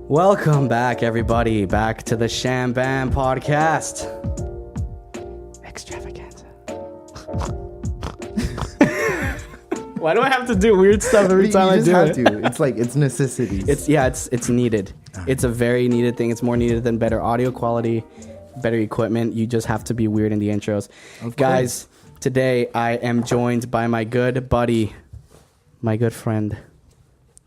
Welcome back, everybody. Back to the SHAM-BAM podcast. Extravaganza. Why do I have to do weird stuff every time I do it? It's like it's necessity. It's needed. It's a very needed thing. It's more needed than better audio quality, better equipment. You just have to be weird in the intros. Guys, today I am joined by my good buddy, my good friend,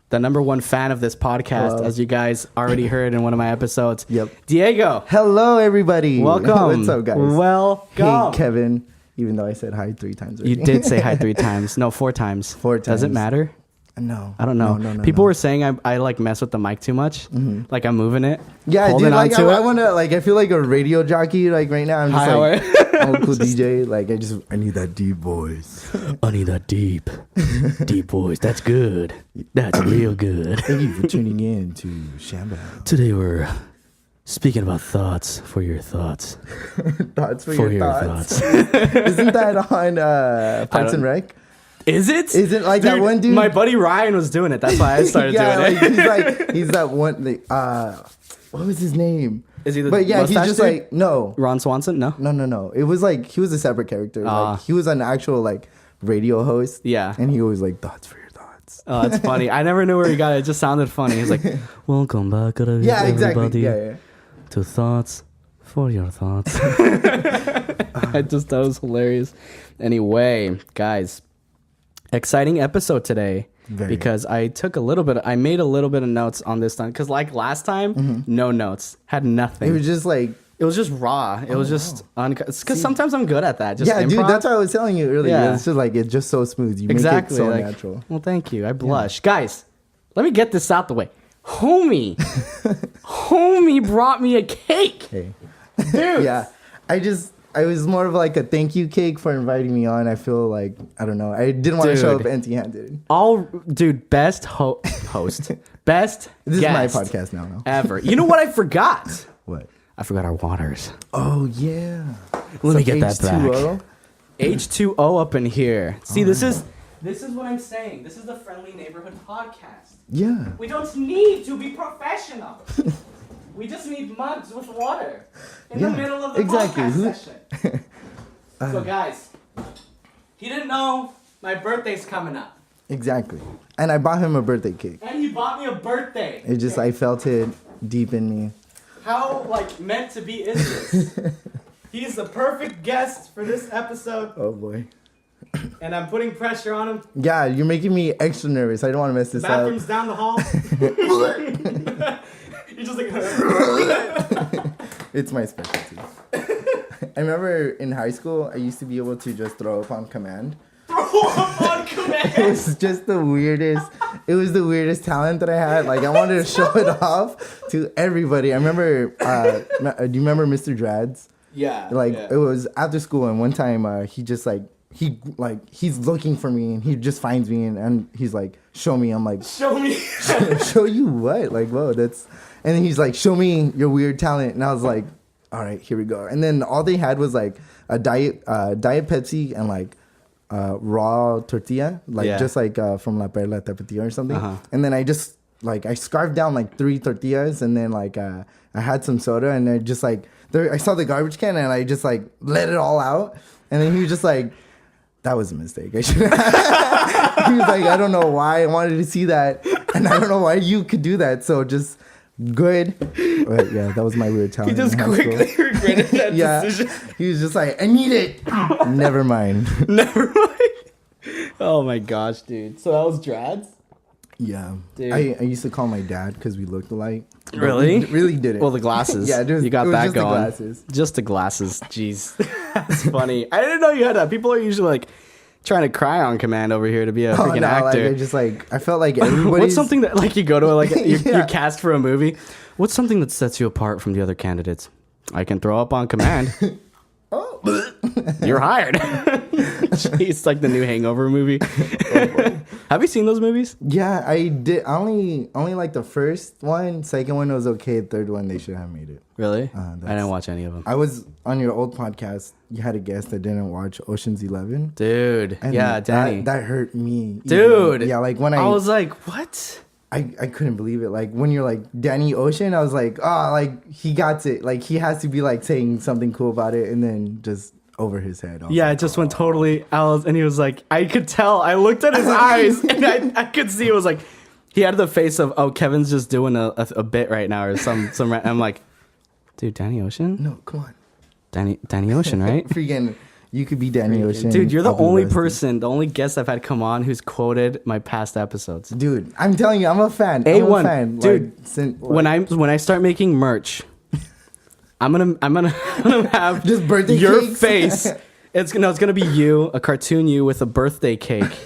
the number one fan of this podcast, Hello. as you guys already heard in one of my episodes. Yep. Diego. Hello, everybody. Welcome. What's up, guys? Welcome. Hey, Kevin. Even though I said hi 3 times already. You did say hi 3 times. No, 4 times. 4 times. Does it matter? No. I don't know. No, People were saying I like mess with the mic too much. Mm-hmm. Like I'm moving it. Yeah, holding dude. Like onto I want to. Like I feel like a radio jockey. Like right now, I'm just I'm a cool DJ. Like I need that deep voice. I need that deep voice. That's good. That's real good. Thank you for tuning in to SHAM-BAM. Today we're speaking about thoughts for your thoughts. Thoughts for your thoughts. thoughts. Isn't that on Parks and Rec? Is it? Is it like that one dude? My buddy Ryan was doing it. That's why I started doing it. He's that one. What was his name? Is he the But yeah, he's mustache just dude? like no. Ron Swanson? No. No. It was like he was a separate character. Like he was an actual like radio host. Yeah. And he always like thoughts for your thoughts. Oh, that's funny. I never knew where he got it. It just sounded funny. He's like, welcome back, Yeah, exactly. everybody, Yeah. to Thoughts for Your Thoughts. I just thought it was hilarious. Anyway, guys, exciting episode today. Because I made a little bit of notes on this time. Because like last time, no notes. Had nothing. It was just like it was just raw. It was just because sometimes I'm good at that. Just yeah, improv. dude. That's what I was telling you earlier. Yeah. It's just like it's just so smooth. You Exactly. make it so like, natural. Well, thank you. I blush. Guys, let me get this out the way. Homie brought me a cake. Hey. Dude. Yeah. I was more of like a thank you cake for inviting me on. I feel like, I don't know. I didn't want to show up empty-handed. Best host. Best This guest is my podcast now. No? ever. You know what I forgot? What? I forgot our waters. Oh, yeah. Let me get that back. H2O? H2O up in here. See, this is what I'm saying. This is the Friendly Neighborhood podcast. Yeah. We don't need to be professional. We just need mugs with water in the middle of the podcast session. So guys, he didn't know my birthday's coming up. Exactly. And I bought him a birthday cake. And he bought me a birthday. It just, I felt it deep in me. How, meant to be is this? He's the perfect guest for this episode. Oh, boy. And I'm putting pressure on him. Yeah, you're making me extra nervous. I don't want to mess this Bathroom's up. down the hall. You're just like... It's my specialty. I remember in high school, I used to be able to just throw up on command. Throw up on command? It was just the weirdest. It was the weirdest talent that I had. Like, I wanted to show it off to everybody. I remember, do you remember Mr. Drads? Yeah. It was after school, and one time he just he's looking for me, and he just finds me, and he's like, show me. I'm like, show me. show you what? Like, whoa, that's... And then he's like, show me your weird talent. And I was like, all right, here we go. And then all they had was like a diet Pepsi and like raw tortilla, just like from La Perla Tapatía or something. And then I just I scarfed down like 3 tortillas, and then I had some soda, and I just I saw the garbage can, and I just let it all out. And then he was just like, that was a mistake. I should. He was like, I don't know why I wanted to see that, and I don't know why you could do that. So just good. But yeah, that was my weird talent. He just quickly regretted that decision. He was just like, I need it. Never mind. Never mind. Oh my gosh, dude. So that was Drads? Yeah. Dude. I used to call my dad because we looked alike. Really? Really didn't. Well, the glasses. Yeah, you got that just going. The glasses. Just the glasses. Jeez. That's funny. I didn't know you had that. People are usually trying to cry on command over here to be a freaking actor. I felt like everybody. What's something that you go to you're cast for a movie? What's something that sets you apart from the other candidates? I can throw up on command. Oh. You're hired. It's like the new Hangover movie. Have you seen those movies? Yeah, I did. I only like the first one. Second one was okay. Third one, they should have made it. Really? I didn't watch any of them. I was on your old podcast. You had a guest that didn't watch Ocean's 11. Dude. And yeah, Danny. That hurt me. Dude. Yeah, when I was like, what? I couldn't believe it. Like when you're like Danny Ocean, I was like, oh, like he got it. Like he has to be like saying something cool about it, and then just over his head. Yeah, like, it just went totally out, and he was like, I could tell. I looked at his eyes, and I could see it was like he had the face of, oh, Kevin's just doing a bit right now or some. I'm like, dude, Danny Ocean? No, come on, Danny Ocean, right? Freaking. You could be Danny Ocean. Dude, you're the only guest I've had come on who's quoted my past episodes. Dude, I'm telling you, I'm a fan. I'm a fan. Dude, when I start making merch, I'm gonna have just birthday your cakes? face. It's gonna be you, a cartoon you with a birthday cake.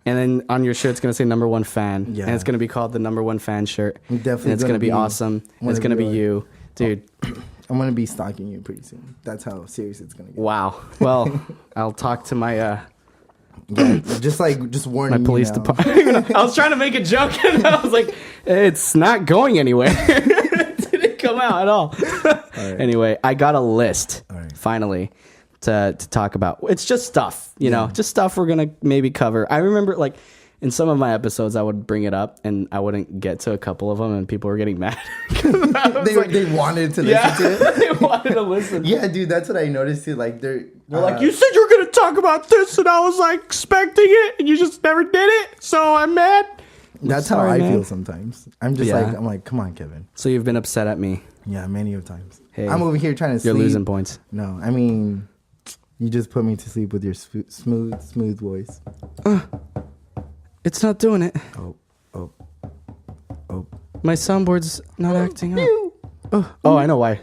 And then on your shirt, it's going to say #1 fan. Yeah. And it's going to be called the #1 fan shirt. Definitely. And it's going to be awesome. It's going to be you. Dude. I'm going to be stalking you pretty soon. That's how serious it's going to get. Wow. Well, I'll talk to my... yeah, just warning my police department. I was trying to make a joke, and I was like, it's not going anywhere. It didn't come out at all. Right. Anyway, I got a list, finally, to talk about. It's just stuff, you know, just stuff we're going to maybe cover. I remember, like, in some of my episodes, I would bring it up, and I wouldn't get to a couple of them, and people were getting mad. They wanted to listen to it. They wanted to listen. Yeah, dude, that's what I noticed too. Like, they're like, you said you were going to talk about this, and I was, like, expecting it, and you just never did it, so I'm mad. That's how I feel sometimes. I'm just I'm like, come on, Kevin. So you've been upset at me. Yeah, many of times. Hey, I'm over here trying to sleep. You're losing points. No, I mean, you just put me to sleep with your smooth voice. It's not doing it. Oh. My soundboard's not acting up. Oh, I know why.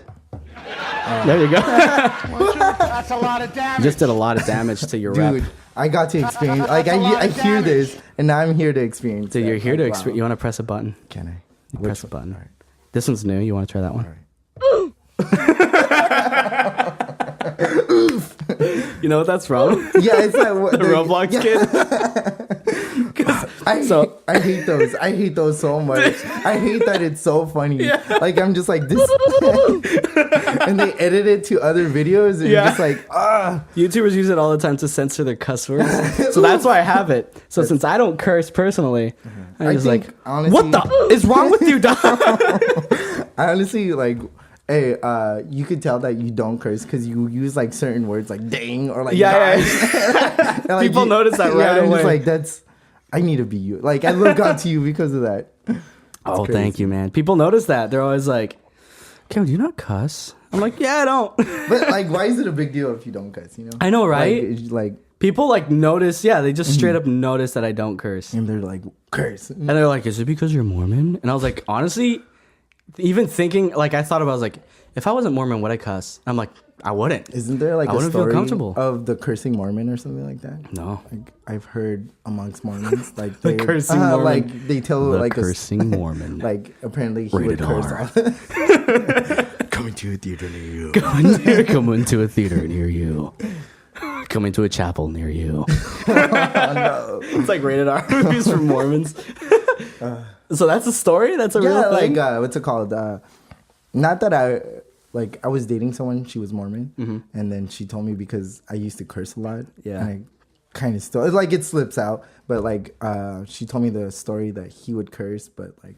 There you go. That's a lot of damage. You just did a lot of damage to your rep. Dude, I got to experience. Like, I hear this, and now I'm here to experience. Dude, you're here to experience. You want to press a button? Can I? You press a button. All right. This one's new. You want to try that one? All right. You know what that's from? Yeah, it's like the Roblox kid. I hate those. I hate those so much. I hate that it's so funny. Yeah. Like, I'm just like this. And they edit it to other videos, and you're just like, YouTubers use it all the time to censor their cuss words. So that's why I have it. So since I don't curse personally, I'm just like, honestly, what the is wrong with you, dog? I honestly, like, hey, you could tell that you don't curse because you use like certain words like dang or like yeah. Like, people notice that right away. I'm just like, I need to be you. Like, I look up to you because of that. Oh, crazy. Thank you, man. People notice that. They're always like, Kevin, do you not cuss? I'm like, yeah, I don't. But like, why is it a big deal if you don't cuss, you know? I know, right? Like people like notice, they just straight up notice that I don't curse. And they're like, curse. And they're like, is it because you're Mormon? And I was like, honestly, even thinking, like, I thought about it, I was like, if I wasn't Mormon, would I cuss? I'm like, I wouldn't. Isn't there like I wouldn't feel comfortable of the cursing Mormon or something like that? No. Like, I've heard amongst Mormons, like the cursing Mormon. Like they tell the like cursing Mormon. Like apparently he would curse. Coming to a theater near you. Coming to a theater near you. Coming to a chapel near you. No. It's like rated R movies for Mormons. So that's a story? That's a real thing? Like, what's it called? Not that I was dating someone, she was Mormon, and then she told me because I used to curse a lot. Yeah. And I kind of still, like, it slips out, but, like, she told me the story that he would curse, but, like,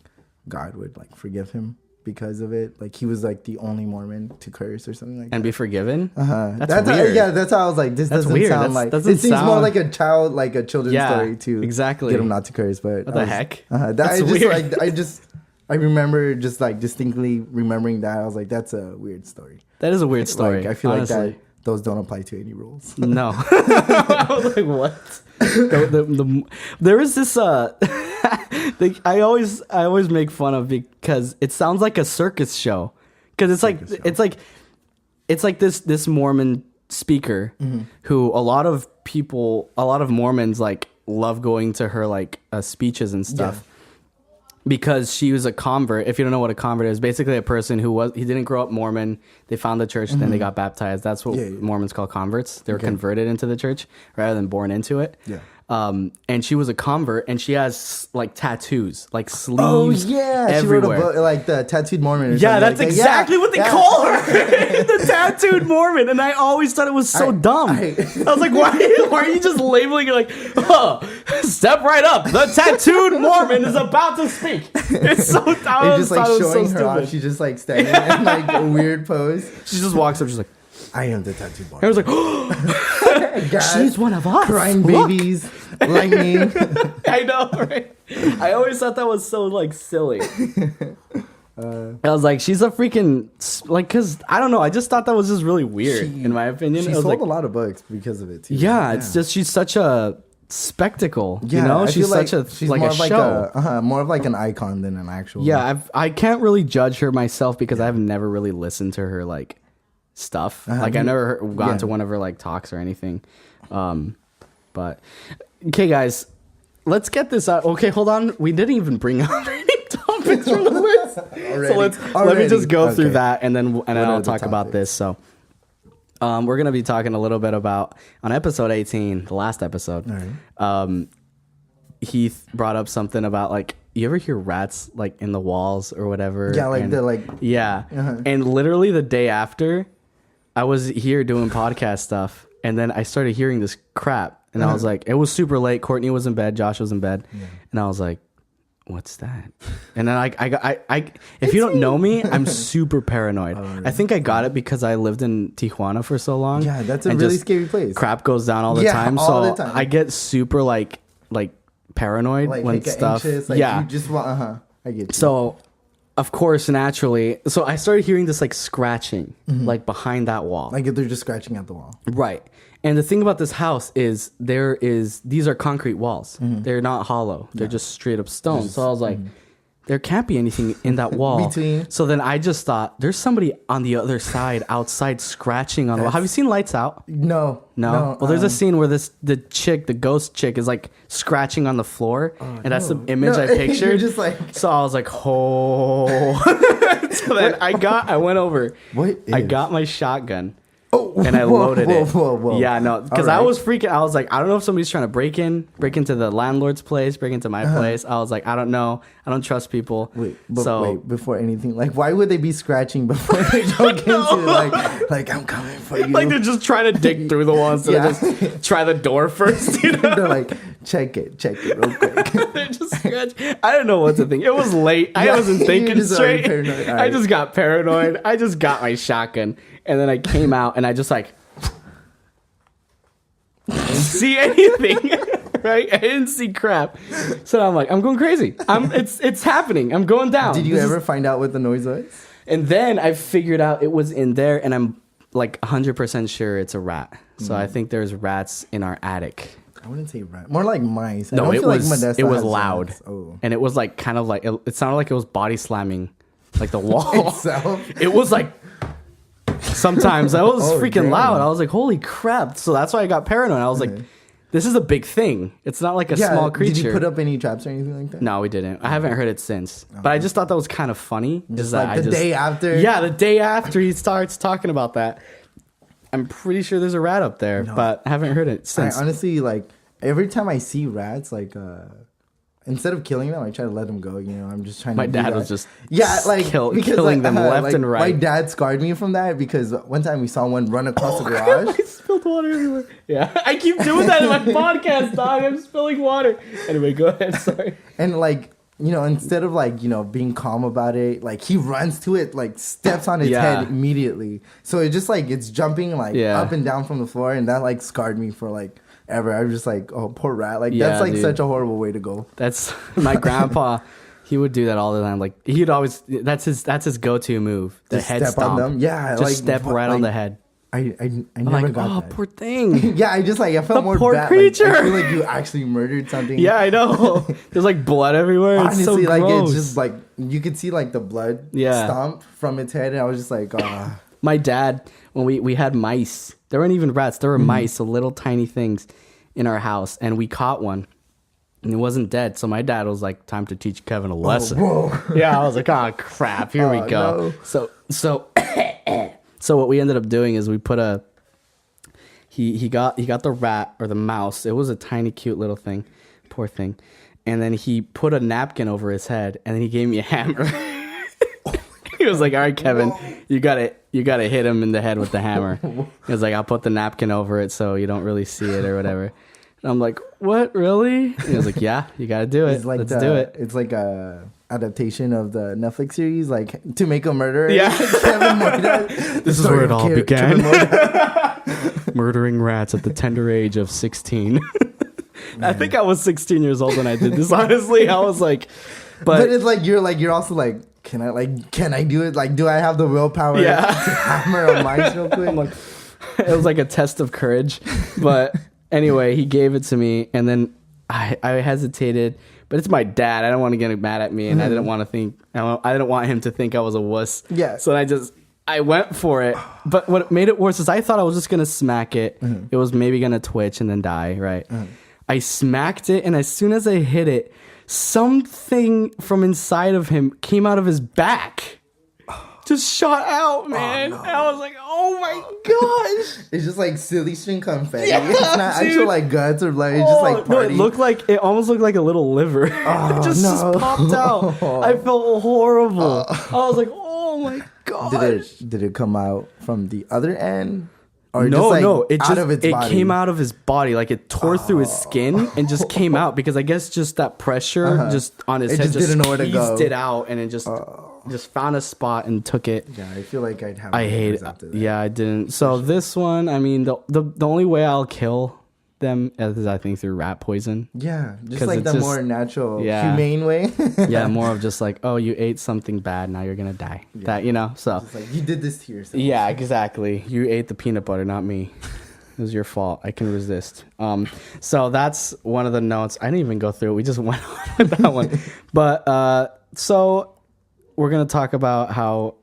God would, like, forgive him because of it. Like, he was, like, the only Mormon to curse or something like that. And be forgiven? That's weird. That's how I was like, this that's doesn't weird. sound like, it seems more like a child, like a children's story to exactly. get him not to curse, but. What the heck? That's weird. I remember just like distinctly remembering that. I was like, that's a weird story. That is a weird story. Like, I feel honestly. Like that those don't apply to any rules. No. I was like, what? There is this I always make fun of because it sounds like a circus show. Because it's like this Mormon speaker who a lot of Mormons like love going to her like speeches and stuff. Yeah. Because she was a convert. If you don't know what a convert is, basically a person he didn't grow up Mormon. They found the church, then they got baptized. That's what Mormons call converts. They were converted into the church rather than born into it. Yeah. And she was a convert, and she has like tattoos, like sleeves. Oh yeah, everywhere. She wrote a book, like the Tattooed Mormon. Or Yeah, that's like exactly what they call her, the Tattooed Mormon. And I always thought it was so dumb. I was like, why are you just labeling it like, oh, step right up, the Tattooed Mormon is about to speak. It's so dumb. They're just like showing her off. She's just like standing in like a weird pose. She just walks up, she's like, I am the Tattooed Mormon. I was like, oh, she's one of us. Crying Look. babies, lightning. I know, right? I always thought that was so like silly. I was like, she's a freaking like, cause I don't know. I just thought that was just really weird, in my opinion. She it was sold like, a lot of books because of it too. Yeah, it's just she's such a spectacle. Yeah, you know, I she's feel such a she's like more a of like show. more of like an icon than an actual. Yeah, I can't really judge her myself because I've never really listened to her like stuff. Like I've never gone to one of her like talks or anything. But okay, guys, let's get this out. Okay, hold on. We didn't even bring up any topics from the list. So let me just go through that and then I'll talk about this. So we're gonna be talking a little bit about on episode 18, the last episode. Heath brought up something about like, you ever hear rats like in the walls or whatever? Yeah, like they're like And literally the day after, I was here doing podcast stuff, and then I started hearing this crap, and I was like, it was super late. Courtney was in bed, Josh was in bed, and I was like, what's that? And then I if you don't know me, I'm super paranoid. I think I got it because I lived in Tijuana for so long. Yeah, that's a really scary place. Crap goes down all the time, so I get super like paranoid when stuff. Anxious, like, you just want. I get you. So, of course, naturally, so I started hearing this like scratching, like behind that wall. Like if they're just scratching at the wall. Right. And the thing about this house is these are concrete walls. They're not hollow. They're just straight up stone. So I was like, there can't be anything in that wall. Between. So then I just thought, there's somebody on the other side outside scratching on the wall. Have you seen Lights Out? No. Well, there's a scene where the ghost chick is like scratching on the floor, and that's the image I pictured. You're just like, so I was like, oh. So then I went over. I got my shotgun. And I loaded it. Whoa. Yeah, no, because I was freaking. I was like, I don't know if somebody's trying to break into the landlord's place, break into my place. I was like, I don't know. I don't trust people. Wait, before anything, like, why would they be scratching before they jump into like I'm coming for you? Like they're just trying to dig through the walls. So just try the door first. You know? They're like, check it real quick. They're just scratching. I don't know what to think. It was late. I wasn't thinking straight. Right. I just got paranoid. I just got my shotgun. And then I came out and I just like didn't see anything, right? I didn't see crap. So I'm like, I'm going crazy. It's happening. I'm going down. Did you ever find out what the noise was? And then I figured out it was in there, and I'm like 100% sure it's a rat. So I think there's rats in our attic. I wouldn't say rat. More like mice. No, it was loud. And it was like kind of like it sounded like it was body slamming like the wall itself. It was like sometimes that was freaking loud. I was like, holy crap. So that's why I got paranoid. I was like, this is a big thing. It's not like a small creature. Did you put up any traps or anything like that? No, we didn't. I haven't heard it since. But I just thought that was kind of funny. Just like the day after? Yeah, the day after he starts talking about that. I'm pretty sure there's a rat up there, but I haven't heard it since. I honestly, like, every time I see rats, like, instead of killing them, I try to let them go. You know, I'm just trying. My dad was just killing them left and right. My dad scarred me from that because one time we saw one run across the garage. I spilled water everywhere. Yeah, I keep doing that in my podcast, dog. I'm spilling water. Anyway, go ahead. Sorry. And like, you know, instead of like, you know, being calm about it, like he runs to it, like steps on its head immediately. So it just like it's jumping like up and down from the floor, and that like scarred me for like ever. I was just like, oh, poor rat. Like that's like such a horrible way to go. That's my grandpa. He would do that all the time. Like he'd always that's his go-to move. The head stomp. On them. Yeah, just like step right on the head. I never got that. Poor thing. Yeah, I just like I felt more poor bad. creature. Like, I feel like you actually murdered something. Yeah, I know. There's like blood everywhere. Honestly, it's so like gross. it's just like you could see like the blood stomp from its head, and I was just like, My dad, when we had mice, there weren't even rats. There were mice, so little tiny things in our house, and we caught one. And it wasn't dead, so my dad was like, "Time to teach Kevin a lesson." Yeah, I was like, "Oh crap, here we go." No. So what we ended up doing is we put he got the rat or the mouse. It was a tiny, cute little thing. Poor thing. And then he put a napkin over his head, and then he gave me a hammer. He was like, "All right, Kevin, you gotta hit him in the head with the hammer." He was like, "I'll put the napkin over it so you don't really see it or whatever." And I'm like, "What, really?" And he was like, "Yeah, you gotta do it. Let's do it." It's like a adaptation of the Netflix series, like To Make a Murderer. Yeah. Kevin Morda. This is where it all began. Murdering rats at the tender age of 16. I think I was 16 years old when I did this. Honestly, I was like, but it's like you're also like, can I do it? Like, do I have the willpower to hammer a mice real quick? I'm like, it was like a test of courage. But anyway, he gave it to me, and then I hesitated. But it's my dad. I don't want to get him mad at me, and I didn't want him to think I was a wuss. Yeah. So I went for it. But what made it worse is I thought I was just gonna smack it. It was maybe gonna twitch and then die. Right. I smacked it, and as soon as I hit it, something from inside of him came out of his back. Just shot out, man. Oh, no. And I was like, oh my gosh. It's just like silly string confetti. Yeah, it's not actual like guts or blood. It's just like party. No, it almost looked like a little liver. It just popped out. I felt horrible. I was like, oh my gosh. Did it come out from the other end? Or it came out of his body, like it tore through his skin and just came out because I guess just that pressure just on his head just didn't know where to go. It out and it just found a spot and took it. Yeah, I feel like I'd have. I hate it. Yeah, I didn't. So this one, I mean, the only way I'll kill them is I think through rat poison. Yeah, just like the more natural, humane way. Yeah, more of just like, oh, you ate something bad, now you're gonna die. Yeah. That so just like you did this to yourself. Yeah, exactly. You ate the peanut butter, not me. It was your fault. I can resist. So that's one of the notes. I didn't even go through it. We just went on with that one. But so we're gonna talk about how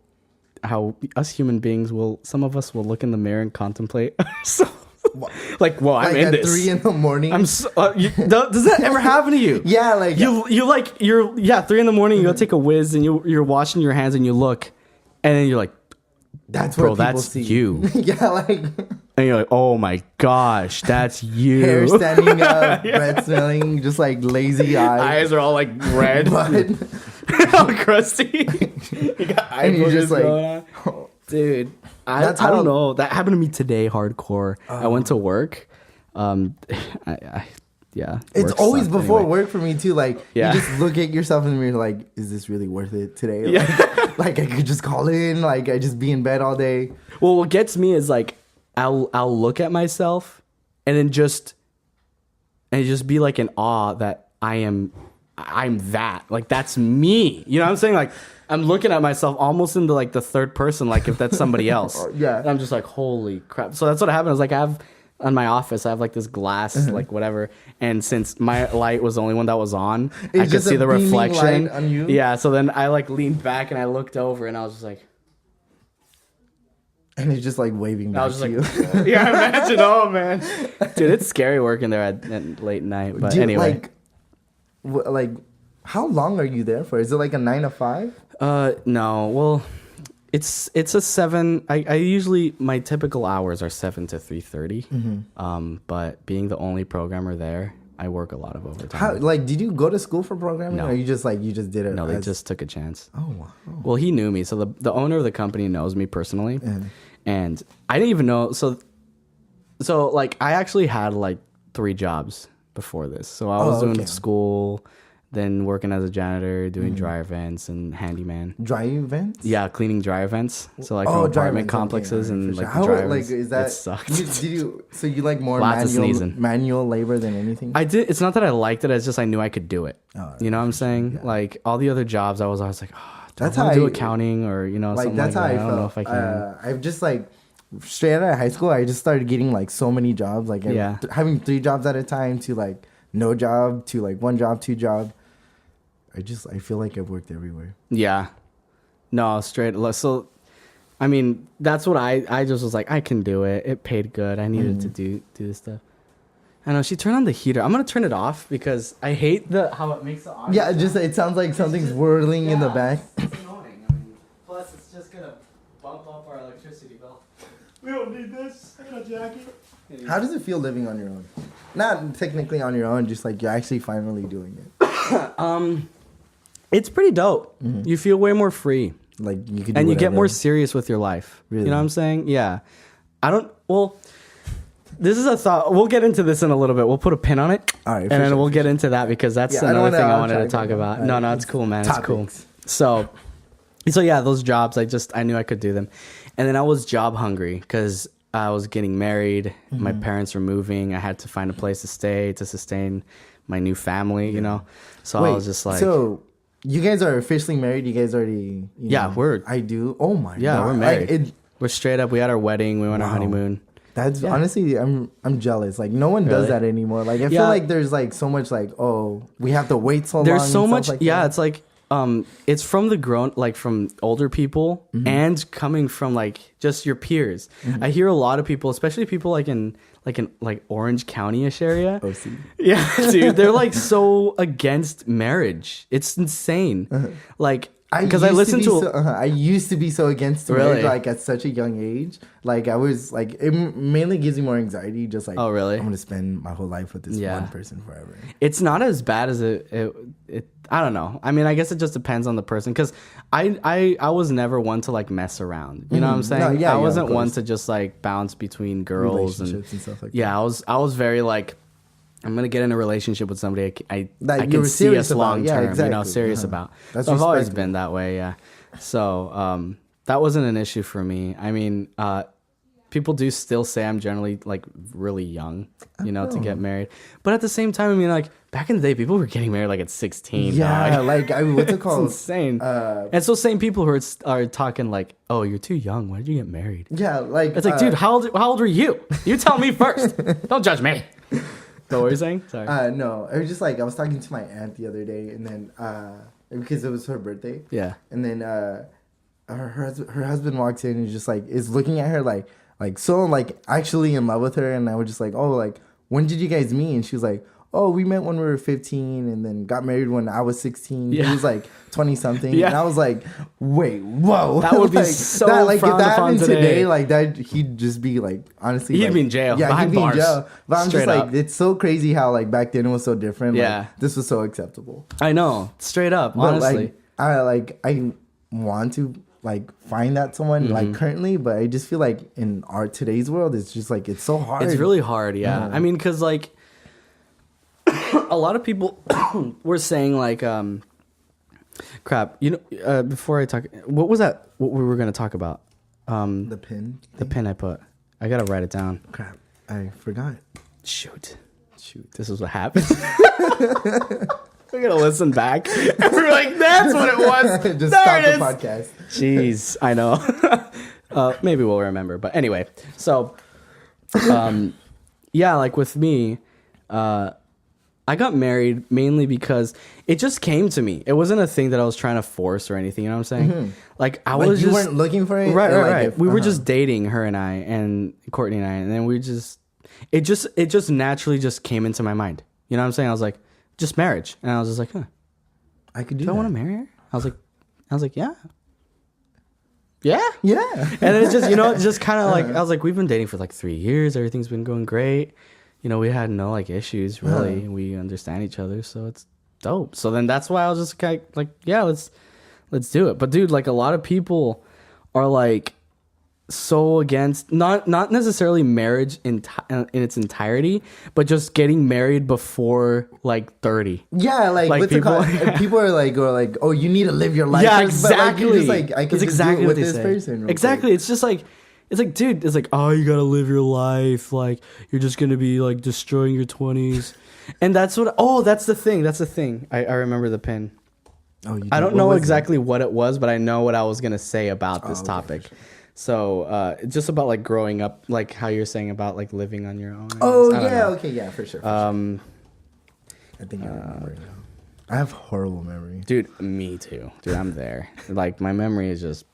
us human beings some of us will look in the mirror and contemplate. Like, whoa, I'm in at this. 3 a.m. I'm so, does that ever happen to you? Yeah, like you're 3 a.m. You go take a whiz and you're washing your hands and you look, and then you're like, that's bro, what people that's see. You. Yeah, like, and you're like, oh my gosh, that's you. Hair standing up, breath smelling, just like lazy eyes. Eyes are all like red, all crusty. You got eye and you're just like, going on. Dude. I don't know. That happened to me today, hardcore. I went to work. It's always before work for me too. Like you just look at yourself in the mirror, like, is this really worth it today? Yeah. Like I could just call in. Like I just be in bed all day. Well, what gets me is like I'll look at myself and then just be like in awe that I'm that. Like that's me. You know what I'm saying? Like I'm looking at myself almost into like the third person, like if that's somebody else. Yeah. And I'm just like, holy crap. So that's what happened. I was like, I have on my office, I have like this glass, like whatever. And since my light was the only one that was on, I could see the reflection. On you? Yeah. So then I like leaned back and I looked over and I was just like, and he's just like waving back to you. Yeah, imagine. Oh man, dude, it's scary working there at late night. But anyway, like, how long are you there for? Is it like a 9 to 5? No. Well, it's a 7. I usually my typical hours are 7 to 3:30. But being the only programmer there, I work a lot of overtime. How, like, did you go to school for programming, No. or you just did it? No, they just took a chance. Oh wow. Well, he knew me, so the owner of the company knows me personally, and I didn't even know. So like I actually had like 3 jobs before this. So I was doing school, then working as a janitor, doing dry events and handyman. Dry events? Yeah, cleaning dry events. So like from apartment complexes and like how dry like events. is that? It sucked. So you like more manual labor than anything? I did. It's not that I liked it. It's just I knew I could do it. You know what I'm saying? Yeah. Like all the other jobs, I was like, that's how I do accounting or like something that's like how that. I don't know if I can. I've just like straight out of high school, I just started getting like so many jobs, like having 3 jobs at a time to like no job to like 1 job, 2 job. I feel like I've worked everywhere. Yeah. No, straight. So, I mean, that's what I just was like, I can do it. It paid good. I needed to do this stuff. I know, she turned on the heater. I'm going to turn it off because I hate how it makes the audio. Yeah, it sounds like something's whirling in the back. It's annoying. I mean, plus, it's just going to bump up our electricity bill. We don't need this. I got a jacket. How does it feel living on your own? Not technically on your own, just like you're actually finally doing it. It's pretty dope. Mm-hmm. You feel way more free. Like you can do And you get whatever. more serious with your life. Really? You know what I'm saying? Yeah. This is a thought. We'll get into this in a little bit. We'll put a pin on it. All right, and for then sure, we'll for get into that because that's Yeah, I don't another wanna thing I wanted to off track talk it. about. All No, right, it's cool, man. topics. It's cool. So yeah, those jobs, I knew I could do them. And then I was job hungry because I was getting married. Mm-hmm. My parents were moving. I had to find a place to stay to sustain my new family, you know? So I was just like... So you guys are officially married? You guys already... Yeah, we're... I do? Oh my Yeah, God. we're married. Like, We're straight up. We had our wedding. We went on our honeymoon. That's honestly, I'm jealous. Like no one does Really? that anymore. Like I feel like there's like so much like, oh, we have to wait so long. There's so and much. stuff like Yeah, that. it's like it's from the grown, like from older people and coming from like just your peers. I hear a lot of people, especially people like in Orange County-ish area. OC. Yeah, dude, they're like so against marriage. It's insane. Like because I listened to I used to be so against Really? marriage, like at such a young age. Like I was like, it mainly gives me more anxiety. Just like, Oh, really? I'm gonna spend my whole life with this Yeah. one person forever. it's not as bad as it I don't know. I mean, I guess it just depends on the person because I was never one to like mess around. You know what I'm saying? No, yeah, I of wasn't one course. to just like bounce between girls Relationships and stuff like that. yeah, I was very like I'm gonna get in a relationship with somebody I That you can were see serious us about. long Yeah, term. You know, exactly. serious Uh-huh. about. That's So I've always respectable. been that way. Yeah. So that wasn't an issue for me. I mean, people do still say I'm generally like really young, you know, to get married. But at the same time, I mean, like back in the day, people were getting married like at 16. Yeah, dog. like what's it It's called? insane. And so same people who are talking like, oh, you're too young. Why did you get married? Yeah, like It's like, dude, how old are you? You tell me first. Don't judge me. So what were you saying? Sorry. No, it was just like I was talking to my aunt the other day, and then because it was her birthday. Yeah. And then her husband walks in and just like is looking at her like so like actually in love with her, and I was just like, oh, like when did you guys meet? And she was like, oh, we met when we were 15 and then got married when I was 16. Yeah. He was like 20 something. Yeah. And I was like, wait, whoa. That would be like, so that, like if frowned that upon happened today. today, like that he'd just be like honestly He'd like, be in jail, Yeah, behind he'd be bars. in jail. But I'm Straight just like, up. it's so crazy how like back then it was so different. Yeah. Like, this was so acceptable. I know. Straight up, But honestly. I want to like find that someone like currently, but I just feel like in our today's world, it's just like it's so hard. It's really hard, yeah. I mean, because like a lot of people were saying like, crap. You know, before I talk, what was that? What we were gonna talk about? the pin. The pin I put. I gotta write it down. Crap, I forgot. Shoot. This is what happened. We're gonna listen back. And we're like, that's what it was. Just There stop it the is. podcast. Jeez, I know. Maybe we'll remember. But anyway, so yeah, like with me, I got married mainly because it just came to me. It wasn't a thing that I was trying to force or anything. You know what I'm saying? Like I Like was you just weren't looking for it, right, or, right, like, right. if- We were just dating, her and I, and Courtney and I, and then it just naturally just came into my mind. You know what I'm saying? I was like, just marriage, and I was just like, huh, I could do. do I that. want to marry her? I was like, yeah. Yeah. Yeah. And then it's just, you know, it's just kind of like, I was like, we've been dating for like 3 years. Everything's been going great. You know, we had no like issues really. We understand each other. So it's dope. So then that's why I was just kind of like, yeah, let's do it. But dude, like a lot of people are like so against, not necessarily marriage in its entirety, but just getting married before like 30. Yeah, like what's people- it called? People are like, oh, you need to live your life. Yeah, first, but, like, exactly. you're just like, I can That's just do it with what they this say. person. real Exactly. quick. It's just like, it's like, dude, it's like, oh, you gotta live your life. Like, you're just gonna be like destroying your 20s. And that's what, that's the thing. That's the thing. I remember the pin. Oh, you I don't what know was it? exactly what it was, but I know what I was gonna say about this okay, topic. So, it's just about like growing up, like how you're saying about like living on your own. I Oh guess. I don't yeah, know. okay, yeah, for sure. Uh, I think I remember now. I have horrible memory. Dude, me too. Dude, I'm there. Like my memory is just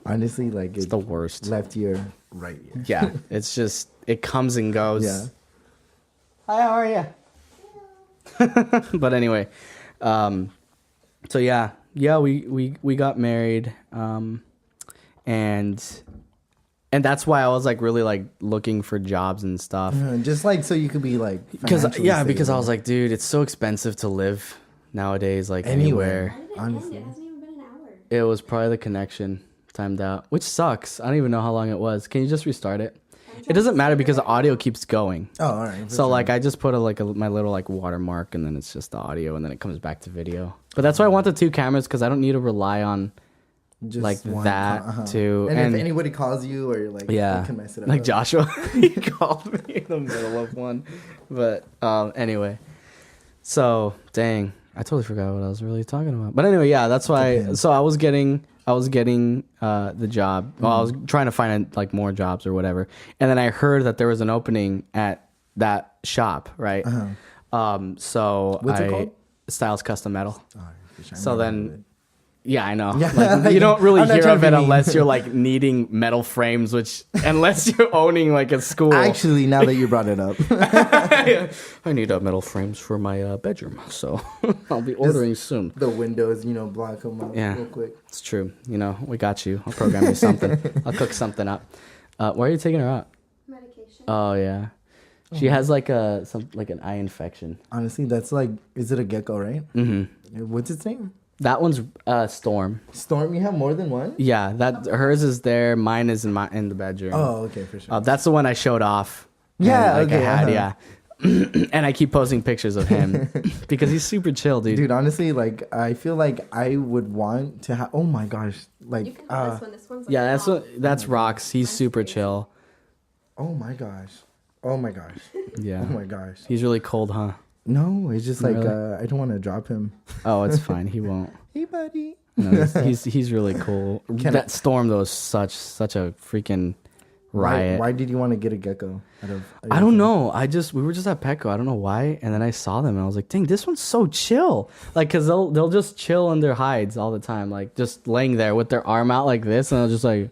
Honestly, like it's the worst. left ear, right ear. Yeah, it's just it comes and goes. Yeah. Hi, how are you? But anyway, so yeah, we got married, and And that's why I was like really like looking for jobs and stuff. Just like so you could be like Because financially I was like, dude, it's so expensive to live nowadays, like Anywhere. anywhere. How did it end? It hasn't even been an hour. It was probably the connection timed out, which sucks. I don't even know how long it was. Can you just restart it? It doesn't matter because the audio keeps going. Oh, all right. So like I just put my little like watermark, and then it's just the audio, and then it comes back to video. But that's why I want the 2 cameras, because I don't need to rely on just like one, that too. And if anybody calls you or like they can mess it up. like Joshua, he called me in the middle of one. But anyway, so dang, I totally forgot what I was really talking about. But anyway, yeah, that's why. So I was getting the job. Well, I was trying to find like more jobs or whatever, and then I heard that there was an opening at that shop, right? So What's it called? Styles Custom Metal. Oh, So then, yeah, I know. Yeah. Like, you don't really I'm not hear trying of to it be mean. unless you're like needing metal frames, which unless you're owning like a school. Actually, now that you brought it up, I need metal frames for my bedroom, so I'll be ordering soon. the windows, block them up real quick. It's true. We got you. I'll program you something. I'll cook something up. Why are you taking her out? Medication. Oh yeah, she has like an eye infection. Honestly, that's like, is it a gecko, right? Mm-hmm. What's its name? That one's Storm. Storm. You have more than one? Yeah, that hers is there. Mine is in the bedroom. Oh, okay, for sure. That's the one I showed off. Yeah, and, like, okay, I had, yeah. And I keep posting pictures of him because he's super chill, dude. Dude, honestly, like I feel like I would want to have. Oh my gosh, like You can have this one. This one's like Yeah, soft. that's Rox. He's Mine's super crazy. chill. oh my gosh, oh my gosh, Yeah. oh my gosh. He's really cold, huh? No, it's just like Really? I don't want to drop him. Oh, it's fine. He won't. Hey, buddy. No, he's really cool. That Storm though is such a freaking riot. Why did you want to get a gecko? I don't know. We were just at Petco. I don't know why. And then I saw them and I was like, dang, this one's so chill. Like, cause they'll just chill in their hides all the time, like just laying there with their arm out like this, and I was just like,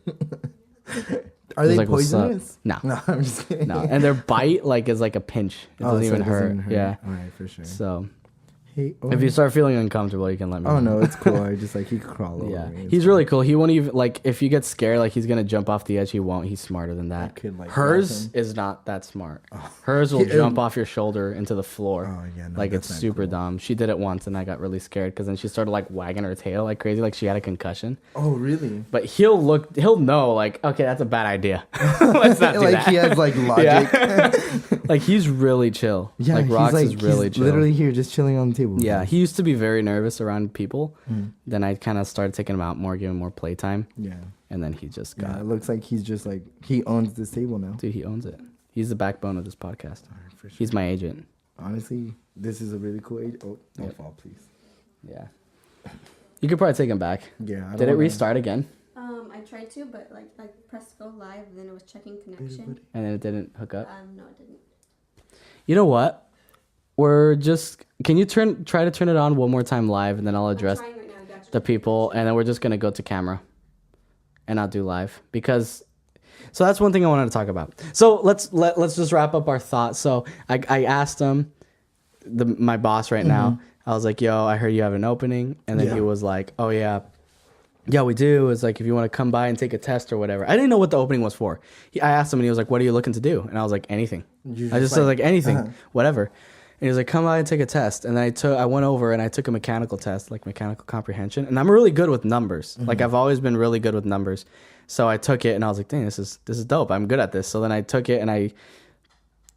Are they like, "What's up?" poisonous? No. No, I'm just kidding. no. And their bite like is like a pinch. It doesn't so even it hurt. Yeah. All right, for sure. So Hey, if you start feeling uncomfortable, you can let me know. oh no, it's cool. I just like he could crawl over Yeah, me. It's he's fine. really cool. He won't even like if you get scared, like he's gonna jump off the edge. He won't. He's smarter than that. could, like, Hers grab him. is not that smart. Hers will jump off your shoulder into the floor. Oh, yeah, no, like it's that's not super cool. dumb. She did it once, and I got really scared because then she started like wagging her tail like crazy, like she had a concussion. Oh really? But he'll know like, okay, that's a bad idea. Let's not do Like that. he has like logic. Yeah. Like he's really chill. Yeah, like he's Rox is really he's chill. literally here just chilling on the table. Yeah, he used to be very nervous around people. Mm. Then I kind of started taking him out more, giving him more playtime, Yeah. and then he just got. Yeah, it looks like he's just like he owns this table now. Dude, he owns it. He's the backbone of this podcast. Alright, for sure. He's my agent. Honestly, this is a really cool age. Oh, don't Yep. fall, please. Yeah. You could probably take him back. Yeah. I Did don't it wanna- restart again? I tried to, but like I pressed go live, and then it was checking connection. And then it didn't hook up? No, it didn't. You know what? Can you try to turn it on one more time live, and then I'll address I'm trying right now. I got you. the people, and then we're just gonna go to camera, and I'll do live because. So that's one thing I wanted to talk about. So let's just wrap up our thoughts. So I asked him, my boss right now. I was like, "Yo, I heard you have an opening," and then Yeah. he was like, "Oh yeah, we do." It's like if you want to come by and take a test or whatever. I didn't know what the opening was for. I asked him, and he was like, "What are you looking to do?" And I was like, "Anything." You're I just said like anything, uh-huh. whatever. And he was like, "Come by and take a test." And then I went over and I took a mechanical test, like mechanical comprehension. And I'm really good with numbers. Like I've always been really good with numbers. So I took it and I was like, "Dang, this is dope. I'm good at this." So then I took it and I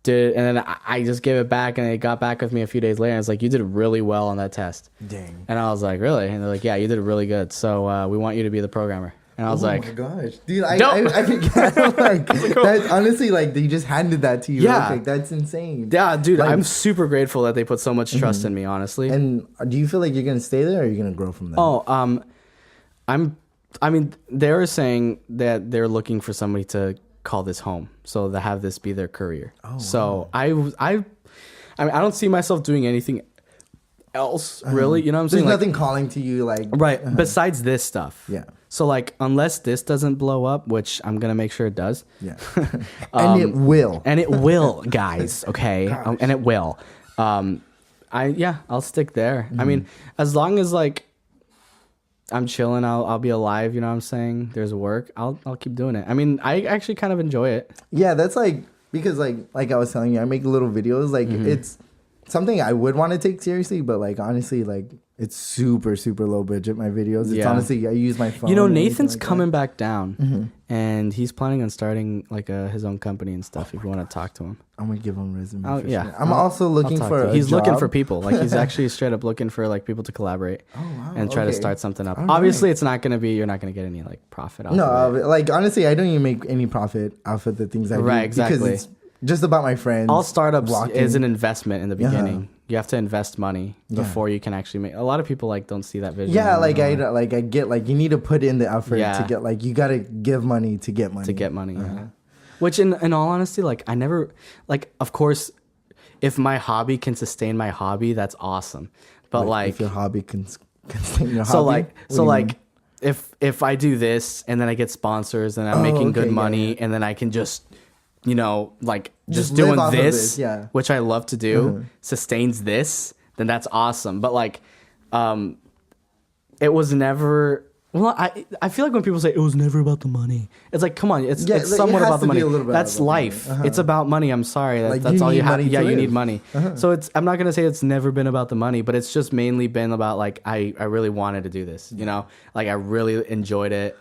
did, and then I just gave it back, and they got back with me a few days later. And it's like, "You did really well on that test." Dang. And I was like, "Really?" And they're like, "Yeah, you did really good. So we want you to be the programmer." And I was Oh like, my gosh, dude! I Dope. forgot. Like that's honestly like they just handed that to you. Yeah. real quick. That's insane. "Yeah, dude, Like- I'm super grateful that they put so much trust in me, honestly." And do you feel like you're gonna stay there, or are you gonna grow from there? Oh, I mean, they were saying that they're looking for somebody to call this home, so to have this be their career. Oh, So I mean, I don't see myself doing anything else, really. You know what I'm There's saying? Like, nothing calling to you, like right. Besides this stuff. Yeah. So like, unless this doesn't blow up, which I'm gonna make sure it does. Yeah, and it will. And it will, guys. Okay, and it will. I'll stick there. I mean, as long as like, I'm chilling. I'll be alive. You know what I'm saying? There's work. I'll keep doing it. I mean, I actually kind of enjoy it. Yeah, that's like because like I was telling you, I make little videos. Like it's something I would want to take seriously, but like honestly, like it's super low budget. My videos. It's honestly I use my phone. You know, Nathan's coming back down, and he's planning on starting like his own company and stuff. If you want to talk to him, I'm gonna give him a resume. I'm also looking for. He's looking for people. Like he's actually straight up looking for like people to collaborate. And try to start something up. Obviously, it's not gonna be. You're not gonna get any like profit off. of it. Like honestly, I don't even make any profit off of the things I do. Right, exactly. Because it's just about my friends. All startups is an investment in the beginning. You have to invest money before you can actually make. A lot of people like don't see that vision. Yeah, I get like you need to put in the effort to get like you gotta give money to get money. Yeah. Which in all honesty, like I never like. Of course, if my hobby can sustain my hobby, that's awesome. But like if your hobby can sustain your hobby. So like if I do this and then I get sponsors and I'm making good money and then I can just like just doing this, which I love to do, sustains this, then that's awesome. But like, it was never. Well, I feel like when people say it was never about the money, it's like, come on, it's somewhat about the money. That's life. It's about money. I'm sorry, that's all you have. Yeah, you need money. So I'm not gonna say it's never been about the money, but it's just mainly been about like I really wanted to do this. Like I really enjoyed it.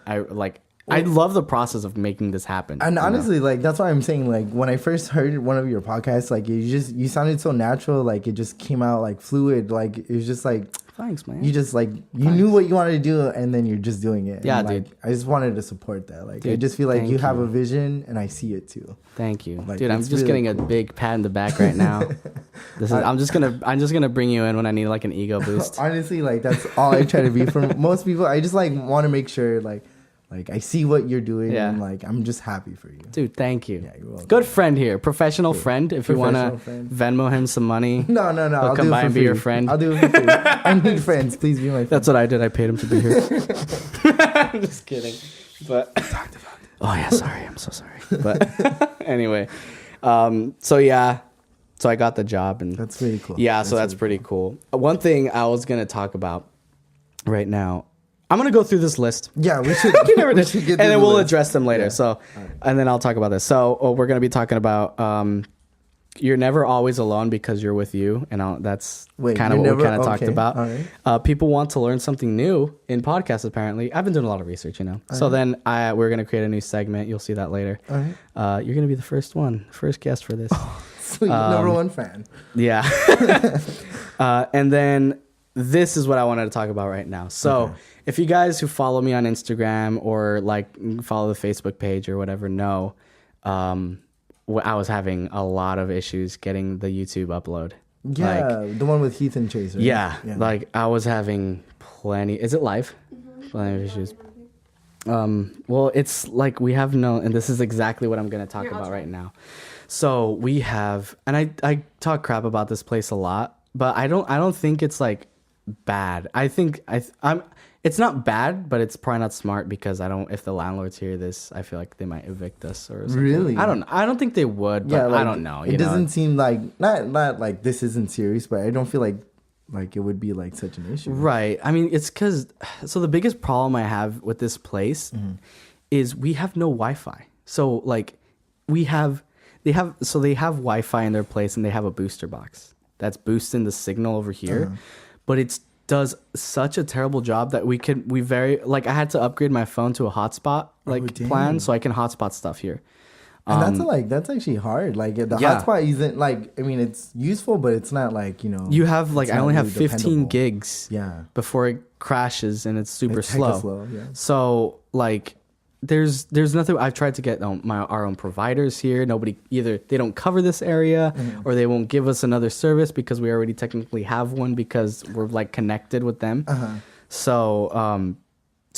I love the process of making this happen. And honestly, like that's why I'm saying, like when I first heard one of your podcasts, like you sounded so natural, like it just came out like fluid, like it was just like thanks, man. You just like you knew what you wanted to do, and then you're just doing it. Yeah, and, like, dude. I just wanted to support that. Like dude, I just feel like you have a vision, and I see it too. Thank you, like, dude. I'm just getting a big pat in the back right now. I'm just gonna bring you in when I need like an ego boost. Honestly, like that's all I try to be for most people. I just like want to make sure like I see what you're doing and like I'm just happy for you. Dude, thank you. Yeah, you're welcome. Good friend here. Professional friend. If you want to Venmo him some money. No. I'll come by and be your friend. I'll do it for free. I need friends. Please be my friend. That's what I did. I paid him to be here. I'm just kidding. But oh yeah, sorry. I'm so sorry. But anyway, so I got the job and that's pretty cool. Yeah, so that's pretty cool. One thing I was going to talk about right now. I'm going to go through this list. Yeah, we should. We should get and then we'll address them later. Yeah. So, and then I'll talk about this. So we're going to be talking about you're never always alone because you're with you. And that's kind of what we kind of talked about. Right. People want to learn something new in podcasts, apparently. I've been doing a lot of research, So then we're going to create a new segment. You'll see that later. You're going to be the first guest for this. Sweet, number one fan. Yeah. And then this is what I wanted to talk about right now. So if you guys who follow me on Instagram or like follow the Facebook page or whatever know, I was having a lot of issues getting the YouTube upload. Yeah, like, the one with Heath and Chase, right? Yeah, like I was having plenty. Is it live? Plenty of issues. Well, it's like we have and this is exactly what I'm going to talk about right now. So we have, and I talk crap about this place a lot, but I don't think it's like bad. I think it's not bad, but it's probably not smart because if the landlords hear this, I feel like they might evict us or something. Really? I don't think they would, but I don't know. It doesn't seem like not like this isn't serious, but I don't feel like it would be like such an issue. Right. I mean, it's because the biggest problem I have with this place is we have no Wi-Fi. So like they have Wi-Fi in their place and they have a booster box that's boosting the signal over here. But it does such a terrible job that I had to upgrade my phone to a hotspot plan so I can hotspot stuff here. And that's actually hard. Like the hotspot isn't like, I mean, it's useful, but it's not like, you have like, I only have 15 gigs before it crashes and it's super slow. So like there's nothing. I've tried to get our own providers here. Nobody either they don't cover this area or they won't give us another service because we already technically have one because we're like connected with them. So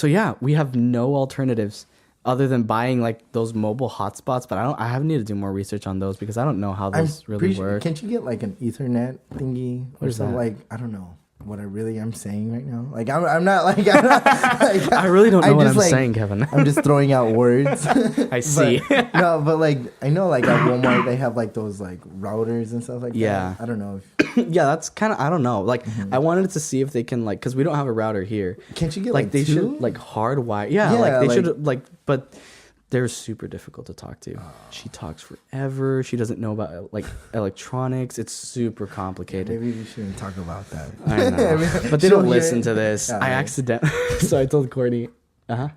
yeah, we have no alternatives other than buying like those mobile hotspots. But I have need to do more research on those because I don't know how those really work. Can't you get like an Ethernet thingy or something? Like I don't know. what I really am saying right now. Like I'm not like, I really don't know what I'm saying, Kevin. I'm just throwing out words. I see. No, but like I know like at Walmart they have like those like routers and stuff like that. I don't know. Yeah, that's kind of, I don't know. Like I wanted to see if they can like, because we don't have a router here. Can't you get like like they two? should like hardwire. Yeah, like they should like, but they're super difficult to talk to. She talks forever. She doesn't know about like electronics. It's super complicated. Maybe we shouldn't talk about that. I know, but they don't listen to this. Yeah, I accidentally. So I told Courtney. Oh,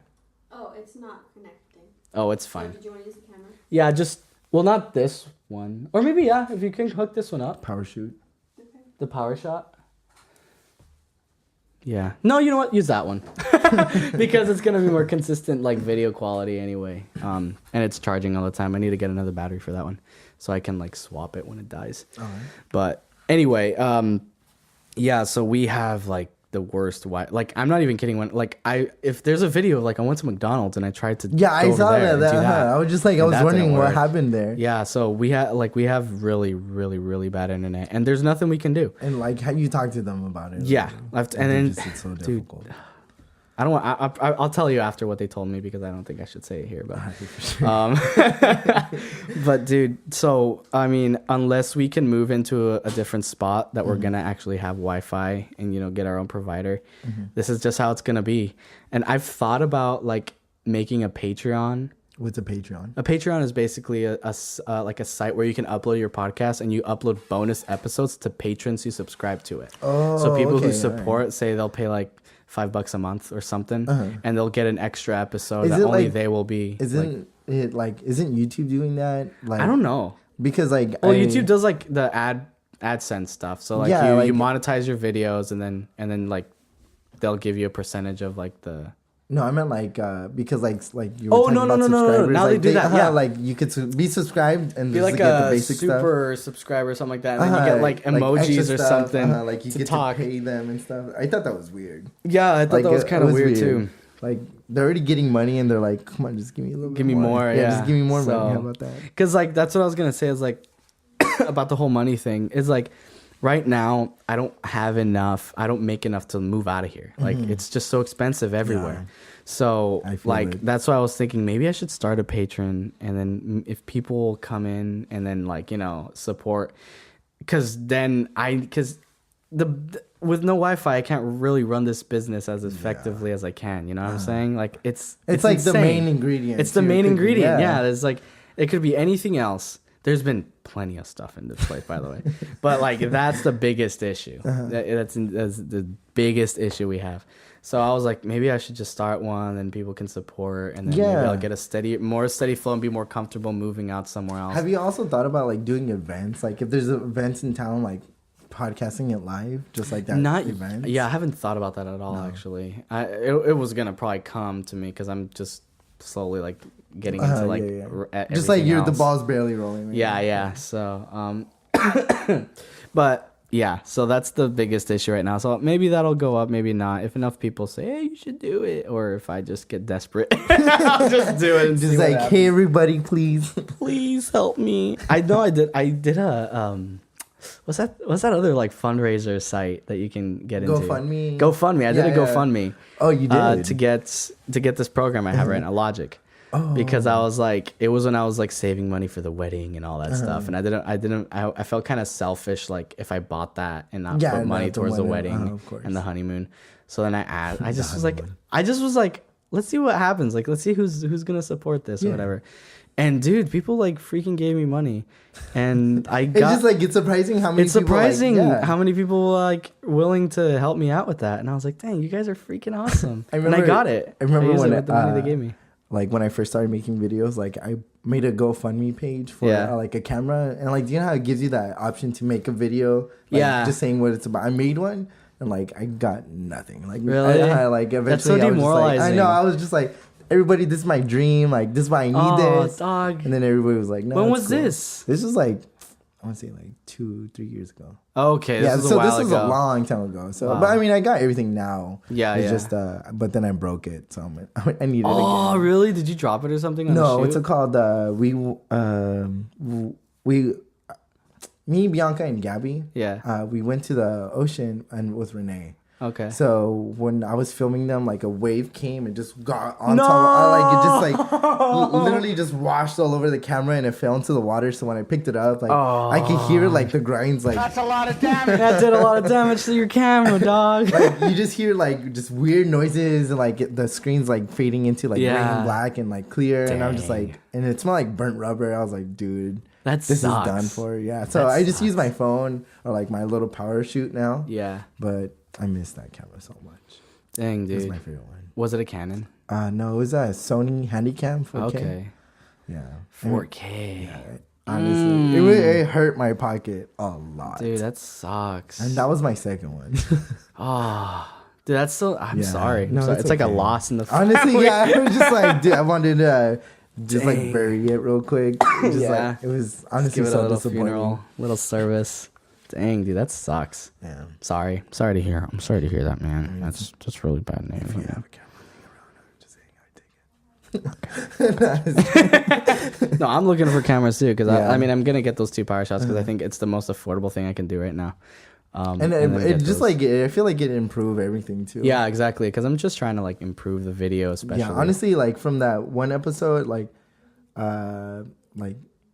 it's not connecting. Oh, it's fine. So did you want to use the camera? Yeah, just not this one, or maybe if you can hook this one up. Power shoot. Okay. The power shot. Yeah. No, you know what? Use that one. Because it's gonna be more consistent like video quality anyway. And it's charging all the time. I need to get another battery for that one. So I can like swap it when it dies. All right. But anyway, yeah, so we have like the worst like I'm not even kidding when like if there's a video like I went to McDonald's and I tried to I saw that. I was just like I was wondering what happened there. Yeah, so we have really really really bad internet and there's nothing we can do. And like how you talk to them about it. Yeah, and then it's so difficult. Dude, I don't want. I'll tell you after what they told me because I don't think I should say it here. But, but dude, so I mean, unless we can move into a different spot that we're gonna actually have Wi-Fi and get our own provider, this is just how it's gonna be. And I've thought about like making a Patreon. What's a Patreon? A Patreon is basically a site where you can upload your podcast and you upload bonus episodes to patrons who subscribe to it. Oh, so people who okay, support, say they'll pay like $5 a month or something, and they'll get an extra episode that only they will be. Isn't YouTube doing that? Like I don't know because like YouTube does like the AdSense stuff. So like you monetize your videos and then like they'll give you a percentage of like the. No, I meant like because like you were talking about subscribers. Now like, they do that. Yeah, like you could be subscribed and be like get the a basic super subscriber or something like that, and then you get like emojis or something. Like you to get talk. to pay them and stuff. I thought that was weird. Yeah, I thought that was kind of weird too. Like they're already getting money and they're like, come on, just give me a little. Give me more. Yeah, just give me more money. How about that? Because like that's what I was gonna say is like about the whole money thing is like. Right now, I don't have enough. I don't make enough to move out of here. Like it's just so expensive everywhere. Yeah. So like that's why I was thinking maybe I should start a Patreon, and then if people come in and then like support, because with no Wi-Fi I can't really run this business as effectively as I can. You know what I'm saying? Like it's like insane. The main ingredient. It's the main ingredient. Yeah, there's like it could be anything else. There's been plenty of stuff in this place, by the way, but like that's the biggest issue. That's the biggest issue we have. So I was like, maybe I should just start one, and people can support, and then maybe I'll get a more steady flow and be more comfortable moving out somewhere else. Have you also thought about like doing events? Like if there's events in town, like podcasting it live, just like that. Events? Yeah, I haven't thought about that at all. Actually, it was gonna probably come to me because I'm just slowly like getting into like just like else. The ball's barely rolling. Right now. So but yeah, so that's the biggest issue right now. So maybe that'll go up, maybe not. If enough people say, hey, you should do it, or if I just get desperate, I'll just do it. And just like, hey, everybody, please help me. I know I did a what's that other like fundraiser site that you can get into? GoFundMe. I did a GoFundMe. Oh, you did to get this program I have right now, Logic. Oh. Because I was like, it was when I was like saving money for the wedding and all that stuff, and I felt kind of selfish like if I bought that and not put money towards the wedding and the honeymoon. So then I just was like, let's see what happens. Like, let's see who's gonna support this or whatever. And dude, people like freaking gave me money, and I got. It's surprising how many. It's surprising how many people like willing to help me out with that, and I was like, dang, you guys are freaking awesome. And I got it. I remember when the money they gave me. Like when I first started making videos, like I made a GoFundMe page for like a camera, and like, do you know how it gives you that option to make a video? Like, just saying what it's about. I made one, and like I got nothing. Like really, like eventually, that's so demoralizing. I know. I was just like, everybody, this is my dream. Like this is why I need this. Dog. And then everybody was like, no. When was this? This was like, I want to say like 2-3 years ago. Okay, this was a long time ago. So, but I mean, I got everything now. It's just, but then I broke it, so I need it again. Oh, really? Did you drop it or something? No, what's it called? me, Bianca, and Gabby. Yeah. We went to the ocean and with Renee. Okay. So when I was filming them, like a wave came and just got on top. Like it just like literally just washed all over the camera and it fell into the water. So when I picked it up, like I could hear like the grinds. Like That's a lot of damage. That did a lot of damage to your camera, dog. like you just hear like just weird noises and like the screen's like fading into like rain black and like clear. Dang. And I'm just like, and it smelled like burnt rubber. I was like, dude, this is done for. Yeah. So I just use my phone or like my little power shoot now. Yeah. But I miss that camera so much. Dang, dude. It's my favorite one. Was it a Canon? No, it was a Sony Handycam 4K. Okay. Yeah. 4K. Yeah, honestly, it hurt my pocket a lot. Dude, that sucks. And that was my second one. Dude, that's so. I'm sorry. No, It's like a okay. loss in the family. Honestly, yeah, I was just like, dude, I wanted to just like bury it real quick. Just Yeah. like, it was Just honestly give it a so little disappointing. funeral, little service. Dang, dude, that sucks. Yeah. Sorry to hear. I'm sorry to hear that, man. That's just really bad news. If you have a camera laying around, I would just take it. No, I'm looking for cameras too because Yeah. I mean I'm gonna get those 2 power shots because I think it's the most affordable thing I can do right now. And then it get just those. like I feel like it improved everything too. Yeah, exactly. Because I'm just trying to like improve the video, especially. Yeah, honestly, like from that one episode, like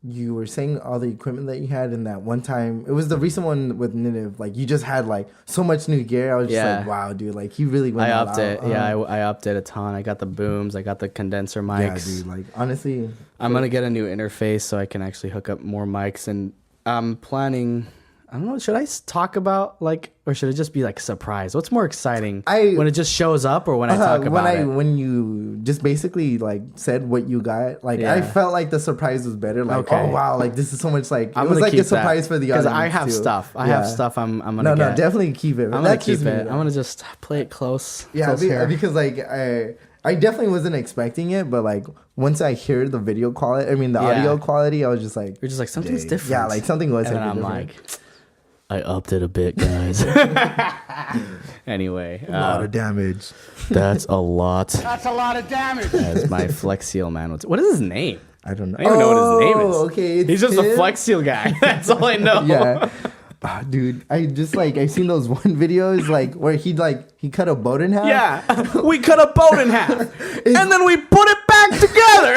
you were saying all the equipment that you had in that one time. It was the recent one with Ninive. Like you just had like so much new gear. I was just like, wow, dude, like he really went I all upped out. it. Yeah, I upped it a ton. I got the booms. I got the condenser mics. Yeah, dude. Like honestly, I'm gonna get a new interface so I can actually hook up more mics, and I'm planning. I don't know. Should I talk about like, or should it just be like a surprise? What's more exciting, when it just shows up, or when I talk about it? When you just basically like said what you got, like I felt like the surprise was better. Like, oh wow, like this is so much like it was like a surprise for the audience. Because I have too. stuff. I have stuff. I'm gonna no, get. definitely keep it. I'm gonna keep it. I'm gonna just play it close. Yeah, close because like I definitely wasn't expecting it, but like once I hear the video quality, I mean the audio quality, I was just like, you're just like something's dang. different. Yeah, like something was. And then I'm different. like, I upped it a bit, guys. Anyway, a lot of damage. that's a lot. That's a lot of damage. As my Flex Seal man would say. What is his name? I don't know. I don't even know what his name is. Okay, He's just a Flex Seal guy. That's all I know. Yeah. Dude, I just like I've seen those one videos like where he cut a boat in half. Yeah, we cut a boat in half, and then we put it back together.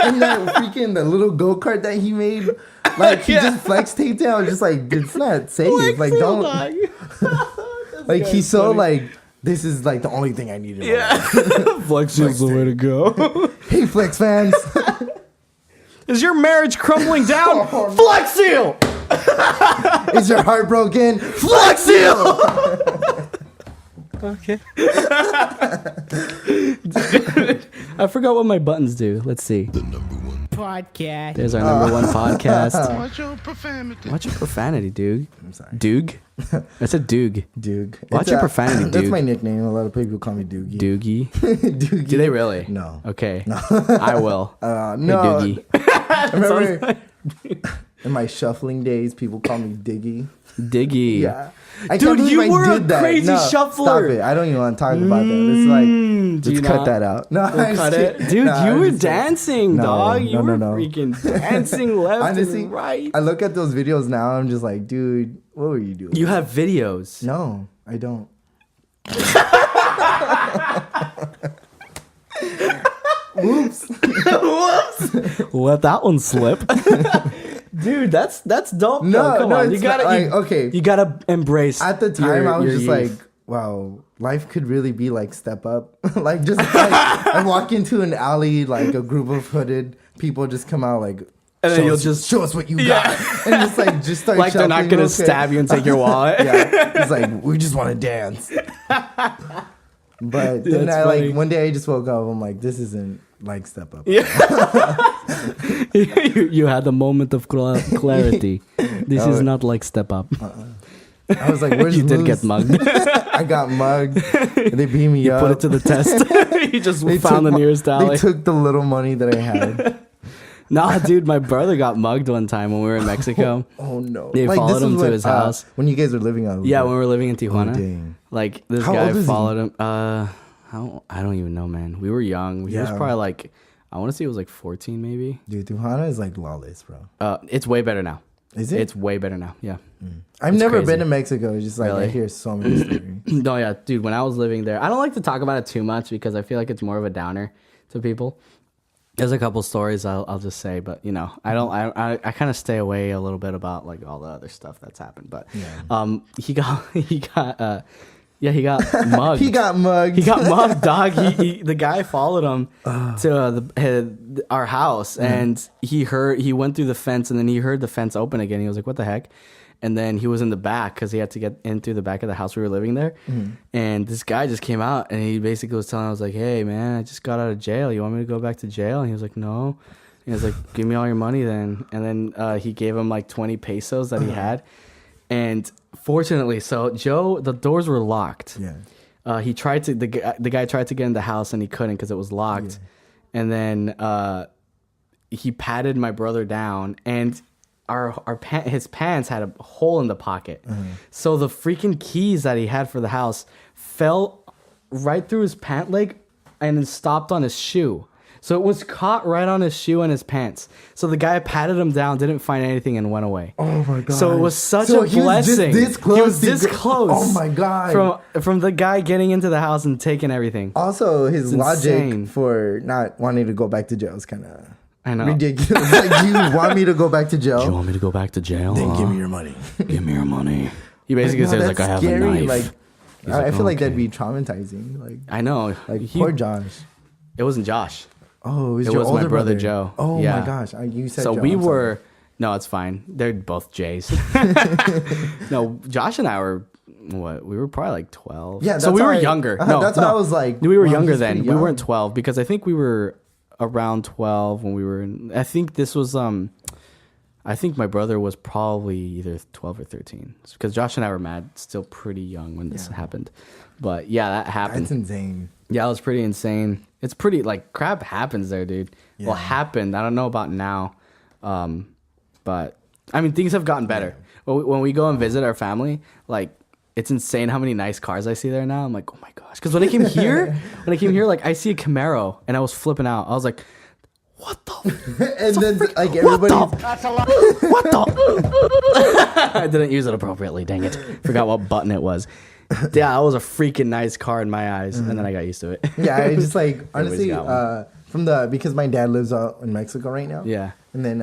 And that freaking the little go-kart that he made, like he just flex taped it. I was just like, it's not safe. Like don't like he's so like this is like the only thing I needed. Yeah, Flex Seal's the way to go. Hey Flex fans. Is your marriage crumbling down? Flex Seal. Is your heart broken? Flex Seal. Okay. I forgot what my buttons do. Let's see. The number one Podcast. There's our number one podcast. Watch your profanity. Watch your profanity, dude. I'm sorry. Doog? I said Doog. Doog. Watch It's your profanity, That's Doog. my nickname. A lot of people call me Doogie. Doogie. Doogie. Do they really? No. Okay. I will. No. Hey, Doogie. I remember in my shuffling days, people call me Diggy. Diggy. Yeah. I Dude, can't believe you I were a did that. crazy shuffler. Stop it. I don't even want to talk about that. It's like, Do you let's cut not? that out. No, We'll I'm cut just it. kidding. Dude, No, you I'm were just kidding. dancing, No, dog. You no, were no. freaking dancing left Honestly, and right. I look at those videos now. I'm just like, dude, what were you doing? You have videos. No, I don't. Whoops. Let that one slip. Dude, that's dope. No, though. Come no, on. it's not, like, okay. You gotta embrace. At the time, I was your just youth. like, wow, life could really be like Step Up. Like, just like, I walk into an alley, like a group of hooded people just come out, like, And then show you'll us- just show us what you got. And just start like they're not shuffling gonna real quick. stab you and take your wallet. Yeah, it's like, we just want to dance. But then That's I funny. like, one day I just woke up, I'm like, this isn't like Step Up. you had the moment of clarity. This is not like Step Up. I was like, where's You did Moose? get mugged. I got mugged. They beat me You up. put it to the test. You just They found the took nearest They alley. took the little money that I had. Nah, dude, my brother got mugged one time when we were in Mexico. Oh no! They followed this him was to when, his house. when you guys were living out. Yeah, when we were living in Tijuana. dang. Like this How guy old was he? followed him. I don't even know, man. We were young. He was Yeah. probably like, I want to say it was like 14 maybe. Dude, Tijuana is like lawless, bro. It's way better now. Is it? It's way better now. Yeah. I've It's never crazy. been to Mexico. It's just like Really? I hear so many stories. No, yeah, dude. When I was living there, I don't like to talk about it too much because I feel like it's more of a downer to people. There's a couple stories I'll just say, but you know, I don't. I kind of stay away a little bit about like all the other stuff that's happened. But he got he got mugged. He got mugged. He got mugged, dog. The guy followed him to our house, and he went through the fence, and then he heard the fence open again. He was like, "What the heck?" And then he was in the back because he had to get in through the back of the house we were living there. And this guy just came out, and he basically was telling, I was like, "Hey, man, I just got out of jail. You want me to go back to jail?" And he was like, "No." And he was like, "Give me all your money then." And then he gave him like 20 pesos that he had. And fortunately, so Joe, the doors were locked. Yeah. He tried to, the guy tried to get in the house, and he couldn't because it was locked. And then he patted my brother down, and his pants had a hole in the pocket. So the freaking keys that he had for the house fell right through his pant leg and then stopped on his shoe. So it was caught right on his shoe and his pants. So the guy patted him down, didn't find anything, and went away. Oh my god! So it was such so a he blessing. Was this close. He was this close. Oh my god! From the guy getting into the house and taking everything. Also, his It's logic insane. for not wanting to go back to jail is kind of I know. ridiculous. Like, you want me to go back to jail? Do you want me to go back to jail? Then give me your money. Give me your money. He basically No, says that's like, I have scary. a knife. Like, He's I like, feel like okay. that'd be traumatizing. Like, I know. poor Josh. It wasn't Josh. Oh, It your was older my brother Joe. Oh Yeah. my gosh! You said So Joe. we I'm sorry. were. No, it's fine. They're both J's. No, Josh and I were. What? We were probably like 12. Yeah, so that's we were how younger. that's how I was like. We were wow, younger he's then. pretty We young. weren't 12 because I think we were around 12 when we were in. I think this was I think my brother was probably either 12 or 13 because Josh and I were still pretty young when this happened. But yeah, that happened. That's insane. Yeah, it was pretty insane. It's pretty like crap happens there, dude. Yeah. Well, happened. I don't know about now, but I mean things have gotten better. When we go and visit our family, like it's insane how many nice cars I see there now. I'm like, oh my gosh, because when I came here, like I see a Camaro and I was flipping out. I was like, what the? And then like everybody. That's a lot. What the? I didn't use it appropriately. Dang it! Forgot what button it was. Yeah, that was a freaking nice car in my eyes, and then I got used to it. Yeah, I just like honestly got one. because my dad lives out in Mexico right now. Yeah. And then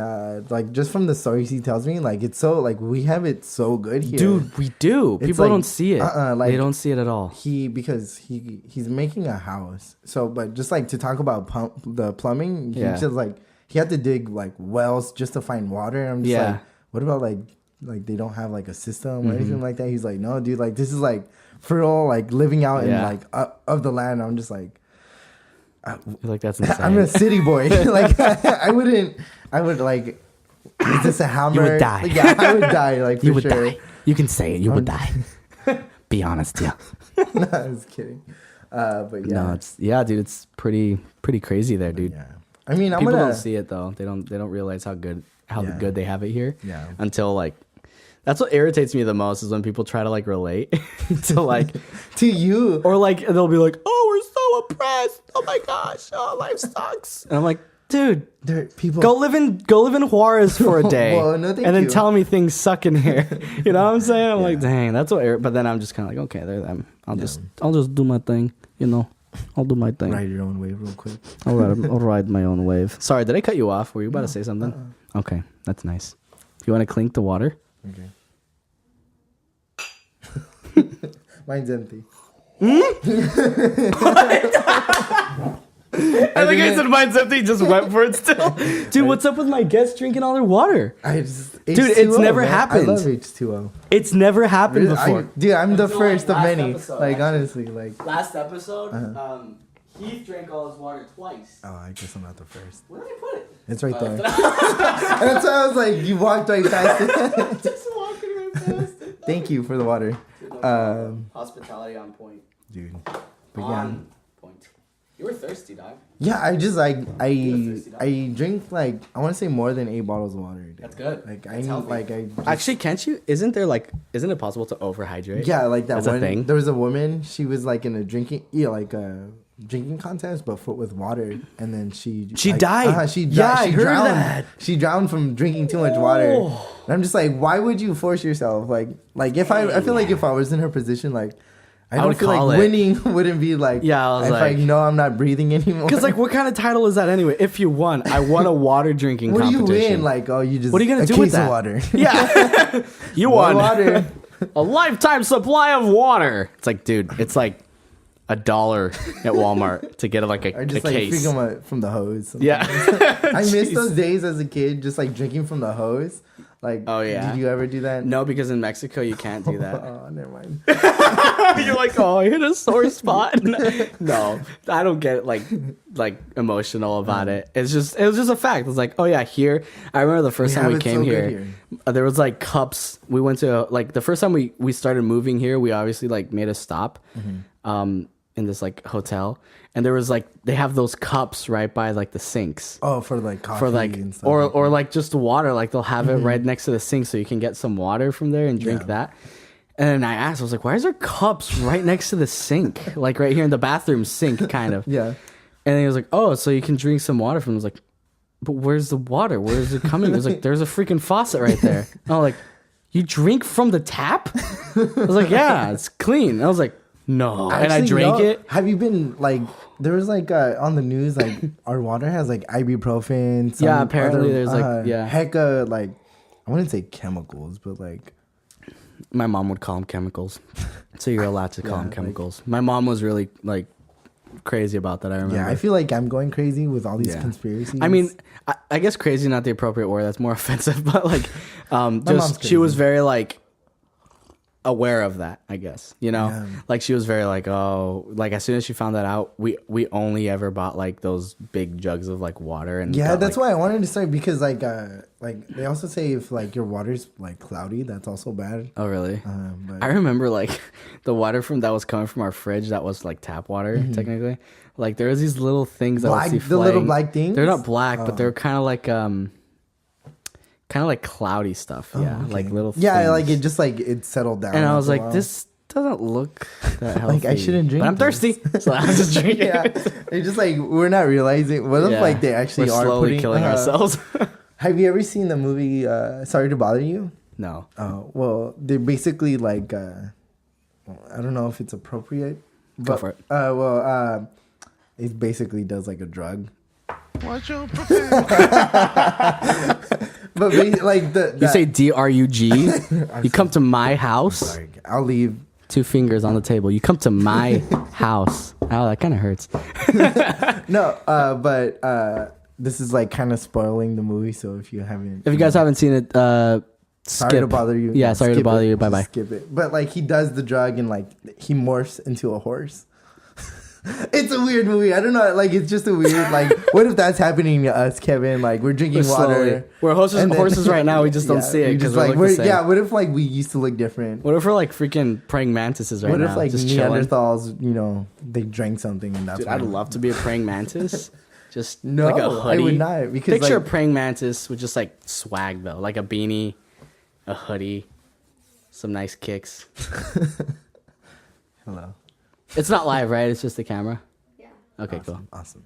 like just from the stories he tells me, like it's so like we have it so good here. Dude, we do. It's People like, don't see it. like they don't see it at all. because he's making a house. So but just like to talk about the plumbing, he just like he had to dig like wells just to find water. And I'm just like, what about like they don't have like a system or anything like that? He's like, no, dude, like this is like for all like living out in like of the land. I'm just like, Like that's insane. I'm a city boy. Like I would like, is this a hammer? You would die. Like, yeah, I would die. Like for you would sure. die. You can say it. You would die. Be honest, yeah. No, I was kidding. But yeah, No, dude. It's pretty crazy there, dude. yeah. I mean, I'm People gonna don't see it though. They don't realize how good Yeah. good they have it here. Yeah. Until like, that's what irritates me the most is when people try to like relate to like, to you. or like they'll be like, oh, we're so oppressed. Oh my gosh. Oh, life sucks. And I'm like, dude, There people go live in Juarez for a day, Well, no, thank and then you. tell me things suck in here. You know what I'm saying? I'm like, dang, that's what. But then I'm just kind of like, okay, they're them. I'll just do my thing. You know, I'll do my thing. ride your own wave real quick. I'll ride my own wave. Sorry, did I cut you off? Were you about to say something? Okay, that's nice. You want to clink the water? Okay. Mine's empty. I think I said mine's empty. Just went for it still. Dude, what's up with my guests drinking all their water? Dude, it's never happened. I love H2O. It's never happened before. Dude, I'm the Until, first like, of last many. episode, Like actually. honestly, like. Last episode, Heath drank all his water twice. Oh, I guess I'm not the first. Where did I put it? It's right there. That's why I was like, you walked right past it. Just walking right past it. Thank you for the water, Hospitality on point. dude. But yeah, On point. You were thirsty, dog. yeah. I just like thirsty dog. I drink like I want to say more than 8 bottles of water. Dude. That's good. Like That's I need healthy. like I. Just, Actually, can't you? Isn't it possible to overhydrate? yeah, like that That's a one. thing? There was a woman. She was like in a drinking, like drinking contest, but with water, and then she died. She Yeah, I heard drowned. that. She drowned from drinking too much water. And I'm just like, why would you force yourself? Like if I feel like if I was in her position, like I don't would feel call like it. winning wouldn't be like, Yeah, I was if like- I know I'm not breathing anymore. Because like, what kind of title is that anyway? If you won, I won a water drinking what do you competition. win? Like, oh, you just What are you gonna a do case with that? of water. Yeah, you More won water. a lifetime supply of water. It's like, dude, it's like $1 at Walmart to get like Or a just like case. drinking from the hose. sometimes. Yeah, I miss Jeez. those days as a kid, just like drinking from the hose. Like, Oh, yeah. did you ever do that? No, because in Mexico you can't do that. Oh, never mind. You're like, oh, I hit a sore spot. No, I don't get like emotional about it. It was just a fact. It's like, oh yeah, here. I remember the first We time have we it came so good here, there was like cups. We went to like the first time we started moving here. We obviously like made a stop, in this like hotel, and there was like they have those cups right by like the sinks. Oh, for like coffee For like and stuff. or like just water, like they'll have it right next to the sink so you can get some water from there and drink Yeah. that. And then I asked, I was like, why is there cups right next to the sink? Like right here in the bathroom sink, kind of. Yeah. And then he was like, oh, so you can drink some water from it. I was like, but where's the water? Where is it coming? He was like, there's a freaking faucet right there. And I was like, you drink from the tap? I was like, yeah, it's clean. I was like, no. And I Actually, drank no. it. Have you been like? There was like on the news like our water has like ibuprofen. Some Yeah, apparently other, there's, like, yeah. hecka like I wouldn't say chemicals, but like My mom would call them chemicals. So you're allowed to call Yeah, them like- chemicals. My mom was really like crazy about that, I remember. yeah. I feel like I'm going crazy with all these Yeah. conspiracies. I mean, I guess crazy is not the appropriate word. That's more offensive. But like, mom's just she was crazy. very like aware of that. I guess Yeah. like she was very like, oh, like as soon as she found that out, we only ever bought like those big jugs of like water and yeah, got, that's like, why I wanted to start because like they also say if like your water's like cloudy, that's also bad. Oh really? But I remember like the water from that was coming from our fridge. That was like tap water technically. Like there was these little things that Black- would see the little flying. black things? They're not black, but they're kind of like cloudy stuff. Yeah, okay. like little. Yeah, things. like it just like it settled down. And I was after a like, while. this doesn't look that healthy. Like, I shouldn't drink But I'm this. thirsty, so I was just drinking. yeah, it's just like we're not realizing. What if Yeah. like they actually We're are slowly putting, killing ourselves. Have you ever seen the movie Sorry to Bother You? No. Oh, well, they're basically like I don't know if it's appropriate. Go But, for it. it basically does like a drug. Watch your profanity. But like You say DRUG. You come to my house. Sorry, I'll leave. 2 fingers on the table. You come to my house. Oh, that kind of hurts. No, but this is like kind of spoiling the movie. So if you haven't, If you guys haven't seen it, sorry skip. to bother you. Yeah, sorry to skip bother it. you. Bye Just bye. Skip it. But like he does the drug and like he morphs into a horse. It's a weird movie. I don't know. Like it's just a weird. Like what if that's happening to us, Kevin? Like we're drinking water. We're horses, and then- horses right now. We just don't Yeah, see it we because just, we're like like the same. yeah. What if like we used to look different? What if we're like freaking praying mantises right What now? if like just chilling? Neanderthals, you know, they drank something and that's Dude, why. I'd love to be a praying mantis. Just No, like a I hoodie. would not, because, Picture like- a praying mantis with just like swag though, like a beanie, a hoodie, some nice kicks. Hello. It's not live, right? It's just the camera. Yeah. Okay, cool. Awesome.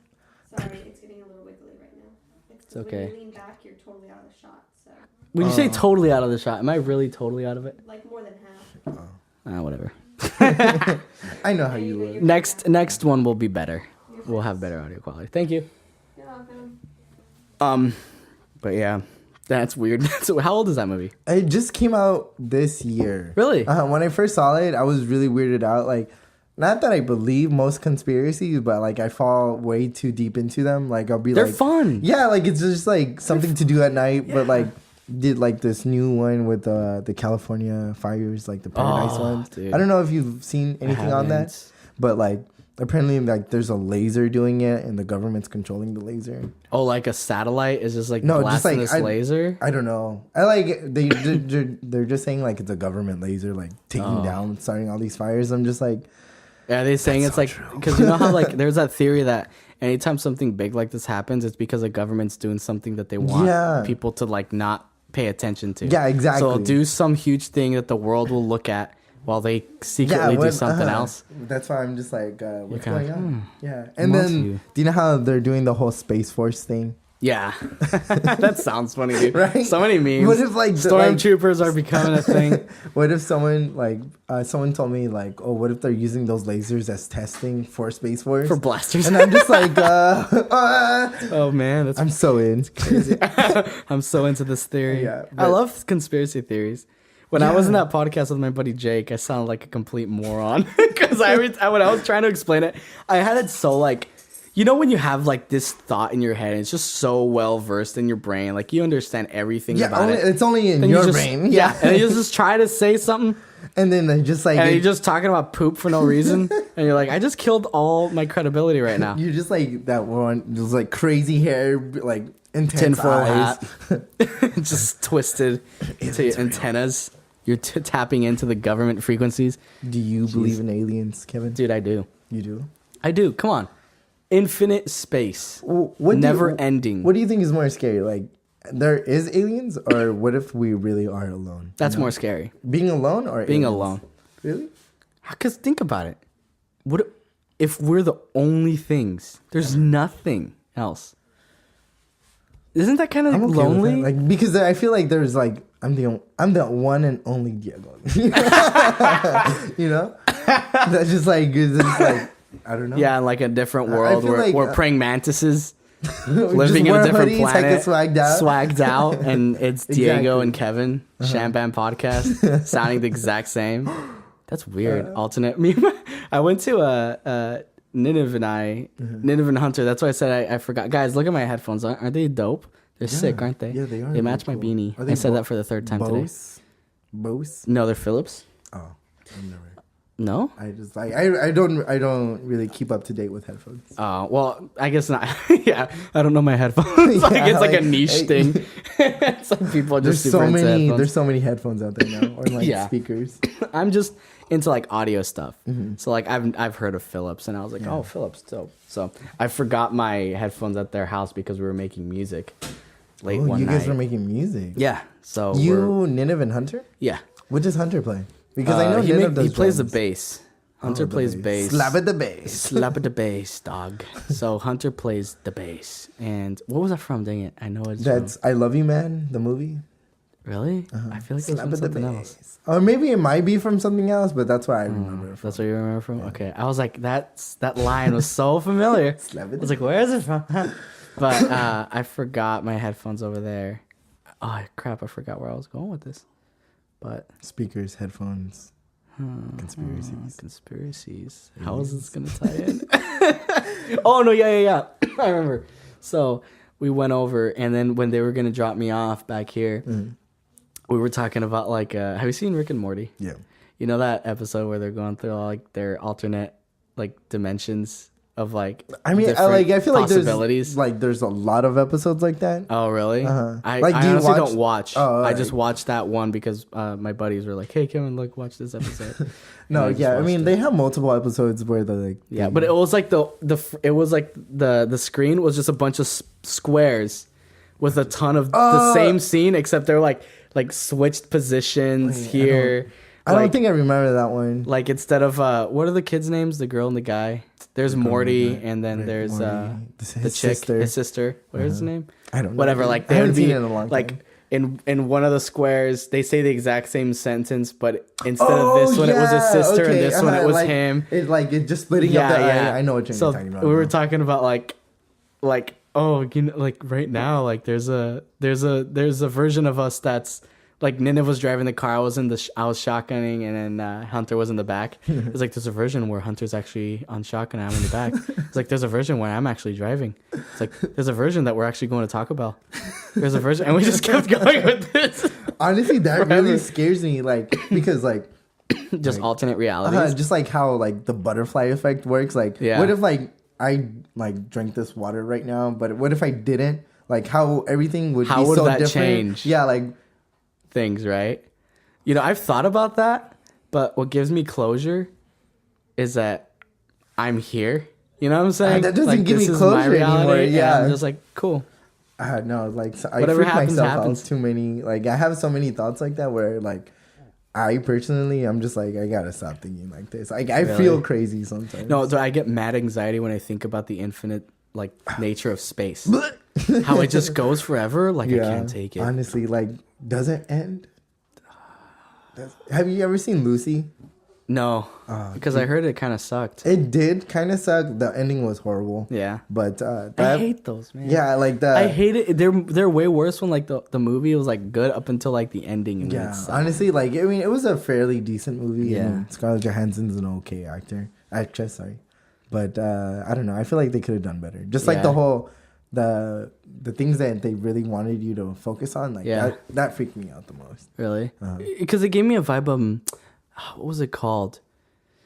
Sorry, it's getting a little wiggly right now. It's okay. When you lean back, you're totally out of the shot. So, When you say totally out of the shot, am I really totally out of it? like more than half. Whatever. I know how you look. Next one will be better. We'll have better audio quality. Thank you. You're welcome. But yeah, that's weird. So how old is that movie? It just came out this year. Really? When I first saw it, I was really weirded out. Like, not that I believe most conspiracies, but like I fall way too deep into them. Like I'll be They're like, fun. Yeah, like it's just like something to do at night. But like did like this new one with the California fires, like the Paradise Oh, ones. dude. I don't know if you've seen anything on that, haven't. but like apparently like there's a laser doing it and the government's controlling the laser. Oh, like a satellite is just like No, just blasting like this laser. I don't know. I like they're just saying like it's a government laser like taking down, starting all these fires. I'm just like, Yeah, they're saying it's so like true. because you know how like there's that theory that anytime something big like this happens, it's because the government's doing something that they want Yeah. people to like not pay attention to. Yeah, exactly. So they'll do some huge thing that the world will look at, while they secretly do something else. That's why I'm just like, what's kinda, going on? Yeah. I'm And onto then, you. do you know how they're doing the whole Space Force thing? Yeah. That sounds funny, dude. Right? So many memes. What if, like, stormtroopers are becoming a thing? What if someone, like, someone told me, like, oh, what if they're using those lasers as testing for Space Force? For blasters. And I'm just like, oh, man. That's I'm so in. crazy. I'm so into this theory. Yeah, I but- love conspiracy theories. When I was in that podcast with my buddy Jake, I sounded like a complete moron. Because when I was trying to explain it, I had it so like, you know when you have like this thought in your head and it's just so well versed in your brain, like you understand everything about it. It's only in Then your you just, brain. Yeah. And you just try to say something And then they just like, and you're just talking about poop for no reason. And you're like, I just killed all my credibility right now. you're just like that one, just like crazy hair, like intense Tinfoil eyes. hat. Just twisted to your antennas. You're tapping into the government frequencies. Do you believe in aliens, Kevin? Dude, I do. You do? I do. Come on. Infinite space. What Never ending. What do you think is more scary? Like, there is aliens, or what if we really are alone? That's more scary. Being alone or Being aliens? alone. Really? Because think about it. What if we're the only things? There's nothing else. Isn't that kind of I'm okay lonely? with that. Like, because I feel like there's like I'm the one and only Diego. You know? That's just like it's just like I don't know. Yeah, in like a different world feel where like, we're praying mantises Just living in wear a different hoodies, planet, hecka swagged out. and it's Exactly. Diego and Kevin, SHAM-BAM podcast, sounding the exact same. That's weird. Alternate. I went to Nineveh and Hunter. That's why I said I forgot. Guys, look at my headphones. Aren't they dope? They're sick, aren't they? Yeah, they are. They match my cool. beanie. Are they I said that for the third time today. Bose? No, they're Philips. Oh, I've never. No? I just like I don't really keep up to date with headphones. Well, I guess not. Yeah, I don't know my headphones. Like it's like a niche thing. It's like people are just super into headphones. There's so many headphones out there now, or like Yeah. speakers. I'm just into like audio stuff. So like I've heard of Philips, and I was like, oh, Philips, dope. So I forgot my headphones at their house because we were making music late one You night. guys were making music. Yeah. So You, Nineveh and Hunter? yeah. What does Hunter play? Because I know he Nineveh does he plays the drums. bass. Hunter Oh, the plays bass. Slap at the bass. Slap at the bass, dog. So Hunter plays the bass. And what was that from? Dang it. I know it's That's I Love You Man, the movie. really? I feel like it's Slap from at the something else. bass. Or maybe it might be from something else, but that's what I remember. That's what you remember from? Okay. I was like, that line was so familiar. Slap I at was the like, where is it from? But I forgot my headphones over there. Oh, crap. I forgot where I was going with this. But Speakers, headphones, conspiracies. conspiracies. How is this going to tie in? Oh, no. Yeah. I remember. So we went over, and then when they were going to drop me off back here, we were talking about like, have you seen Rick and Morty? Yeah. You know that episode where they're going through all like their alternate like dimensions of like I mean, different I feel like possibilities. there's a lot of episodes like that. Oh really? I Like, do you honestly watch- don't watch. Oh, I just watched that one because my buddies were like, "Hey Kevin, look, watch this episode." No, And I just yeah, I watched mean it. they have multiple episodes where they're like, Yeah, but it was like the screen was just a bunch of squares with a ton of the same scene, except they're like switched positions here. I don't think I remember that one. Like instead of what are the kids' names? The girl and the guy. There's Morty, and then there's Morty, the chick, his sister. What is his name? I don't know. Whatever. Like I they haven't would seen be it in a long like time. in one of the squares. They say the exact same sentence, but instead of this one, it was his sister, and this one it was like, him. It just splitting up the I know what you're talking about. We were now. talking about like oh, you know, like right now, like there's a version of us that's like Nina was driving the car. I was shotgunning, and then Hunter was in the back. It's like there's a version where Hunter's actually on shotgun, and I'm in the back. It's like there's a version where I'm actually driving. It's like there's a version that we're actually going to Taco Bell. There's a version, and we just kept going with this. Honestly, that Forever. really scares me. Like because like Just alternate realities. just like how like the butterfly effect works. Like Yeah. what if like I like drank this water right now, but what if I didn't? Like how everything would How be would so that different. change? Yeah, like Things, right? You know, I've thought about that, but what gives me closure is that I'm here. You know what I'm saying? That doesn't Like, give me this is closure my reality, anymore, and yeah. I'm just like, cool. no, like so I Whatever freak happens, myself happens. out too many. Like I have so many thoughts like that where like I personally, I'm just like, I gotta stop thinking like this. Like, I Really? feel crazy sometimes. No, I get mad anxiety when I think about the infinite like nature of space. How it just goes forever. Like I can't take it. Honestly, like, doesn't end. Have you ever seen Lucy? No, because I heard it kind of sucked. It did kind of suck. The ending was horrible. Yeah, but I hate those, man. Yeah, like I hate it. They're way worse when like the movie was like good up until like the ending. And yeah, honestly, like I mean, it was a fairly decent movie. Yeah, and Scarlett Johansson's an okay actress. Sorry, but I don't know. I feel like they could have done better. Just like the whole the things that they really wanted you to focus on. Like that freaked me out the most. Really, because it gave me a vibe of. What was it called?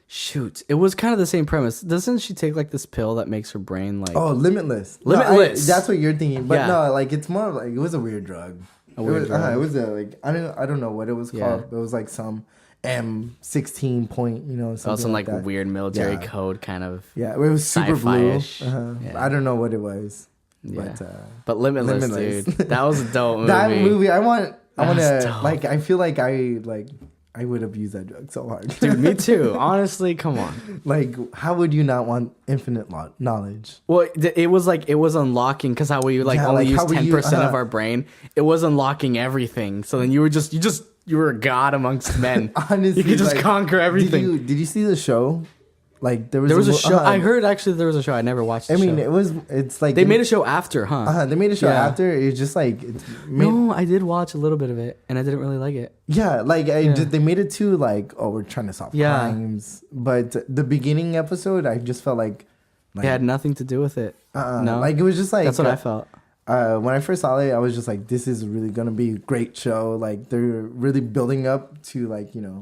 Shoot, it was kind of the same premise. Doesn't she take like this pill that makes her brain like limitless? Limitless. No, that's what you're thinking, but no, like it's more like it was a weird drug. It was like I don't know what it was called. But it was like some M16 point, something some like that. weird military code kind of. Yeah, it was super blue. Yeah. I don't know what it was. Yeah. But Limitless, dude, that was a dope movie. That movie, I want to like. I feel like I would have used that drug so hard. Dude, me too. Honestly, come on. Like, how would you not want infinite knowledge? Well, it was unlocking because how we only use 10% of our brain. It was unlocking everything. So then you were a god amongst men. Honestly, you could just conquer everything. Did you see the show? Like there was a show. I heard actually there was a show. I never watched. The show. It's like they made a show after, huh? They made a show after. It's just like no, I did watch a little bit of it, and I didn't really like it. Yeah, like they made it too like we're trying to solve crimes, but the beginning episode I just felt like it had nothing to do with it. No, like it was just like that's what I felt. When I first saw it, I was just like, this is really gonna be a great show. Like they're really building up to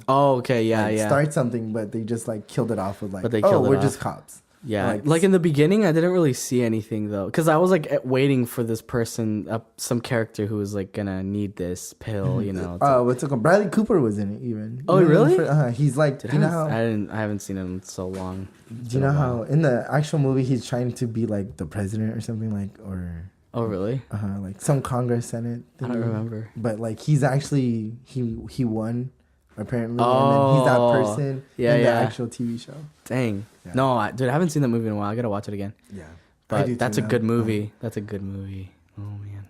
Oh, okay, yeah. Start something, but they just like killed it off with like, we're just cops. Yeah, like in the beginning, I didn't really see anything though, because I was like waiting for this person, some character who was like gonna need this pill, what's it called? Bradley Cooper was in it even. Oh, really? He's like, do you know how? I haven't seen him in so long. Do you know how in the actual movie he's trying to be like the president or something like or. Oh really? Like some Congress Senate thing. I don't remember. But like he's actually he won apparently, and then he's that person in the actual TV show. Dang. Yeah. No, dude, I haven't seen that movie in a while. I gotta watch it again. Yeah, but that's a good movie. That's a good movie. Oh man,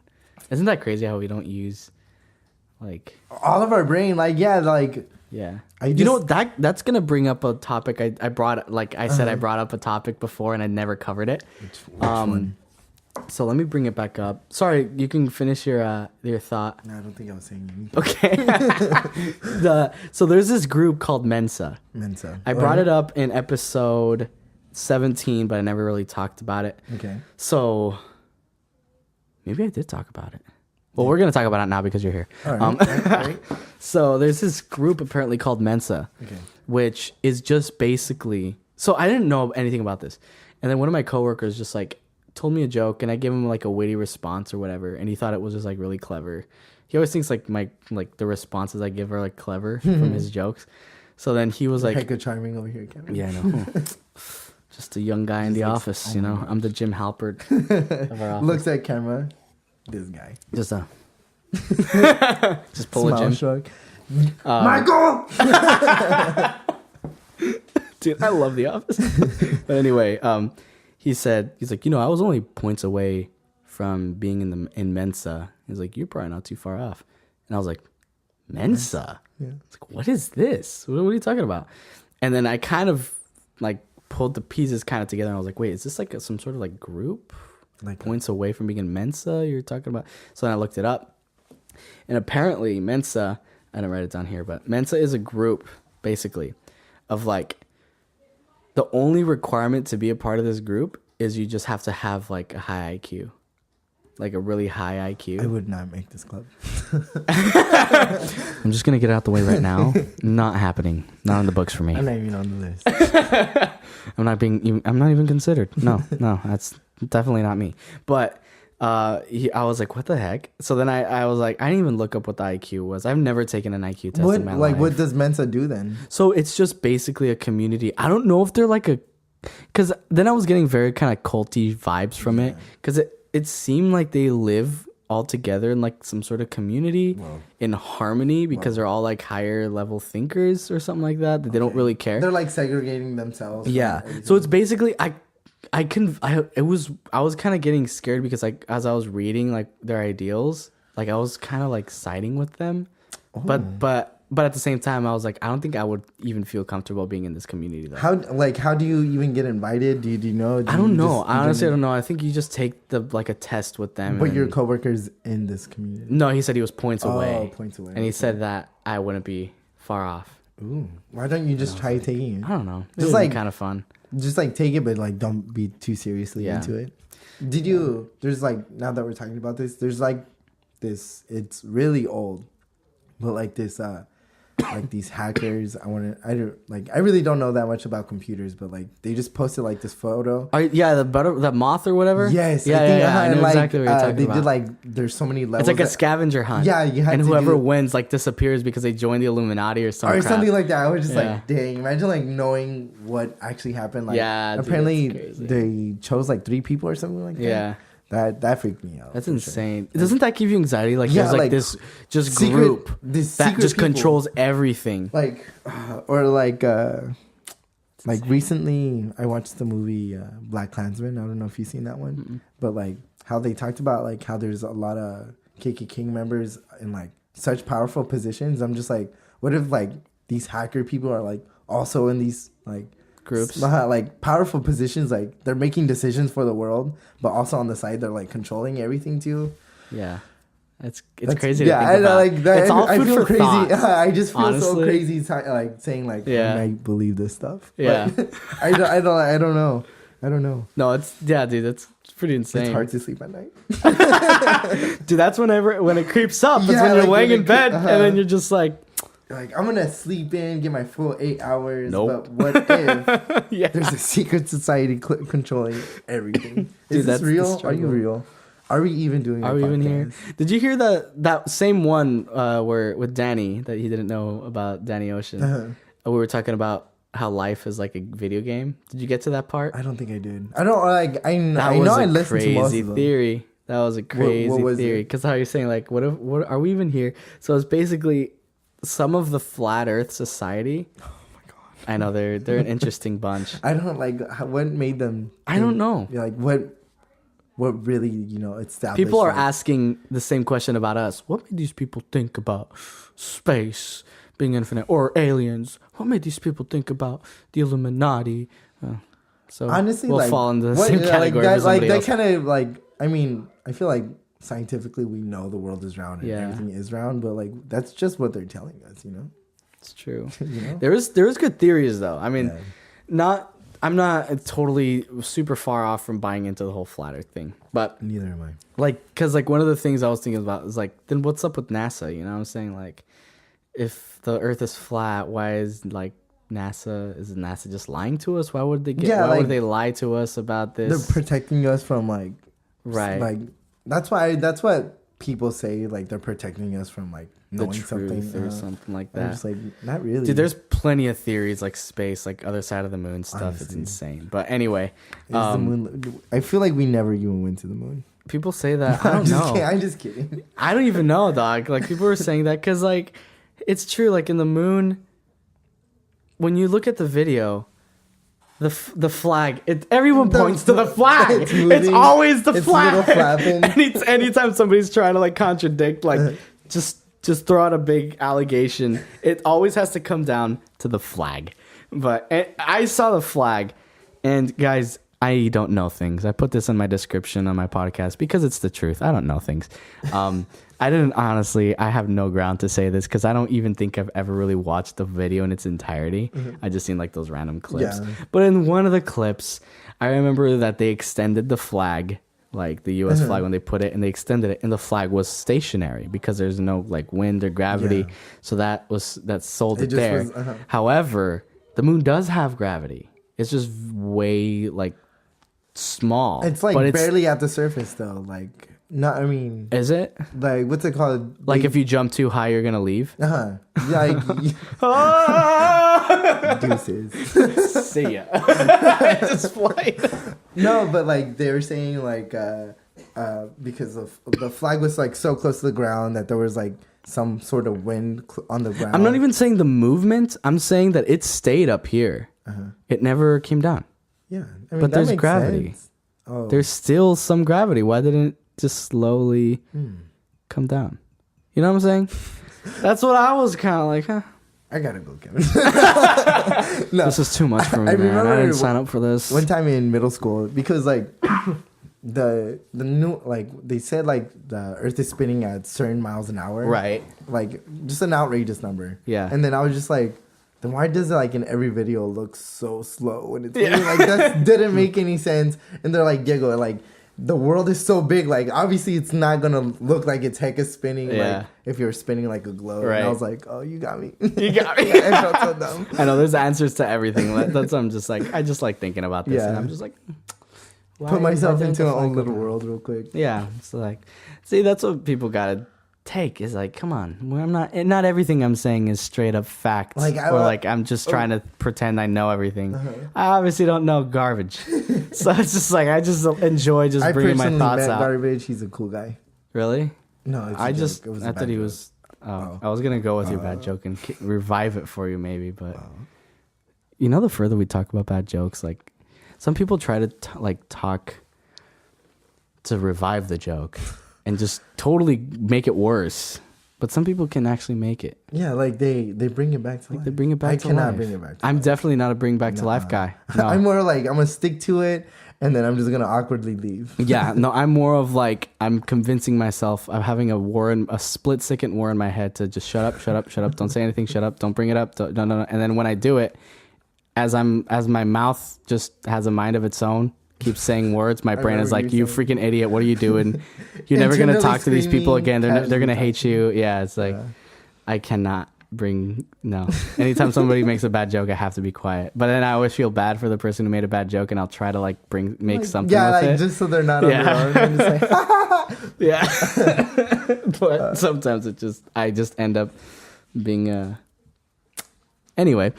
isn't that crazy how we don't use like all of our brain? Like yeah. That's gonna bring up a topic I brought. Like I said, I brought up a topic before and I never covered it. Which one? So let me bring it back up. Sorry, you can finish your thought. No, I don't think I was saying anything. Okay. So there's this group called Mensa. I brought it up in episode 17, but I never really talked about it. Okay. So maybe I did talk about it. Well, we're gonna talk about it now because you're here. All right. So there's this group apparently called Mensa, which is just basically. So I didn't know anything about this, and then one of my coworkers just like told me a joke, and I gave him like a witty response or whatever, and he thought it was just like really clever. He always thinks like the responses I give are like clever from his jokes. So then he was like, "Hecka charming over here, Kevin." Yeah, I know. Just a young guy in the office, I'm the Jim Halpert of our office. Looks at camera. This guy. Just just pull smile a Jim. Shrug. Michael. Dude, I love The Office. But anyway, he's like, I was only points away from being in Mensa. He's like, you're probably not too far off. And I was like, Mensa? Yeah. It's like, what is this? What are you talking about? And then I kind of like pulled the pieces kind of together. And I was like, wait, is this like some sort of like group? Like points away from being in Mensa you're talking about? So then I looked it up. And apparently Mensa, I didn't write it down here, but Mensa is a group basically of like, the only requirement to be a part of this group is you just have to have like a high IQ. Like a really high IQ. I would not make this club. I'm just going to get it out the way right now. Not happening. Not on the books for me. I'm not even on the list. I'm not even considered. No, that's definitely not me. But I was like, what the heck? So then I was like, I didn't even look up what the IQ was. I've never taken an IQ test in my life. What does Mensa do then? So it's just basically a community. I don't know if they're like because then I was getting very kind of culty vibes from it. Because it seemed like they live all together in like some sort of community in harmony because they're all like higher level thinkers or something like that. They don't really care. They're like segregating themselves. Yeah. So it's basically I was kind of getting scared because like as I was reading like their ideals, like I was kind of like siding with them, but at the same time I was like I don't think I would even feel comfortable being in this community though. How do you even get invited? Do you know? I don't know. I honestly don't know. I think you just take the like a test with them. But your coworkers in this community? No, he said he was points away. Oh, points away. And he said that I wouldn't be far off. Ooh, why don't you just try taking it? I don't know. Just Just like kind of fun. Just like take it, but like don't be too seriously into it. Did you? There's like now that we're talking about this, there's like this. It's really old, but like this. Like these hackers, I really don't know that much about computers, but like they just posted like this photo. The moth or whatever. Yes, I know like, exactly what you're talking they about. did like there's so many levels. It's like a scavenger hunt. Yeah, you had and to whoever do, wins like disappears because they joined the Illuminati or something. Or something like that. I was just Yeah. like, dang! Imagine like knowing what actually happened. Like, Yeah, dude, apparently that's crazy. they chose like 3 people or something like that. Yeah. That freaked me out. That's for insane. Sure. Doesn't that give you anxiety? Like Yeah, there's like like, this just secret- group this that secret just people. controls everything. Like recently I watched the movie Black Klansman. I don't know if you've seen that one. Mm-mm. But like how they talked about like how there's a lot of KKK members in like such powerful positions. I'm just like, what if like these hacker people are like also in these like Groups, like powerful positions, like they're making decisions for the world, but also on the side they're like controlling everything too. Yeah, it's That's crazy. Yeah, to think I know, about. like that. It's all I food feel for crazy. thought. I just feel so honestly. crazy, like saying like Yeah. I might believe this stuff. Yeah. But I don't know. No, it's dude. That's pretty insane. It's hard to sleep at night. Dude, that's when it creeps up. It's Yeah, when you're like laying when in it bed creep- and then you're just like, Like I'm gonna sleep in, get my full 8 hours. Nope. But what if yeah. there's a secret society controlling everything? Dude, Is this that's the real? Are struggle. you real? Are we even doing? Are a we even here? podcast? Did you hear that same one where with Danny that he didn't know about Danny Ocean? Uh-huh. We were talking about how life is like a video game. Did you get to that part? I don't think I did. I don't like. I know That I was a listened to most crazy of them. theory. That was a crazy was theory. it? Because how you're saying like, what are we even here? So it's basically some of the flat Earth society. Oh my god! I know they're an interesting bunch. I don't like what made them. I don't know. Like what really established. People are like, asking the same question about us. What made these people think about space being infinite or aliens? What made these people think about the Illuminati? So honestly, we'll like, fall into the what- same category that, as somebody that else. kind of like. I mean, I feel like scientifically we know the world is round and Yeah. everything is round, but like that's just what they're telling us, It's true. you know? There is good theories though. I mean, Yeah. I'm not totally super far off from buying into the whole flat Earth thing, but Neither am I. like, cause like one of the things I was thinking about is like, then what's up with NASA? You know what I'm saying? Like, if the Earth is flat, why is like is NASA just lying to us? Why would they why like, would they lie to us about this? They're protecting us from like Right. Like that's what people say. Like they're protecting us from like the knowing truth something or something like I'm that. just like not really. Dude, there's plenty of theories like space, like other side of the moon stuff. It's Honestly. insane. But anyway, Is the moon, I feel like we never even went to the moon. people say that. I don't know. I'm just kidding. I don't even know, dog. Like people were saying that because like it's true. Like in the moon, when you look at the video, the flag. Everyone points to the flag. It's It's, moving. always the It's flag. little flapping. Anytime somebody's trying to like contradict, like just throw out a big allegation, it always has to come down to the flag. But I saw the flag, and guys, I don't know things. I put this in my description on my podcast because it's the truth. I don't know things. I didn't honestly. I have no ground to say this because I don't even think I've ever really watched the video in its entirety. I just seen like those random clips. Yeah. But in one of the clips, I remember that they extended the flag, like the U.S. flag, when they put it, and they extended it, and the flag was stationary because there's no like wind or gravity. Yeah. So that sold it just there. was, However, the moon does have gravity. It's just way like small. It's like but barely at the surface though. Like not. I mean, Is it? like what's it called? Like if you jump too high, you're gonna leave. Yeah. Like Deuces. See ya. Just fly. No, but like they were saying like because of the flag was like so close to the ground that there was like some sort of wind on the ground. I'm not even saying the movement. I'm saying that it stayed up here. It never came down. Yeah, I mean, But that there's makes gravity. sense. Oh, There's still some gravity. Why didn't it just slowly come down? You know what I'm saying? That's what I was kind of like, huh? I gotta go, Kevin. No, This is too much for me, I man. I remember didn't sign up for this. one time in middle school because like the new like they said like the Earth is spinning at certain miles an hour, Right. Like just an outrageous number. Yeah. And then I was just like, then why does it like in every video look so slow when it's moving? Like that didn't make any sense. And they're like, Diego, like the world is so big, like obviously it's not gonna look like it's hecka spinning like if you're spinning like a globe. Right. And I was like, oh, you got me. You got me. I felt so dumb. I know there's answers to everything. That's I'm just like I just like thinking about this, and I'm just like Put myself why into didn't my the own flag little go down? world real quick. Yeah, it's like, see, that's what people gotta take. Is like, come on, well, not everything I'm saying is straight up fact, Like, or like I'm just trying to pretend I know everything. I obviously don't know garbage, so it's just like I just enjoy just I bringing my personally thoughts met out. Garbage. He's a cool guy. Really? No, it's a I joke. just It was a I bad thought he joke. was. Oh, I was gonna go with your bad joke and revive it for you, maybe, but you know, the further we talk about bad jokes, like some people try to talk to revive the joke and just totally make it worse. But some people can actually make it. Yeah, like they bring it back to life. They bring it back to life. I cannot bring it back to I'm life. definitely not a bring back to life guy. No. I'm more like I'm gonna stick to it and then I'm just gonna awkwardly leave. Yeah, no, I'm more of like I'm convincing myself. I'm having a split-second war in my head to just shut up, don't say anything, shut up, don't bring it up, no. And then when I do it, as my mouth just has a mind of its own, keeps saying words, my brain is like, you freaking idiot, what are you doing? You're never gonna talk to these people again. They're gonna hate you. Yeah, it's like I cannot bring no. Anytime somebody makes a bad joke, I have to be quiet. But then I always feel bad for the person who made a bad joke, and I'll try to like make something with it. Just so they're not on their own. I'm just like, Yeah. But sometimes I just end up being anyway.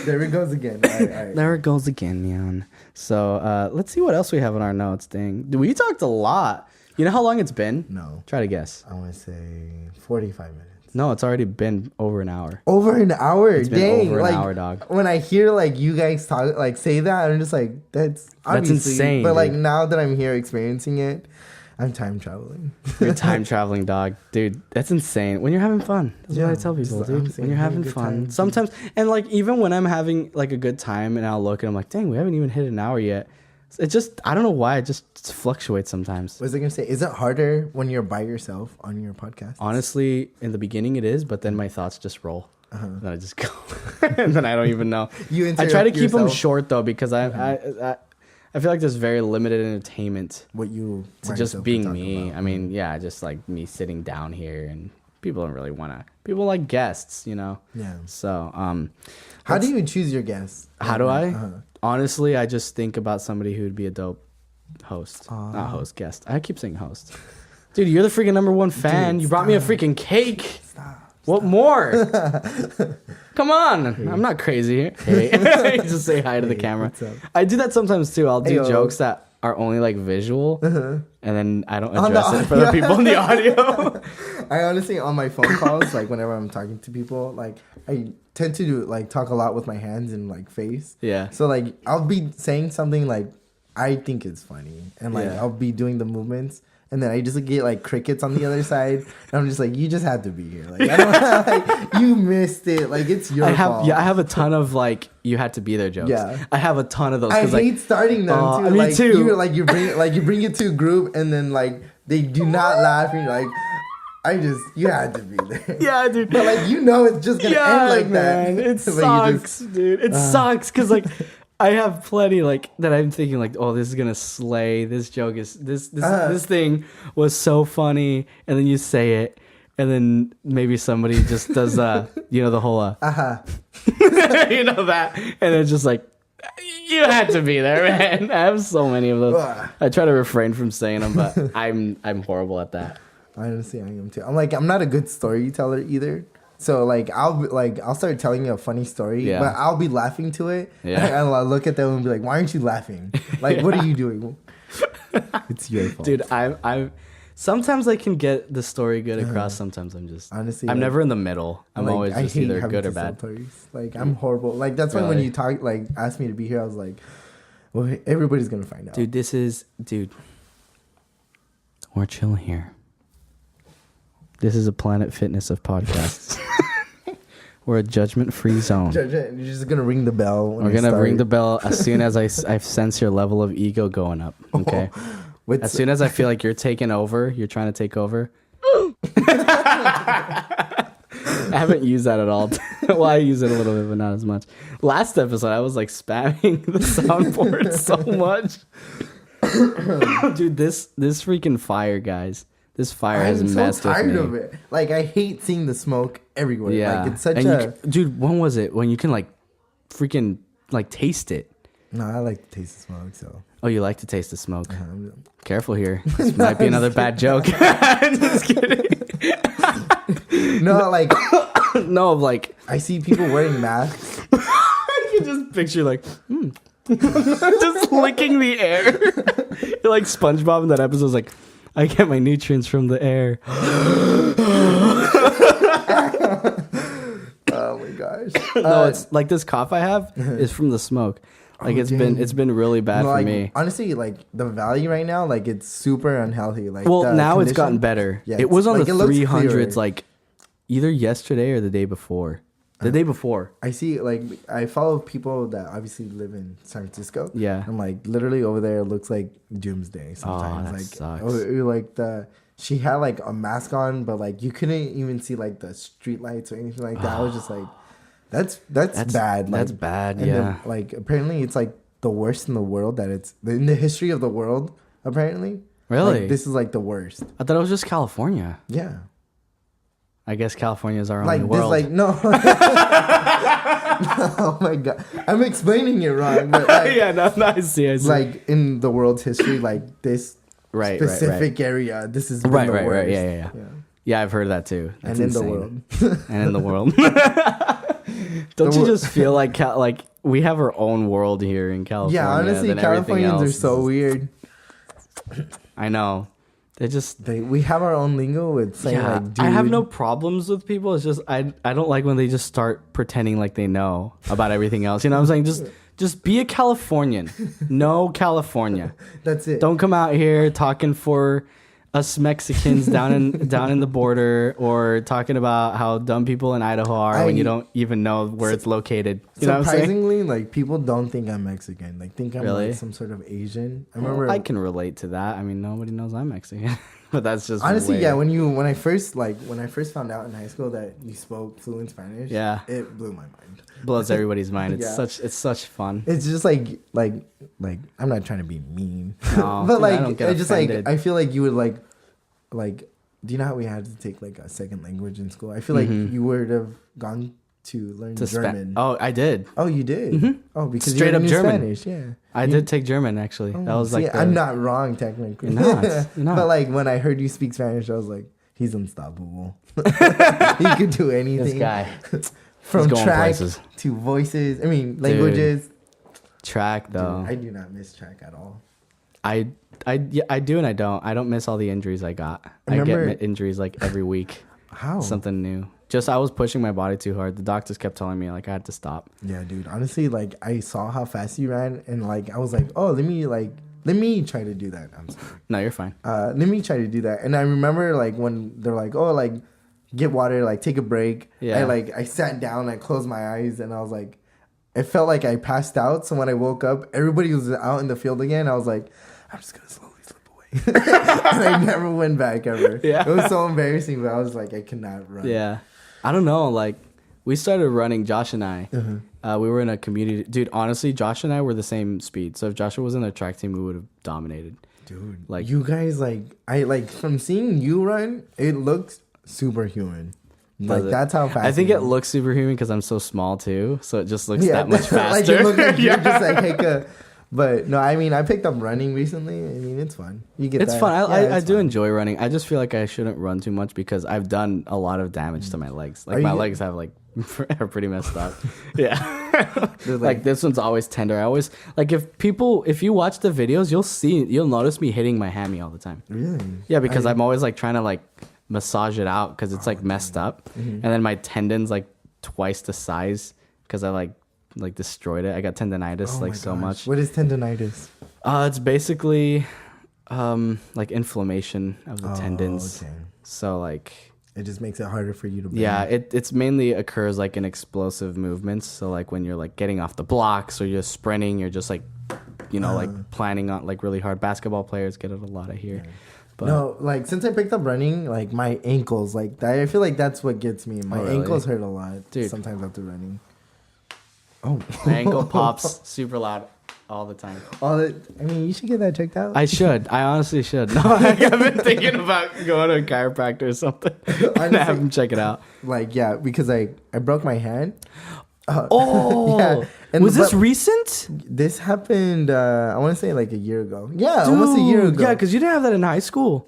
there it goes again. All right. There it goes again, man. So let's see what else we have on our notes. Dang, we talked a lot. You know how long it's been? No. Try to guess. I want to say 45 minutes. No, it's already been over an hour. Over an hour? It's been Dang. over an like, hour, dog. When I hear like you guys talk like say that, I'm just like, that's obviously insane, But like dude. now that I'm here experiencing it, I'm time traveling. You're time traveling, dog. Dude, that's insane. When you're having fun. That's what I tell people, just- I'm dude. saying, When you're having good fun. time. Sometimes, and like even when I'm having like a good time and I'll look and I'm like, dang, we haven't even hit an hour yet. It just, I don't know why, it just fluctuates sometimes. What was I gonna say? Is it harder when you're by yourself on your podcast? Honestly, in the beginning it is, but then my thoughts just roll. Then I just go. And then I don't even know. I try to keep them short though, because I feel like there's very limited entertainment What you to just being me. I mean, yeah, just like me sitting down here, and people don't really want to. People like guests, you know. Yeah. So, How do you choose your guests? how do I? Honestly, I just think about somebody who would be a dope host, not host, guest. I keep saying host. Dude, you're the freaking number one fan. Dude, you brought me a freaking cake. Stop. What more? Come on. I'm not crazy. Hey. Just say hi to the camera. what's up? I do that sometimes too. I'll do Ayo. jokes that are only like visual, and then I don't On the address it for the audio. people in the audio. I honestly, on my phone calls, like whenever I'm talking to people, like I tend to do like talk a lot with my hands and like face. Yeah. So like I'll be saying something like I think it's funny, and like Yeah. I'll be doing the movements, and then I just get like crickets on the other side, and I'm just like, you just had to be here. Like I don't like you missed it. Like it's your fault. I have a ton of like you had to be there jokes. Yeah. I have a ton of those. I 'cause, hate like, starting them too. me like, too. You bring it to a group, and then like they do not laugh, and you're like, you had to be there. yeah, dude. But like you know, it's just gonna end like man, that. it But you sucks, dude. It sucks because like I have plenty like that. I'm thinking like, oh, this is gonna slay. This joke is this thing was so funny, and then you say it, and then maybe somebody just does you know the whole you know that, and it's just like. You had to be there, man. I have so many of those. I try to refrain from saying them, but I'm horrible at that. Honestly, I am too. I'm like, I'm not a good storyteller either. So like I'll start telling you a funny story, Yeah. but I'll be laughing to it. Yeah. And I'll look at them and be like, "Why aren't you laughing? Like, what are you doing?" It's your fault, Dude, I sometimes I can get the story good across. Sometimes I'm just Honestly, I'm like- never in the middle. I'm Like, always I just hate either having good to or tell bad. stories. Like I'm horrible. Like that's why when Really? you talk, like asked me to be here, I was like, "Well, everybody's gonna find out." Dude, we're chilling here. This is a Planet Fitness of podcasts. We're a judgment-free zone. You're just gonna ring the bell. When We're I gonna start. ring the bell as soon as I sense your level of ego going up. Okay. With As soon as I feel like you're taking over, you're trying to take over. I haven't used that at all. Well, I use it a little bit, but not as much. Last episode, I was like spamming the soundboard so much. Dude, this freaking fire, guys. This fire has I'm messed so tired with me. of it. Like I hate seeing the smoke everywhere. Yeah. Like it's such And a. dude, when was it? When you can like freaking like taste it. No, I like to taste the smoke. So. Oh, you like to taste the smoke. Um, Careful here. This might be another bad joke. Just kidding. no, like No, like I see people wearing masks. I can just picture like just licking the air. You're like SpongeBob in that episode. Is like, I get my nutrients from the air. Oh my gosh. No, it's like this cough I have is from the smoke. Like Oh, it's dang. been really bad No, for like, me. honestly, like the valley right now, like it's super unhealthy. Like Well, the now it's condition- gotten better. Yeah, it was on like, the it looks 300s clearer. like either yesterday or the day before. The day before. I see, like I follow people that obviously live in San Francisco. Yeah. and like literally over there, it looks like doomsday sometimes. that like sucks. like she had like a mask on, but like you couldn't even see like the street lights or anything like that. I was just like, that's bad. That's like, bad, and yeah. then, like apparently it's like the worst in the world that it's in the history of the world. Apparently, Really? like, this is like the worst. I thought it was just California. Yeah. I guess California is our Like only this, world. like no. Oh my god, I'm explaining it wrong, but like, yeah, no, I see. like in the world's history, like this Right, specific area, this is Right, the right, worst. right. Yeah. Yeah, I've heard that too. And That's in the insane. world, And in the world. Don't you just feel like like we have our own world here in California? yeah. Honestly, than everything Californians are else so is- weird. I know. They just. We have our own lingo with saying Yeah, like, dude. I have no problems with people. It's just I don't like when they just start pretending like they know about everything else. You know what I'm saying? Just be a Californian. Know California. That's it. Don't come out here talking for us Mexicans down in the border, or talking about how dumb people in Idaho are when you don't even know where it's located. You know what I'm saying? Surprisingly, like people don't think I'm Mexican. Like think I'm Really? like some sort of Asian. I remember. I can relate to that. I mean, nobody knows I'm Mexican, but that's just Honestly, way- yeah. When I first found out in high school that you spoke fluent Spanish, Yeah. it blew my mind. blows everybody's mind. It's Yeah. such fun. It's just like I'm not trying to be mean, No, but dude, I like don't get it's just offended. like I feel like you would like do you know how we had to take like a second language in school? I feel like you would have gone to learn German. Oh, I did. Oh, you did? Oh, because Straight you up knew German. Spanish, yeah. I did take German actually. That was like See, I'm not wrong technically. You're not. You're not. But like when I heard you speak Spanish, I was like, he's unstoppable. He could do anything. this guy. From He's going track places. to voices. I mean, languages. Track Dude, though. I do not miss track at all. I do and I don't. I don't miss all the injuries I got. I Remember- get injuries like every week. How? Something new. Just I was pushing my body too hard. The doctors kept telling me like I had to stop. Yeah, dude. Honestly, like I saw how fast you ran, and like I was like, oh, let me try to do that. I'm sorry. No, you're fine. Let me try to do that. And I remember like when they're like, oh, like get water, like take a break. Yeah. I sat down, I closed my eyes, and I was like, it felt like I passed out. So when I woke up, everybody was out in the field again. I was like, I'm just gonna slowly slip away, and I never went back ever. Yeah. It was so embarrassing, but I was like, I cannot run. Yeah. I don't know. Like we started running, Josh and I. We were in a community. Dude, honestly, Josh and I were the same speed. So if Joshua was in the track team, we would have dominated. Dude, Like- you guys, I from seeing you run, it looks superhuman. Like Does it? that's how fast. I think you it run. looks superhuman because I'm so small too. So it just looks that much like faster. you look like you're just like But no, I mean, I picked up running recently. I mean, it's fun. You get It's that. fun. Yeah, I it's do fun. enjoy running. I just feel like I shouldn't run too much because I've done a lot of damage to my legs. Like Are my you- legs have like are pretty messed up. Yeah. They're Like this one's always tender. I always like if you watch the videos, you'll notice me hitting my hammy all the time. Really? Yeah, because I'm always like trying to like massage it out because it's like messed up, and then my tendons like twice the size because I like destroyed it. I got tendonitis Oh like my so gosh. much. What is tendonitis? It's basically like inflammation of the tendons. Okay. So like It just makes it harder for you to bend. yeah, it's mainly occurs like in explosive movements. So like when you're like getting off the blocks or you're sprinting, you're just like like planning on like really hard. Basketball players get it a lot, I hear. But No, like since I picked up running, like my ankles, like I feel like that's what gets me. My really? ankles hurt a lot, Dude. sometimes after running. Oh, my ankle pops super loud all the time. I mean, you should get that checked out. I should. I honestly should. No, I've been thinking about going to a chiropractor or something. And have him check it out. Like, yeah, because I broke my hand. Oh, Yeah, and was this but- recent? This happened. I want to say like a year ago. Yeah, almost a year Dude, ago. Yeah, because you didn't have that in high school.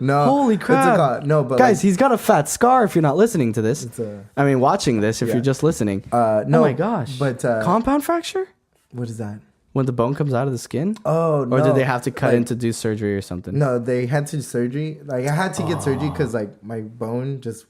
no, Holy what's it crap. called? No, but Guys, like, he's got a fat scar if you're not listening to this. it's a I mean, watching this if Yeah. you're just listening. no. Oh my gosh. But Compound fracture? what is that? When the bone comes out of the skin? Oh no. Or did they have to cut like, in to do surgery or something? No, they had to surgery. Like I had to get surgery because like my bone just.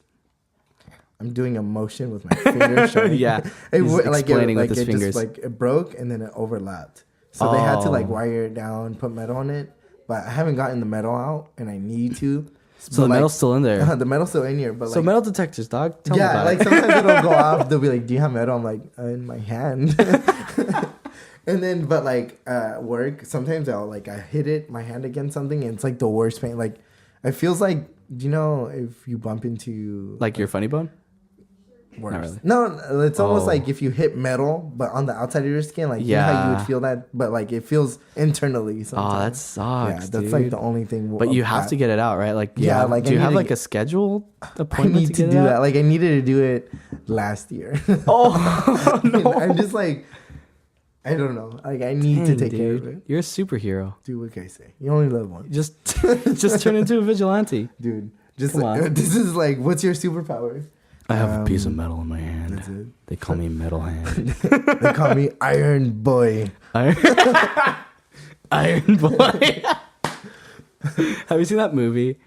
I'm doing a motion with my fingers. showing. Yeah, it, he's like explaining with like his it fingers. just like it broke and then it overlapped. So they had to like Oh. wire it down, put metal on it. But I haven't gotten the metal out, and I need to. So the metal's still in there. The metal's still in here, but So like, metal detectors, dog. Tell me yeah, about like it. sometimes it'll go off. They'll be like, "Do you have metal?" I'm like, "In my hand." And then, but like work, sometimes I hit my hand against something, and it's like the worst pain. Like, it feels like, do you know if you bump into Like your funny bone? worse? Not really. No, it's almost Oh. like if you hit metal, but on the outside of your skin, like you know how you Yeah. would feel that, but like it feels internally. Oh, Sometimes. that sucks, yeah, that's dude. like the only thing. But you have to get it out, right? Like, Yeah, have, like, do I you have need to like get- a scheduled I appointment need to to get do it that. out? Like I needed to do it last year. Oh, no. I'm just like, I don't know. Like I need to Dang, take care of dude. it. You're a superhero. Dude, what can I say? You only live once. Just turn into a vigilante. Dude, just Come on. this is like, what's your superpower? I have a piece of metal in my hand. That's it. They call me Metal Hand. They call me Iron Boy. Iron Boy. Have you seen that movie,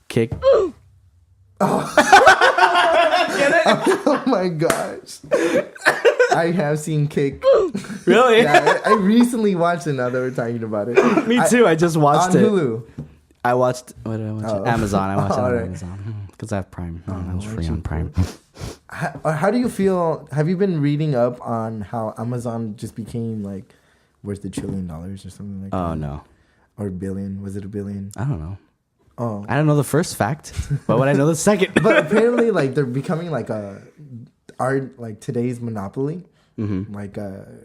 Kick? Oh my gosh. I have seen Kick. Really? Yeah, I recently watched it now that we're talking about it. Me too. I just watched on it. Hulu. I watched. What did I watch? Oh. Amazon. I watched it on Alright. Amazon because I have Prime. I was why free don't on you- Prime. How do you feel? Have you been reading up on how Amazon just became like worth $1 trillion or something like that? Oh no, Or billion? Was it $1 billion? I don't know. Oh. I don't know the first fact, but what I know the second. But apparently, like they're becoming like like today's monopoly. Mm-hmm. Like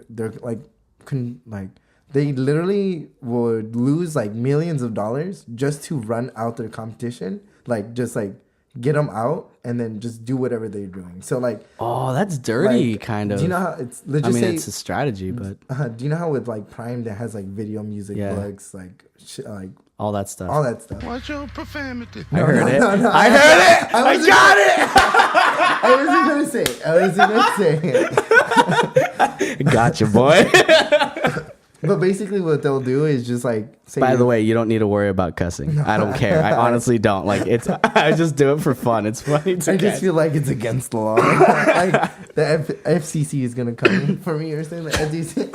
they're like they literally would lose like millions of dollars just to run out their competition. Like just like get them out and then just do whatever they're doing. So like, Oh, that's dirty, like, kind of. do you know how it's? Let's I just mean, say, it's a strategy, but do you know how with like Prime that has like video, music, Yeah. books, like like all that stuff. all that stuff. Watch your profanity. I heard it. no, I heard it. I wasn't- got it. I wasn't gonna say it. Gotcha, boy. But basically, what they'll do is just like say. By the way, you don't need to worry about cussing. I don't care. I honestly don't. Like it's. I just do it for fun. It's funny to I catch. just feel like it's against the law. Like the FCC is gonna come for me or something. The FCC.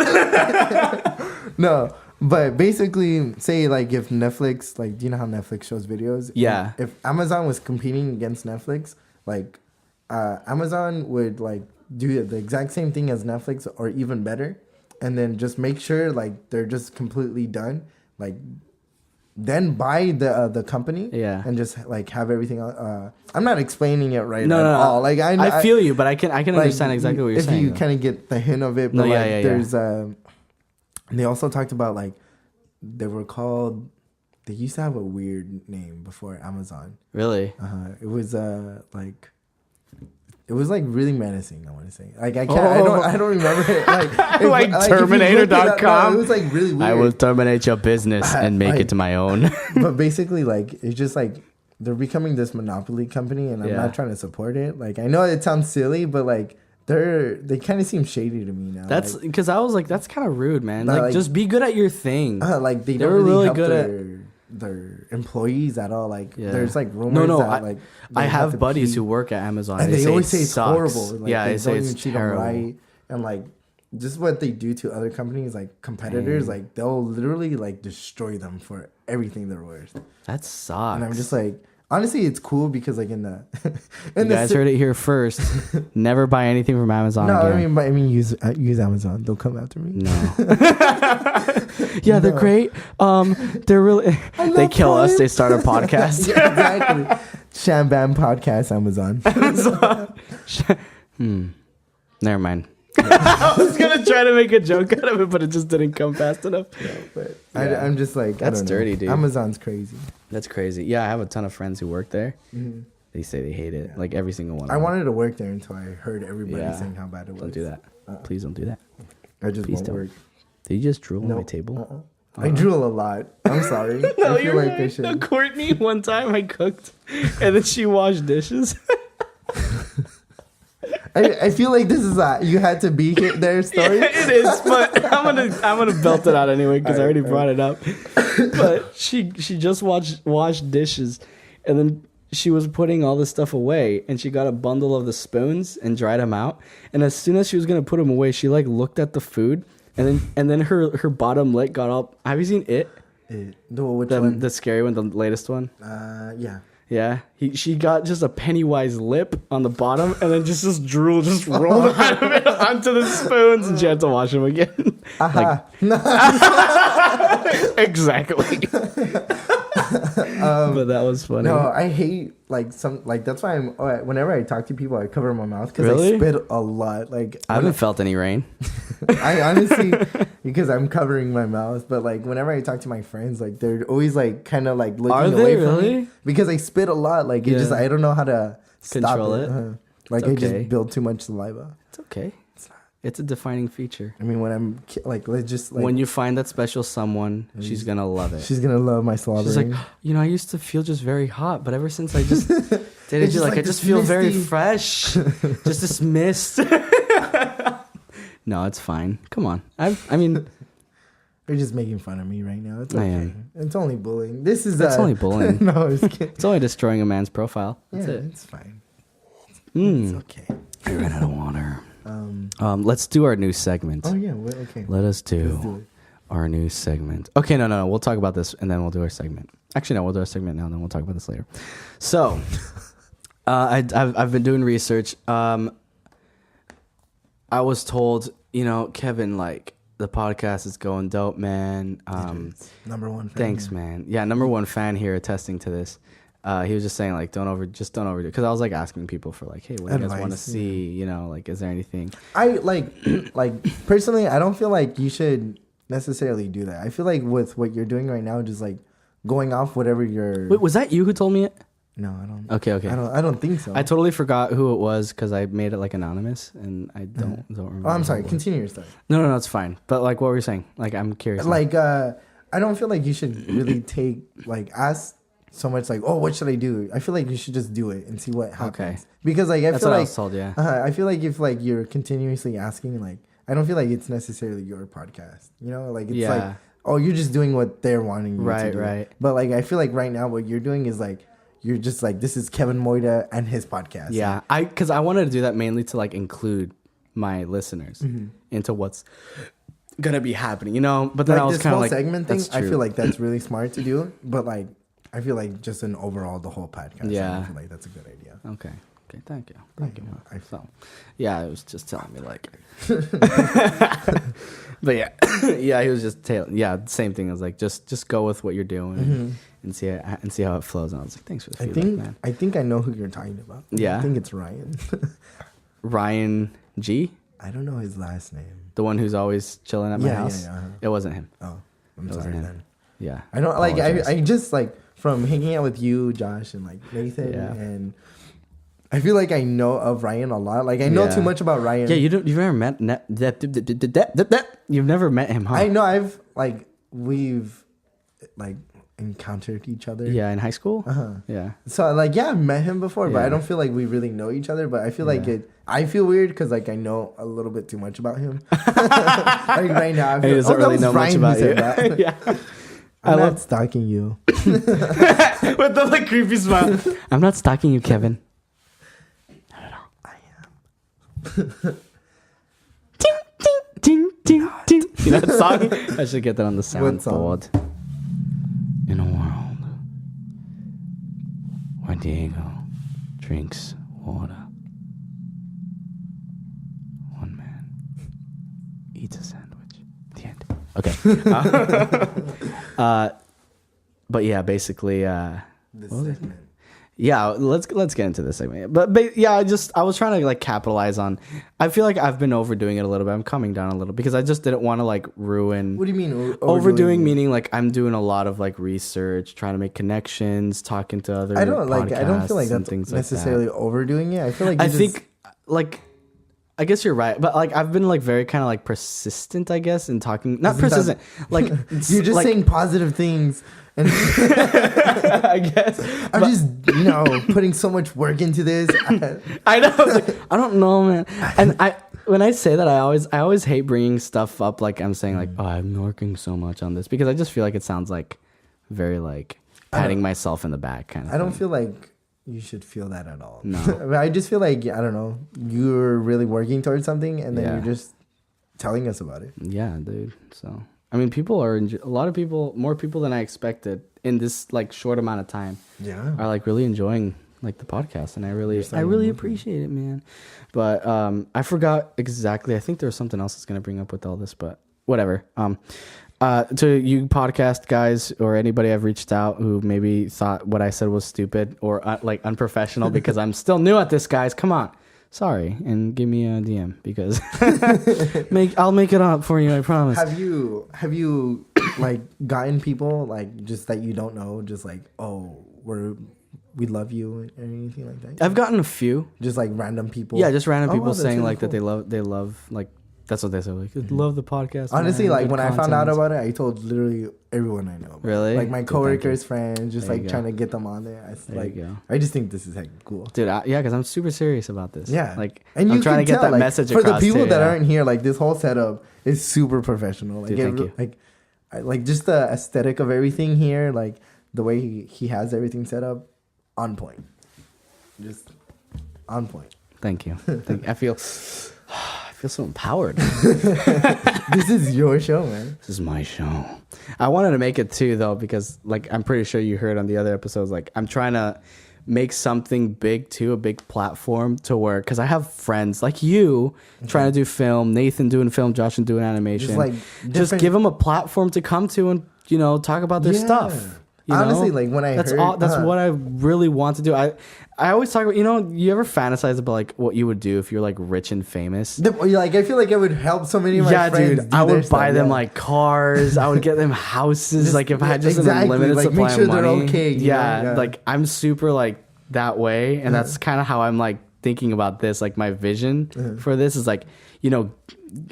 No, but basically, say like if Netflix, like, do you know how Netflix shows videos? Yeah. If Amazon was competing against Netflix, like Amazon would like do the exact same thing as Netflix or even better, and then just make sure like they're just completely done, like. Then buy the company, Yeah. and just like have everything. I'm not explaining it right No, at no, no. all. Like I feel you, but I can like, understand exactly what you're if saying. you though. kind of get the hint of it. No, But yeah, like, yeah, yeah. there's they also talked about like they were called. They used to have a weird name before Amazon. Really? It was like It was like really menacing. I want to say, like I can't, I don't remember it. Like Terminator.com. No, it was like really weird. I will terminate your business and make it my own. But basically, like it's just like they're becoming this monopoly company, and I'm not trying to support it. Like I know it sounds silly, but like they kind of seem shady to me now. That's because like, I was like, that's kind of rude, man. Like just be good at your thing. Like they don't really help good at their employees at all. Like there's like rumors that I have buddies who work at Amazon and they always say it's horrible. Like, they say it's terrible. Right. And like just what they do to other companies, like competitors, like they'll literally like destroy them for everything they're worth. That sucks. And I'm just like, honestly, it's cool because like you guys heard it here first. Never buy anything from Amazon. No, again. I mean use Amazon. They'll come after me. No. Yeah, they're great. They're really. They kill us. They start a podcast. Yeah, exactly. SHAM-BAM podcast. Amazon. Never mind. I was gonna try to make a joke out of it, but it just didn't come fast enough. Yeah, but I'm just like, that's dirty, dude. Amazon's crazy. That's crazy. Yeah, I have a ton of friends who work there. Mm-hmm. They say they hate it, like every single one. I wanted to work there until I heard everybody saying how bad it was. Don't do that. Please don't do that. I just won't work. Did you just drool on my table? I drool a lot. I'm sorry. No, I feel like I should. Courtney, one time I cooked, and then she washed dishes. I feel like this is you had to be here there story. Yeah, it is, but I'm gonna belt it out anyway because I already brought it up. But she just washed dishes, and then she was putting all this stuff away, and she got a bundle of the spoons and dried them out. And as soon as she was gonna put them away, she like looked at the food, and then her bottom lip got up. Have you seen it? Which one? The scary one, the latest one. Yeah. Yeah, she got just a Pennywise lip on the bottom, and then just drool just rolled out of it onto the spoons, and she had to wash them again. Exactly. But that was funny. No, I hate that's why whenever I talk to people, I cover my mouth because really? I spit a lot. Like I haven't felt any rain. I honestly, because I'm covering my mouth, but like whenever I talk to my friends, like they're always like kind of like looking away from me because I spit a lot. Like it just I don't know how to control it. Like I just build too much saliva. It's okay. It's a defining feature. I mean, when I'm like, let's just like when you find that special someone, she's gonna love it. She's gonna love my slobbering. She's like, I used to feel just very hot, but ever since I just dated you, like I just feel very fresh. Just this mist. No, it's fine. Come on. I mean, you're just making fun of me right now. It's okay. I am. It's only bullying. It's only bullying. No, I was kidding. It's only destroying a man's profile. That's it. It's fine. It's okay. I ran out of water. Let's do our new segment. Oh yeah, okay. Let's do our new segment. Okay, no. We'll talk about this and then we'll do our segment. Actually, no, we'll do our segment now, and then we'll talk about this later. So, I've been doing research. I was told, Kevin, like the podcast is going dope, man. Number one fan. Thanks, man. Yeah, number one fan here attesting to this. He was just saying like don't overdo it, because I was like asking people for like, hey, what do you guys want to see? Like, is there anything? I like personally, I don't feel like you should necessarily do that. I feel like with what you're doing right now, just like going off whatever you're. Wait, was that you who told me it? No, I don't. Okay. I don't think so. I totally forgot who it was because I made it like anonymous, and I don't remember. Oh, I'm sorry. Continue your story. No, it's fine. But like, what were you saying? Like, I'm curious. Like, I don't feel like you should really ask so much like, oh, what should I do? I feel like you should just do it and see what happens. Okay. Because like That's feel what like I was told, yeah. I feel like if like you're continuously asking, like I don't feel like it's necessarily your podcast. Like it's like, oh, you're just doing what they're wanting you to do. Right. But like I feel like right now what you're doing is like you're just like, this is Kevin Moida and his podcast. Yeah. Because I wanted to do that mainly to like include my listeners into what's gonna be happening, But then like I was kind of like, segment thing. I feel like that's really smart to do, but like I feel like just in overall the whole podcast. Yeah, I feel like that's a good idea. Okay, thank you. I felt. Yeah, it was just telling me like. But yeah, he was just same thing. I was like, just go with what you're doing and see how it flows. And I was like, thanks for the feedback, man. I think I know who you're talking about. Yeah, I think it's Ryan. Ryan G. I don't know his last name. The one who's always chilling at my house. Yeah. It wasn't him. Oh, I'm sorry then. Yeah, I don't I just like from hanging out with you, Josh, and like Nathan, and I feel like I know of Ryan a lot. Like I know too much about Ryan. Yeah, you've never met you've never met him, huh? I know we've like encountered each other. Yeah, in high school. Yeah. So like I've met him before, but Yeah. I don't feel like we really know each other. But I feel like I feel weird because like I know a little bit too much about him. Like right now, I feel, He doesn't really know much about you. Yeah. I'm not stalking you. With the like creepy smile. I'm not stalking you, Kevin. I am. Ding, ding, ding, ding, ding. You know that song? I should get that on the What song? soundboard. In a world where Diego drinks water, one man eats a sandwich. The end. Okay. But yeah, basically, This segment. yeah, let's get into this segment. But yeah, I was trying to like capitalize on. I feel like I've been overdoing it a little bit. I'm coming down a little because I just didn't want to like ruin. What do you mean Overdoing meaning like I'm doing a lot of like research, trying to make connections, talking to other. I don't feel like and that's things necessarily like overdoing it. I feel like that. I guess you're right, but like I've been like very kind of like persistent, I guess, in talking. Not persistent, like you're just like, saying positive things, and I guess I'm just putting so much work into this. I know. Like, I don't know, man. And when I say that, I always hate bringing stuff up. Like I'm saying, like, oh, I'm working so much on this because I just feel like it sounds like very like patting myself in the back kind of. I don't feel like you should feel that at all. No. I just feel like I don't know. You're really working towards something, and then Yeah. you're just telling us about it. Yeah, dude. So I mean, people are a lot of people, more people than I expected in this like short amount of time. Yeah. Are like really enjoying like the podcast, and I really appreciate it, man. But I forgot exactly. I think there was something else that's gonna bring up with all this, but whatever. To you podcast guys or anybody I've reached out who maybe thought what I said was stupid or like unprofessional because I'm still new at this, guys. Come on. Sorry, and give me a DM because I'll make it up for you. I promise. Have you like gotten people like just that you don't know, just like we love you or anything like that? I've gotten a few. Just like random people. Yeah, just random people wow, that's saying really like cool. that they love like that's what they say, like love the podcast. Honestly, man, like good when I found out content. about it, I told literally everyone I know. Really? Like my Dude, coworkers, friends, just There you like go. trying to get them on there. There you go. I just think this is heck cool. Dude, yeah, because I'm super serious about this. Yeah, like and I'm you trying to can get tell, that like, message for across the people too, that yeah. aren't here. Like this whole setup is super professional. Like Dude, thank you. Like, like just the aesthetic of everything here, like the way he has everything set up, on point. Just on point. Thank you. I feel so empowered. This is your show, man. This is my show. I wanted to make it too, though, because like I'm pretty sure you heard on the other episodes, like I'm trying to make something big too, a big platform to where, because I have friends like you trying to do film, Nathan doing film, Josh and doing animation. Just like just give them a platform to come to and talk about their stuff. You Honestly, know? like when I that's heard, that's what I really want to do. I always talk about, you ever fantasize about like what you would do if you're like rich and famous? Like I feel like I would help so many of my friends. Dude, I would buy them like cars. I would get them houses. Like if I had just an unlimited like, supply make sure of money. they're okay. Yeah, like I'm super like that way, and that's kind of how I'm like thinking about this. Like my vision for this is like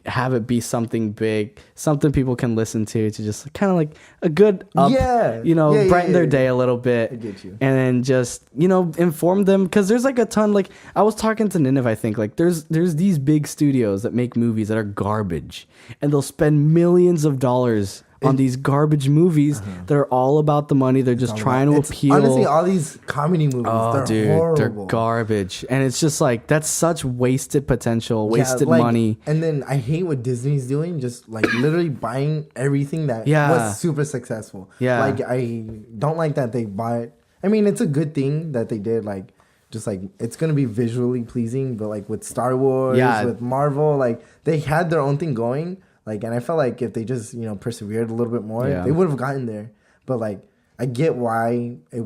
have it be something big, something people can listen to just kind of like a good up, brighten their day a little bit. I get you. And then just inform them, because there's like a ton. Like I was talking to Nineveh, I think like there's these big studios that make movies that are garbage, and they'll spend millions of dollars on these garbage movies that are all about the money. They're just trying to appeal. Honestly, all these comedy movies, they're horrible. They're garbage, and it's just like that's such wasted potential, wasted money. And then I hate what Disney's doing, just like literally buying everything that was super successful. Yeah, like I don't like that they buy. I mean, it's a good thing that they did. Like, just like it's gonna be visually pleasing, but like with Star Wars, with Marvel, like they had their own thing going. Like, and I felt like if they just, persevered a little bit more, they would have gotten there. But, like, I get why, they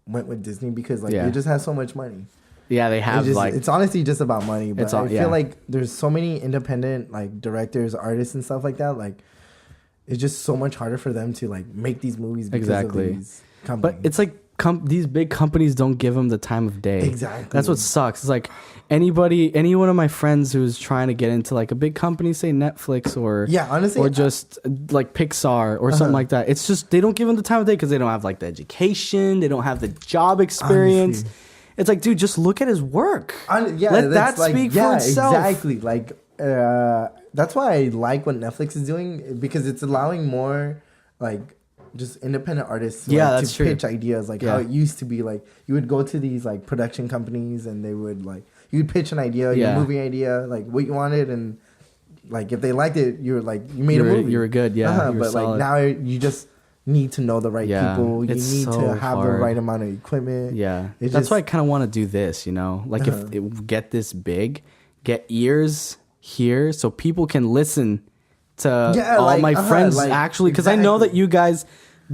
went with Disney because, like, they just have so much money. Yeah, they have, it's honestly just about money. But I feel like there's so many independent, like, directors, artists, and stuff like that. Like, it's just so much harder for them to, like, make these movies because of these companies. But it's, like, these big companies don't give them the time of day. Exactly. That's what sucks. It's like any one of my friends who's trying to get into like a big company, say Netflix or honestly, or just like Pixar or something like that. It's just they don't give them the time of day because they don't have like the education, they don't have the job experience. Honestly. It's like, dude, just look at his work. Let that speak for itself. Exactly. Like that's why I like what Netflix is doing, because it's allowing more like just independent artists that's to true. pitch ideas, like how it used to be. Like you would go to these like production companies and they would like, you'd pitch an idea, your movie idea, like what you wanted, and like if they liked it, you made a movie. You were good, yeah. But solid. like now you just need to know the right people. You need to have the right amount of equipment. Yeah, that's why I kind of want to do this. You know, like if it get this big, get ears here so people can listen to all my friends actually, because I know that you guys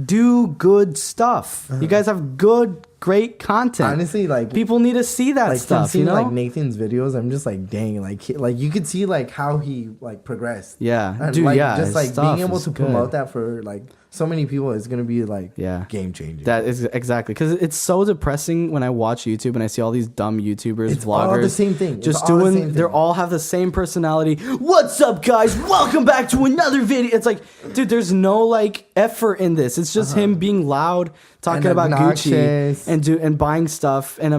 do good stuff. You guys have great content. Honestly, like people need to see that stuff. From seeing, you know, like Nathan's videos, I'm just like, dang, like you could see like how he like progressed. Yeah, and, dude. like, Yeah, just like being able to promote good. that for like so many people is gonna be like game changing. That is exactly, because it's so depressing when I watch YouTube and I see all these dumb YouTubers, it's vloggers, all the same thing. Just doing. They all have the same personality. What's up, guys? Welcome back to another video. It's like, dude, there's no like effort in this. It's just him being loud, talking about Gucci and buying stuff, and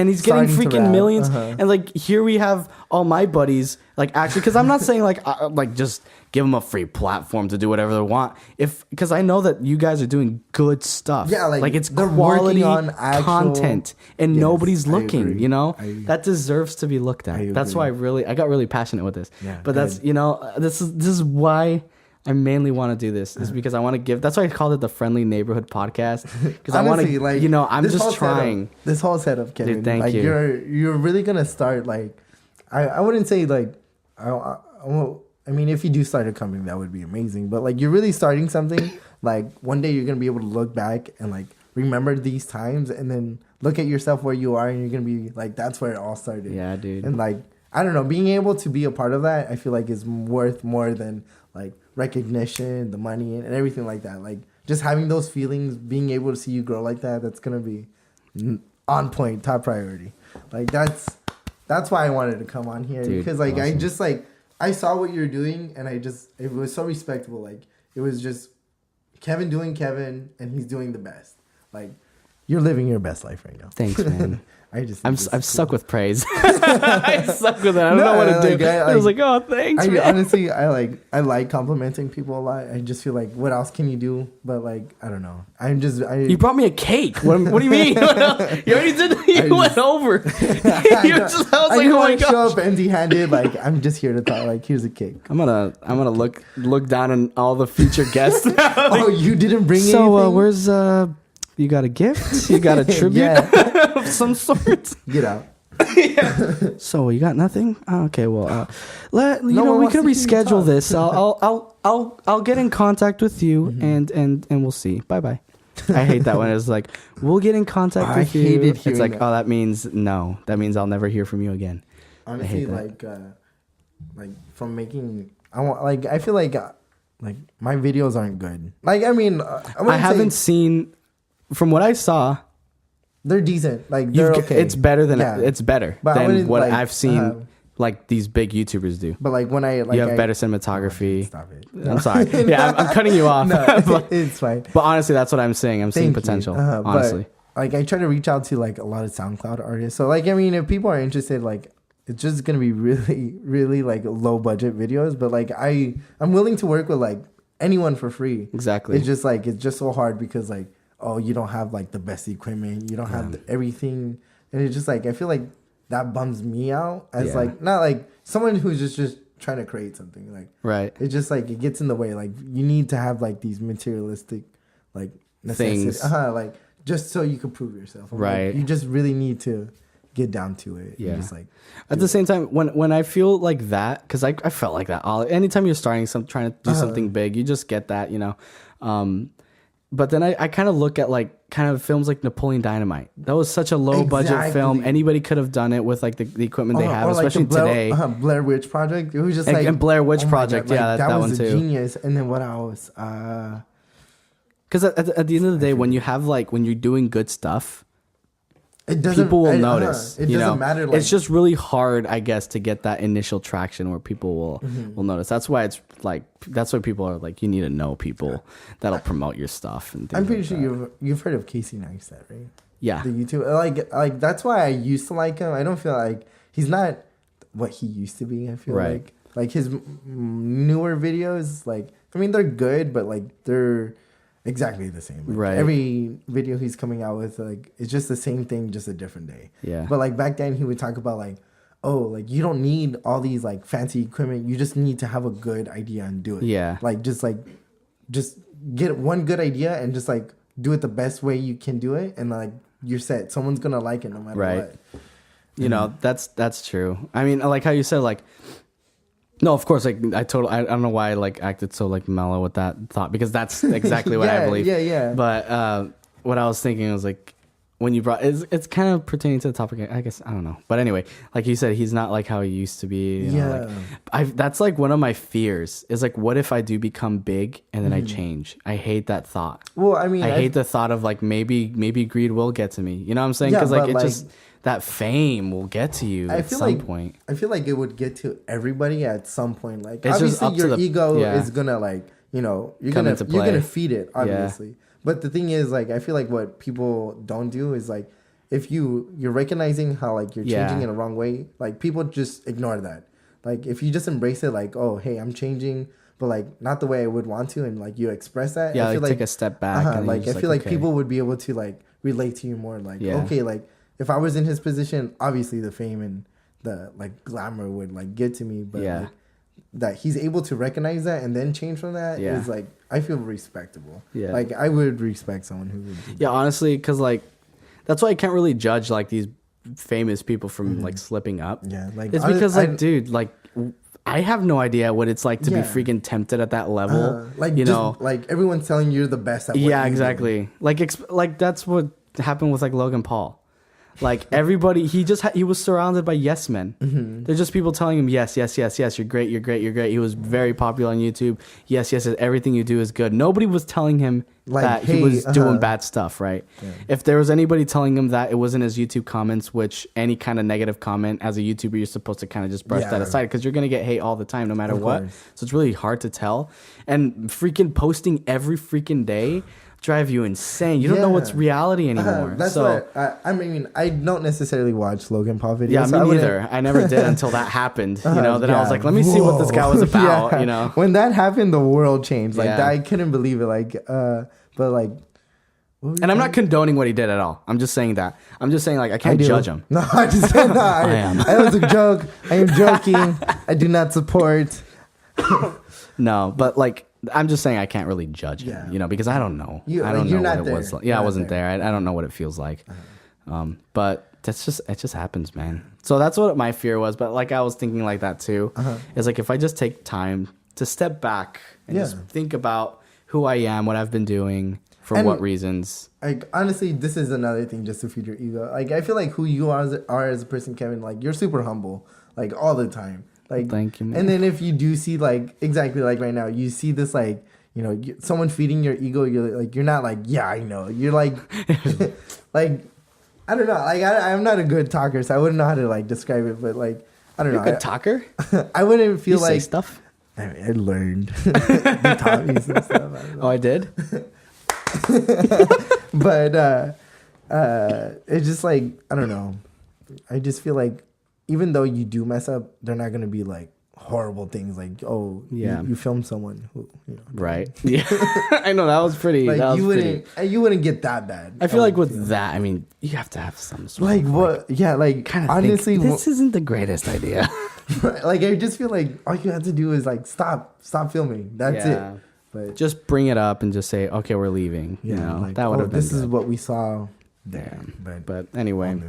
he's getting freaking millions. And like here we have all my buddies, like actually, because I'm not saying like just give them a free platform to do whatever they want. Because I know that you guys are doing good stuff. Yeah, like it's they're quality on content, and nobody's looking. You know, that deserves to be looked at. That's why I got really passionate with this. Yeah, but that's this is why I mainly want to do this, is because I want to give. That's why I called it the Friendly Neighborhood Podcast, because I want to, like, I'm just trying. This whole setup, Kevin. Dude, thank you. You're really gonna start like, I wouldn't say like, I mean, if you do start a company, that would be amazing. But like, you're really starting something. Like one day you're gonna be able to look back and like remember these times, and then look at yourself where you are, and you're gonna be like, that's where it all started. Yeah, dude. And like, I don't know, being able to be a part of that, I feel like is worth more than like recognition, the money, and everything like that. Like just having those feelings, being able to see you grow like that, that's gonna be on point, top priority. Like that's why I wanted to come on here, dude, because like awesome. I saw what you're doing, and it was so respectable. Like it was just Kevin doing Kevin, and he's doing the best. Like you're living your best life right now. Thanks, man. I'm stuck with praise. I suck with it. I don't know what to do. I was like, oh, thanks. Honestly, I like complimenting people a lot. I just feel like, what else can you do? But like, I don't know. You brought me a cake. What do you mean? You already did. You went over. I was like, oh my god. Show up empty-handed. Like I'm just here to talk. Like here's a cake. I'm gonna look down on all the future guests. Oh, you didn't bring anything? So where's you got a gift? You got a tribute of some sort? Get out. So you got nothing? Oh, okay, well, we can reschedule this. I'll get in contact with you, and we'll see. Bye bye. I hate that when it's like, we'll get in contact with you. It's like, that. Oh, that means no. That means I'll never hear from you again. Honestly, like from making, I feel like my videos aren't good. Like I mean, I haven't seen. From what I saw, they're decent. Like they're okay. It's better than what I've seen. Like these big YouTubers do. But like when you have better cinematography. Stop it. I'm sorry. Yeah, I'm cutting you off. No, it's fine. But honestly, that's what I'm saying. I'm seeing potential. Honestly, but, like I try to reach out to like a lot of SoundCloud artists. So like I mean, if people are interested, like it's just gonna be really, really like low budget videos. But like I'm willing to work with like anyone for free. Exactly. It's just so hard because like, oh, you don't have like the best equipment, you don't have everything, and it's just like I feel like that bums me out as like not like someone who's just trying to create something. Like right, it's just like it gets in the way. Like you need to have like these materialistic like things, like just so you can prove yourself. Right, like, you just really need to get down to it. Yeah, just like at the same time when I feel like that, because I felt like that anytime you're starting trying to do something big, you just get that, you know. But then I kind of look at like kind of films like Napoleon Dynamite. That was such a low budget film. Anybody could have done it with like the equipment they have, especially like today. Blair Witch Project. It was just and Blair Witch Project. God, yeah, that was one too. Genius. And then what else? Because at the end of the day, when you have like when you're doing good stuff, it doesn't. People will notice. It doesn't matter. Like, it's just really hard, I guess, to get that initial traction where people will notice. That's why it's like that's why people are like you need to know people that'll promote your stuff. And I'm pretty like sure you've heard of Casey Neistat, right? Yeah, the YouTube like that's why I used to like him. I don't feel like he's not what he used to be. I feel like his newer videos, like I mean they're good, but like they're exactly the same. Like, right. Every video he's coming out with, like, it's just the same thing, just a different day. Yeah. But like back then, he would talk about like, oh, like you don't need all these like fancy equipment. You just need to have a good idea and do it. Yeah. Just get one good idea and just like do it the best way you can do it, and like you're set. Someone's gonna like it no matter what. You know, that's true. I mean, like how you said, like. No, of course, like I don't know why I like acted so like mellow with that thought because that's exactly what I believe. Yeah. But what I was thinking was like when you brought it's kind of pertaining to the topic. I guess I don't know, but anyway, like you said, he's not like how he used to be. You know, like that's like one of my fears is like, what if I do become big and then I change? I hate that thought. Well, I mean, I hate the thought of like maybe greed will get to me. You know what I'm saying? Because like it just. That fame will get to you at some point. I feel like it would get to everybody at some point. Like it's obviously your ego is gonna like, you know, you're gonna feed it, obviously. Yeah. But the thing is, like, I feel like what people don't do is like if you're recognizing how like you're changing in a wrong way, like people just ignore that. Like if you just embrace it like, oh hey, I'm changing, but like not the way I would want to, and like you express that. Yeah, I feel like take a step back. And like I feel like people would be able to like relate to you more. Like, okay, like if I was in his position, obviously the fame and the like glamour would like get to me, but like, that he's able to recognize that and then change from that is like I feel respectable. Yeah, like I would respect someone who would. Do that. Honestly, because like that's why I can't really judge like these famous people from like slipping up. Yeah, like it's because dude, like I have no idea what it's like to be freaking tempted at that level. Like you know, like everyone's telling you you're the best at. What exactly. Like that's what happened with like Logan Paul. Like everybody, he was surrounded by yes men. They're just people telling him yes, you're great. He was very popular on YouTube. Yes, everything you do is good. Nobody was telling him like, that he was doing bad stuff, right? Yeah. If there was anybody telling him that, it was in his YouTube comments, which any kind of negative comment as a YouTuber, you're supposed to kind of just brush that aside because you're going to get hate all the time, no matter what. So it's really hard to tell. And freaking posting every freaking day drive you insane. You don't know what's reality anymore. That's why I mean I don't necessarily watch Logan Paul videos. Yeah, me neither. I never did until that happened. You know, then I was like, let me see what this guy was about. You know, when that happened, the world changed. Like I couldn't believe it. Like, but like, and I'm not condoning what he did at all. I'm just saying that. I'm just saying like I can't judge him. No, I just said no. I am. That was a joke. I am joking. I do not support. No, but like. I'm just saying I can't really judge him, you know, because I don't know. I don't know what it was like. Yeah, I wasn't there. I don't know what it feels like. But it just happens, man. So that's what my fear was. But like I was thinking like that too. Is like if I just take time to step back and just think about who I am, what I've been doing, for what reasons. Like honestly, this is another thing just to feed your ego. Like I feel like who you are as a person, Kevin, like you're super humble, like all the time. Like, thank you, man. And then if you do see like exactly like right now, you see this like you know someone feeding your ego. You're not like I know. You're like like I don't know. Like I'm not a good talker, so I wouldn't know how to like describe it. But like I don't know. You're a good talker. I wouldn't feel you like say stuff. I learned. They taught me some stuff. I did. But it's just like I don't know. I just feel like. Even though you do mess up, they're not gonna be like horrible things like you filmed someone who right I know that was pretty like that was you wouldn't get that bad. I feel like with that I mean you have to have some sort like of, what like kind of honestly this isn't the greatest idea. Like I just feel like all you have to do is like stop filming, that's it. But just bring it up and just say okay we're leaving, you know, like, that would have been this is what we saw there. But anyway,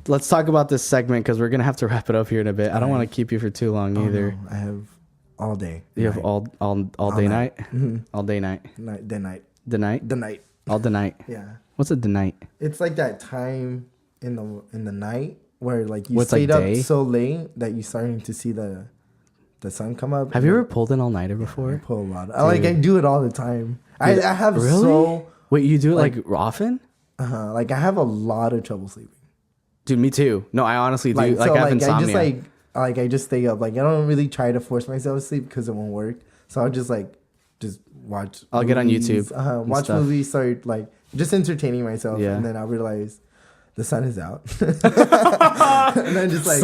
let's talk about this segment because we're gonna have to wrap it up here in a bit. I don't want to keep you for too long either. No, I have all day. You have all day night. All day night. The night. All the night. Yeah. What's a the night? It's like that time in the night where like you stayed up so late that you're starting to see the the sun come up. Have you ever pulled an all-nighter I before? pull a lot. I do it all the time. I have Really? so Wait, you do it like often? like I have a lot of trouble sleeping. Dude, me too. No, I honestly do. Like, so, I have like insomnia. I just stay up. Like I don't really try to force myself to sleep because it won't work. So I'll just watch. I'll get on YouTube and watch stuff. movies. Start like just entertaining myself. Yeah. And then I'll realize the sun is out. And I'm just like,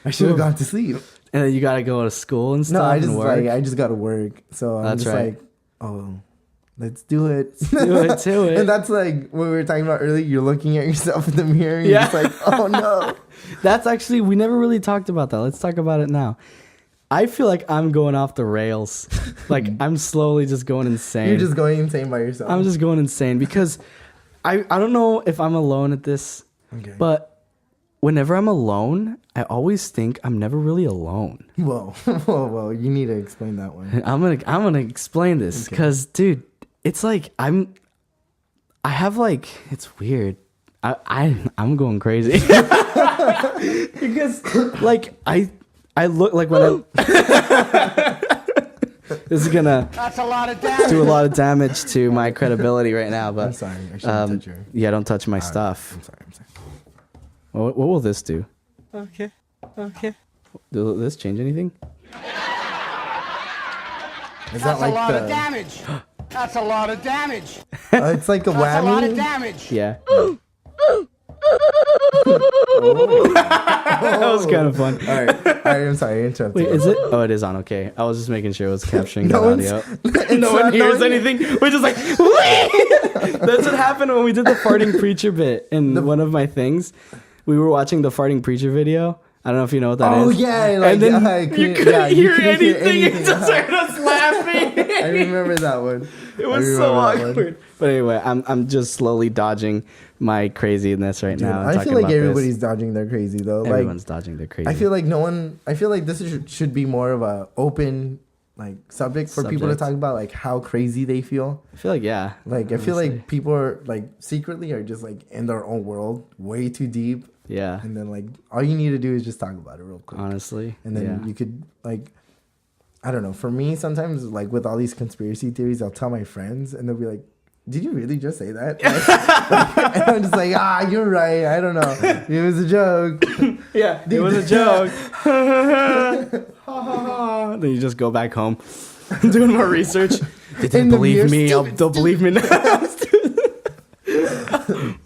I should have gone to sleep. And then you gotta go to school and stuff. No, I and just work. I just got to work. So I'm That's just right. like, oh, let's do it. Do it. And that's like what we were talking about earlier. You're looking at yourself in the mirror. And Yeah. You're just like, oh no. That's actually, we never really talked about that. Let's talk about it now. I feel like I'm going off the rails. Like I'm slowly just going insane. You're just going insane by yourself. I'm just going insane because I don't know if I'm alone at this, but whenever I'm alone, I always think I'm never really alone. Whoa. You need to explain that one. I'm gonna explain this because, dude, it's like I have like, it's weird. I'm going crazy because like I look like when I this is gonna do a lot of damage to my credibility right now. But I'm sorry. I shouldn't touch your... yeah, don't touch my stuff. I'm sorry. What will this do? Okay. Will this change anything? Is that like the... damage. That's a lot of damage. it's like a whammy? damage. Yeah. That was kind of fun. All right. I'm sorry. I interrupted. Wait, is it? Oh, it is on. Okay, I was just making sure it was capturing No the one's- audio. No one hears anything. We're just like, that's what happened when we did the farting preacher bit in one of my things. We were watching the farting preacher video. I don't know if you know what that is. Oh yeah, like, and then you couldn't hear couldn't anything. You just heard us laughing. I remember that one. It was so awkward. But anyway, I'm just slowly dodging my craziness right Dude, now. and I talking feel like about everybody's this. dodging their crazy though. Everyone's Like dodging their crazy. I feel like this should be more of a open like subject for people to Subject. talk about, like how crazy they feel. I feel like yeah. Like I feel honestly. like people are like secretly are just like in their own world, way too deep. Yeah. And then like all you need to do is just talk about it real quick. Honestly. And then you could like, I don't know. For me, sometimes like with all these conspiracy theories, I'll tell my friends and they'll be like, "Did you really just say that?" And I'm just like, you're right. I don't know. It was a joke. Yeah, it was a joke. Then you just go back home, doing more research. They didn't In the believe mirror, me. stupid, They'll believe me now.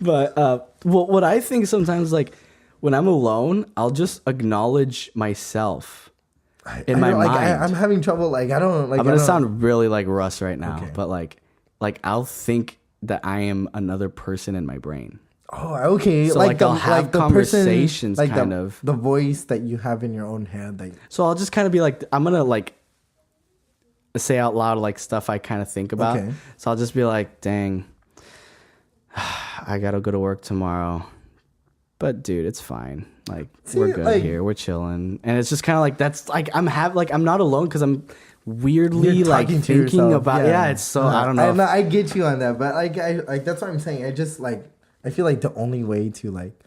But what I think sometimes, like when I'm alone, I'll just acknowledge myself in my mind. I'm having trouble. Like I don't like. I'm gonna sound really like Russ right now, Okay. but like I'll think that I am another person in my brain. Oh, okay. So, like, I'll have conversations, like kind of. the voice that you have in your own head. Like So I'll just kind of be like, I'm gonna like say out loud like stuff I kind of think about. Okay. So I'll just be like, dang, I gotta go to work tomorrow. But dude, it's fine. Like we're good like- here. We're chilling. And it's just kind of like that's like I'm not alone because I'm weirdly you're like talking to thinking yourself. about it's so I don't know. I get you on that, but like I that's what I'm saying. I just like I feel like the only way to like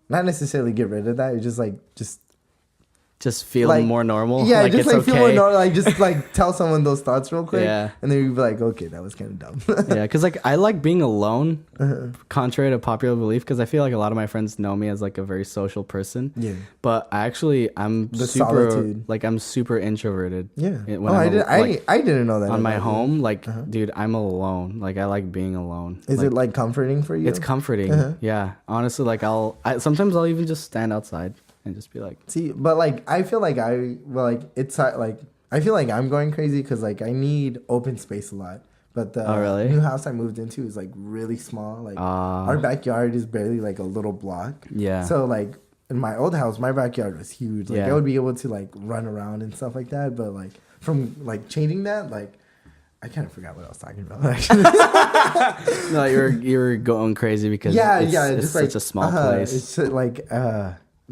not necessarily get rid of that is just like just feel like more normal. Yeah, like just it's like okay. feel more normal. Like just like tell someone those thoughts real quick. Yeah. And then you'd be like, okay, that was kind of dumb. Yeah, because like I like being alone, Uh-huh. contrary to popular belief. Because I feel like a lot of my friends know me as like a very social person. Yeah. But I'm The super solitude. like I'm super introverted. Yeah. When I like, didn't know that on my about you. home. Like, dude, I'm alone. Like I like being alone. Is like, it like comforting for you? It's comforting. Yeah. Honestly, like sometimes I'll even just stand outside and just be like, See, but like I feel like I feel like I'm going crazy because like I need open space a lot. But the Oh, really? new house I moved into is like really small. Like our backyard is barely like a little block. yeah. So like in my old house, my backyard was huge. Like Yeah. I would be able to like run around and stuff like that. But like from like changing that, like I kind of forgot what I was talking about. Actually. No, you were going crazy because yeah, it's just such like a small place. It's like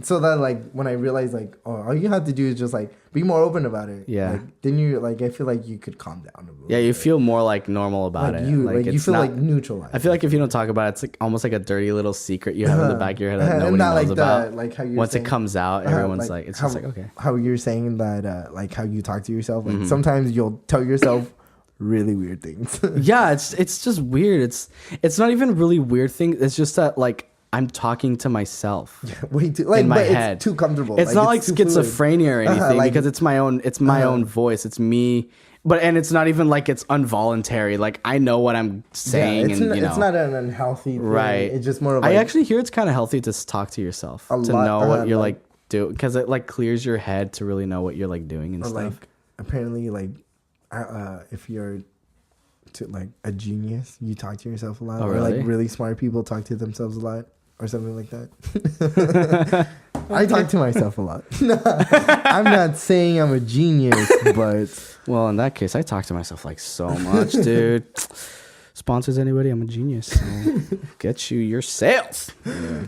so that like when I realized like, oh, all you have to do is just like be more open about it. Yeah. Like, then you like I feel like you could calm down a little. Yeah, you bit. feel more like normal about like it. you like you it's feel not- like neutralized. I feel like if you don't talk about it, it's like almost like a dirty little secret you have in the back of your head that And nobody not knows like about. like how you're Once saying, it comes out, everyone's like, it's just like, okay. How you're saying that like how you talk to yourself. Mm-hmm. Like sometimes you'll tell yourself really weird things. Yeah, it's just weird. It's not even really weird thing. It's just that like I'm talking to myself. Way too like in my but head. It's too comfortable. It's not like too fluid. schizophrenia or anything like- because it's my own voice. It's me. And it's not even like it's involuntary. Like I know what I'm saying, it's and not, you know, it's not an unhealthy thing. right. It's just more of I like, actually hear it's kind of healthy to talk to yourself to lot, know what you're like- like do because it like clears your head to really know what you're like doing and or stuff. like apparently like if you're like a genius, you talk to yourself a lot. Oh, Or really? like really smart people talk to themselves a lot or something like that. I talk to myself a lot. I'm not saying I'm a genius, but Well, in that case, I talk to myself like so much, dude. Sponsors anybody? I'm a genius. So get you your sales. Yeah.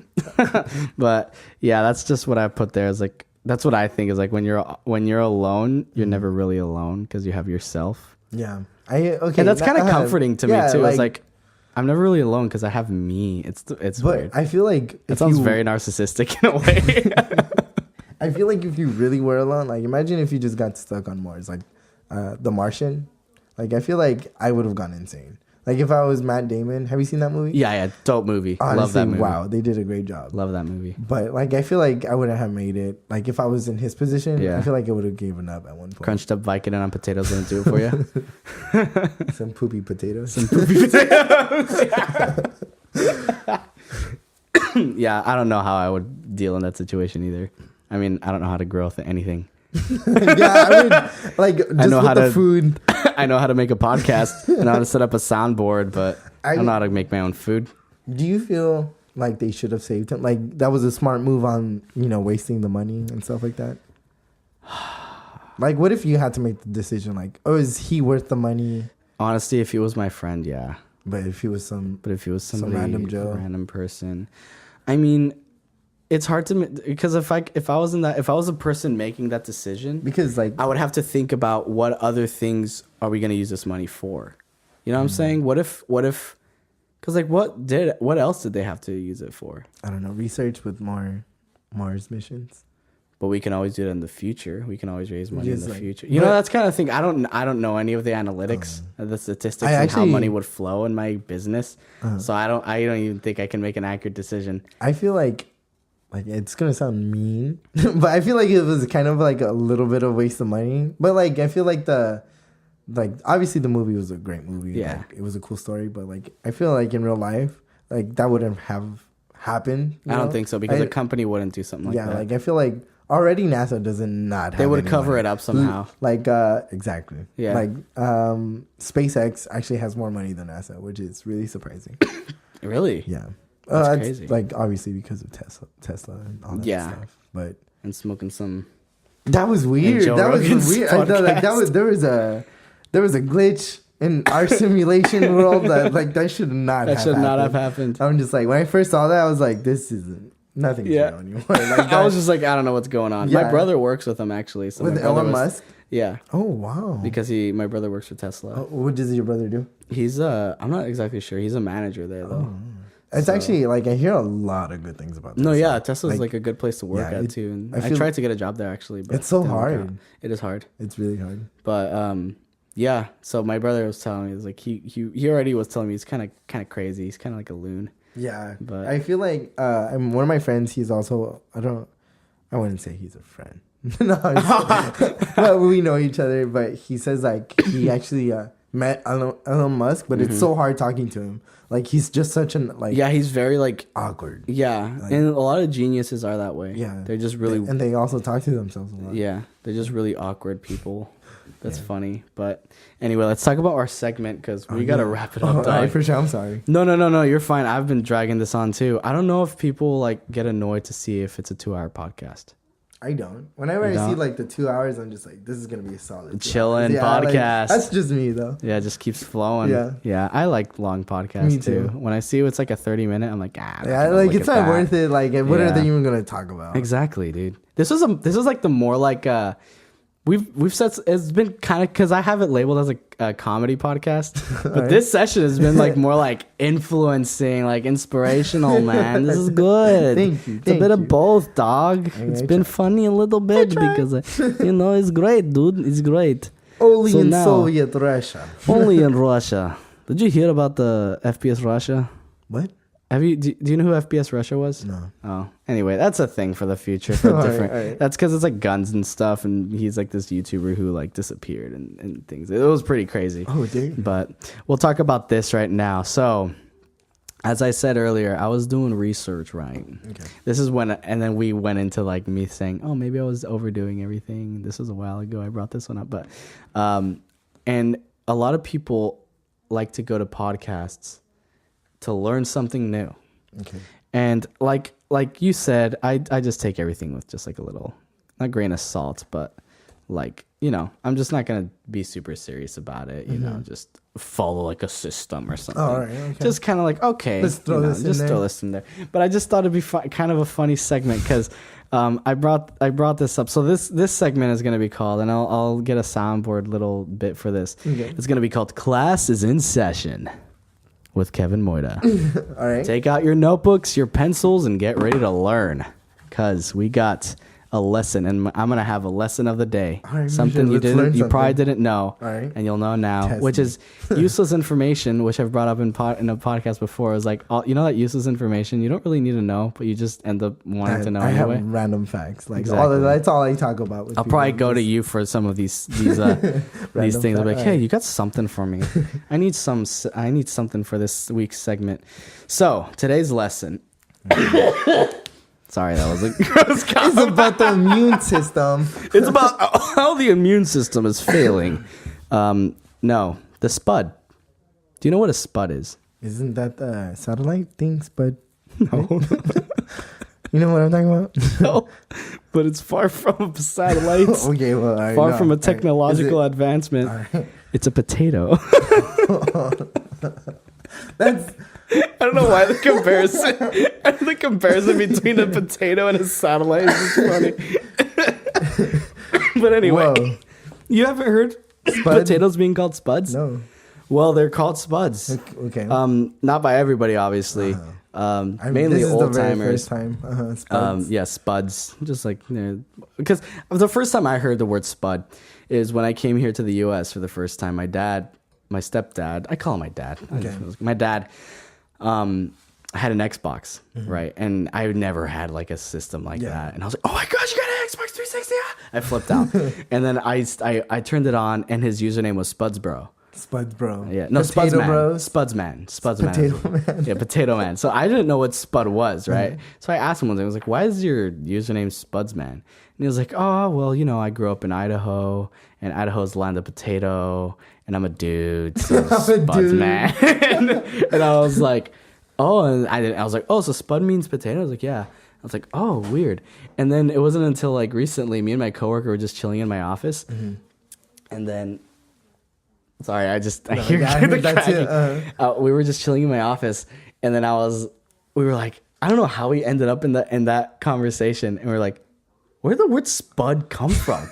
But yeah, that's just what I put there. Is like that's what I think is like when you're alone, you're never really alone because you have yourself. yeah. Okay. And that's kind of comforting to me too. It's like I'm never really alone because I have me. It's but weird. I feel like It sounds very narcissistic in a way. I feel like if you really were alone, like imagine if you just got stuck on Mars, like The Martian. Like I feel like I would have gone insane. Like if I was Matt Damon, have you seen that movie? Yeah, dope movie. Honestly, Love that movie. wow, they did a great job. Love that movie. But like I feel like I wouldn't have made it. Like if I was in his position, Yeah. I feel like I would have given up at one point. Crunched up Vicodin on potatoes wouldn't do it for you. Some poopy potatoes. Yeah, I don't know how I would deal in that situation either. I mean, I don't know how to grow anything. Yeah, I would like just know with how the to- food. I know how to make a podcast and how to set up a soundboard, but I don't know how to make my own food. Do you feel like they should have saved him? Like that was a smart move on, wasting the money and stuff like that? Like what if you had to make the decision like, oh, is he worth the money? Honestly, if he was my friend, yeah. But if he was some But if he was somebody, random Joe. random person, I mean, it's hard to because if I was a person making that decision, because like I would have to think about what other things are we going to use this money for. You know what I'm saying? What if? Because like, what else did they have to use it for? I don't know, research with more Mars missions. But we can always do it in the future. We can always raise money in Just, the like- future. You know, that's kind of thing. I don't know any of the analytics, the statistics, I and how actually- money would flow in my business. So I don't even think I can make an accurate decision. I feel like it's gonna sound mean, but I feel like it was kind of like a little bit of waste of money. But like I feel like obviously the movie was a great movie. Yeah. Like, it was a cool story, but like I feel like in real life, like that wouldn't have happened. I don't think so because a company wouldn't do something like yeah, that. like I feel like already NASA does not have They would any cover money. it up somehow. Like exactly. Yeah. Like SpaceX actually has more money than NASA, which is really surprising. Really? Yeah. That's crazy. Like obviously because of Tesla and all that Yeah. stuff. But And smoking some. that was weird. Joe That was Rogan's weird. I thought like podcast. there was a glitch in our simulation world that should not That have should happened. not have happened. I'm just like when I first saw that I was like this isn't nothing's Yeah. real anymore. Like I was just like, I don't know what's going on. My Yeah. brother works with him actually. So with my brother Elon was- Musk. Yeah, Oh wow. because my brother works for Tesla. Oh, what does your brother do? He's I'm not exactly sure. He's a manager there though. It's actually like I hear a lot of good things about. No, Tesla. yeah, Tesla's like a good place to work yeah, at it- too. And I I feel- tried to get a job there actually, but It's so it didn't work hard. out. It is hard, It's really hard. but yeah. So my brother was telling me, it's like he already was telling me he's kind of crazy. He's kind of like a loon. Yeah, But- I feel like one of my friends. He's also I wouldn't say he's a friend. No, but we know each other. But he says like he actually met Elon Musk, but it's so hard talking to him. Like he's just such an like Yeah, he's very like awkward. yeah, Like- and a lot of geniuses are that way. Yeah, they're just really and they also talk to themselves a lot. yeah, they're just really awkward people. That's funny. But anyway, let's talk about our segment because we gotta wrap it up. Oh, dog. for sure. I'm sorry. No, you're fine. I've been dragging this on too. I don't know if people like get annoyed to see if it's a 2-hour podcast. I don't. Whenever You I see don't? like the 2 hours, I'm just like, this is gonna be a solid 2 Chillin' hours. Yeah, like, podcast. that's just me though. Yeah, it just keeps flowing. Yeah. Yeah, I like long podcasts Me too. too. When I see it's like a 30-minute, I'm like, I'm Yeah, gonna like look it's at not that. worth it. Like, what are Yeah. they even gonna talk about? Exactly, dude. This was like the more like we've said it's been kind of because I have it labeled as a comedy podcast, but Alright. this session has been like more like influencing, like inspirational. Man, this is good. Thank you, It's a thank bit you. of both, dog. It's I been funny a little bit because it's great, dude. It's great. Only So in now- Soviet Russia. Only in Russia. Did you hear about the FPS Russia? What? Do you know who FPS Russia was? No. Oh, anyway, that's a thing for the future. For Alright, different. alright. That's because it's like guns and stuff, and he's like this YouTuber who like disappeared and things. It was pretty crazy. Oh, dang. But we'll talk about this right now. So, as I said earlier, I was doing research, right? Okay. This is when, and then we went into like me saying, oh, maybe I was overdoing everything. This was a while ago. I brought this one up, but, and a lot of people like to go to podcasts to learn something new. Okay. And like you said, I just take everything with just like a little, not grain of salt, but like, I'm just not going to be super serious about it, just follow like a system or something. All right, okay. Just kind of like, okay, Let's throw this in there. throw this in there. But I just thought it'd be kind of a funny segment because I brought this up. So this segment is going to be called, and I'll get a soundboard little bit for this. Okay. It's going to be called Class is in Session with Kevin Moida. All right. Take out your notebooks, your pencils, and get ready to learn. Because we got a lesson, and I'm going to have a lesson of the day. All right, Something let's learn you probably something. didn't know, All right. and you'll know now, Test which me. is useless information, which I've brought up in a podcast before. Is like, that useless information you don't really need to know, but you just end up wanting to know I anyway. have random facts. Like Exactly. that's all I talk about. With I'll people. probably go to Just- you for some of these these things. I'll be like, hey, Alright. you got something for me? I need something for this week's segment. So today's lesson. Sorry, that was a gross It's comment. about the immune system. It's about how the immune system is failing. No, the spud. Do you know what a spud is? Isn't that the satellite things? But No, you know what I'm talking about? no, but it's far from satellites. Okay, well, all right, Far no, from a all right. technological Is advancement. All right. It's a potato. That's I don't know why the comparison. The comparison between a potato and a satellite is just funny. But anyway, whoa. you haven't heard potatoes being called spuds? No. Well, they're called spuds. Okay. Not by everybody, obviously. Mainly this is old the very timers. first time. Spuds. Yeah, spuds. Just like, because the first time I heard the word spud is when I came here to the U.S. for the first time. My stepdad, I call him my dad. Okay. My dad had an Xbox, right? And I never had like a system like Yeah. that. And I was like, oh my gosh, you got an Xbox 360? Ah! I flipped out. And then I turned it on, and his username was Spudsbro. Spuds, bro. Yeah, no, Potato Spudsman. Bros. Spudsman. Potato Man. Yeah, Potato Man. So I didn't know what Spud was, right? So I asked him one day, I was like, why is your username Spudsman? And he was like, oh, well, I grew up in Idaho, and Idaho's the land of potato, and I'm a dude, so I'm a Spudsman. And I was like, oh, and I was like, oh, so Spud means potato? I was like, yeah. I was like, oh, weird. And then it wasn't until like recently, me and my coworker were just chilling in my office, and then... Sorry, I hear yeah, I the heard that too, cracking. We were just chilling in my office, and then we were like, I don't know how we ended up in that conversation, and we are like, where did the word spud come from?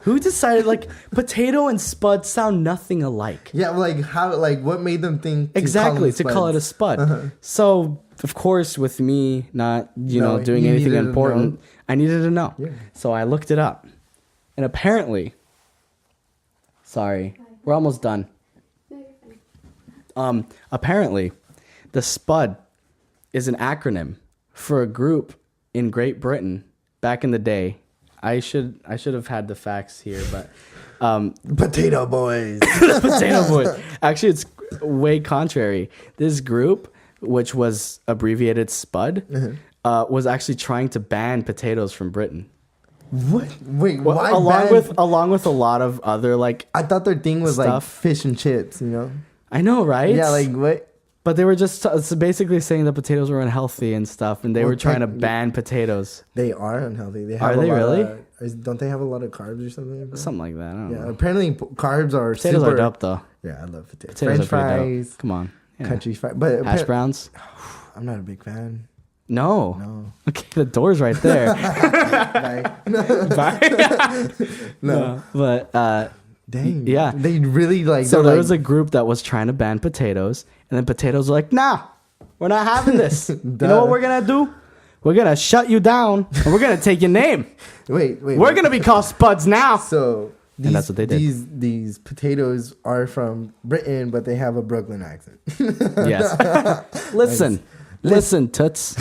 Who decided like potato and spud sound nothing alike? Yeah, like how? Like what made them think Exactly, to call it a spud. So of course, with me not doing you anything needed to important, know. I needed to know. Yeah. So I looked it up, and apparently, sorry, we're almost done. No, you're fine. Apparently, the SPUD is an acronym for a group in Great Britain back in the day. I should have had the facts here, but Potato Boys. Potato Boys. Actually, it's way contrary. This group, which was abbreviated SPUD, was actually trying to ban potatoes from Britain. What? Wait, Well, why? along with a lot of other like I thought their thing was like stuff. fish and chips. You know? I know, right? Yeah, like what? But they were just basically saying that potatoes were unhealthy and stuff, and they were trying to ban potatoes. They are unhealthy. They Are they really? Don't they have a lot of carbs or something? Like that? Something like that. I don't know. Apparently carbs are Potatoes super, are dope though. Yeah, I love potatoes. Potatoes French are pretty fries, dope. Come on. Yeah. country fries, but Hash browns? I'm not a big fan. No. Okay, the door's right there. Bye. Bye. No. But Dang. yeah. They really like. So there like, was a group that was trying to ban potatoes, and then potatoes were like, "Nah, we're not having this. You know what we're gonna do? We're gonna shut you down, and we're gonna take your name. Wait. We're gonna be called Spuds now." So And that's what they did. These potatoes are from Britain, but they have a Brooklyn accent. Yes. Listen, toots.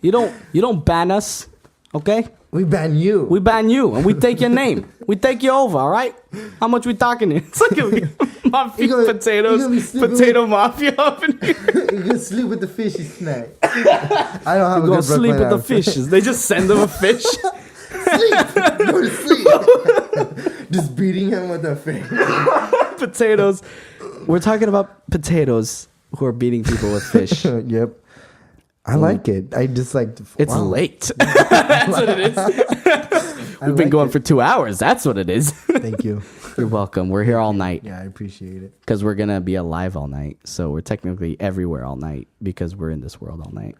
You don't ban us, okay? We ban you. We ban you, and we take your name. We take you over, all right? How much we talking here? It's like a mafia You gonna- potatoes, you gonna be sleeping potato mafia up in here. You can sleep with the fishy snack. I don't have a Go good sleep Brooklyn with the accent. fishes. They just send them a fish. Sleep. Go to sleep. Just beating him with a fish. Potatoes. We're talking about potatoes who are beating people with fish. Yep. I like it. I just like. It's wow. late. That's what it is. We've been like going it. for 2 hours. That's what it is. Thank you. You're welcome. We're here all night Yeah, I appreciate it. because we're going to be alive all night. So we're technically everywhere all night because we're in this world all night.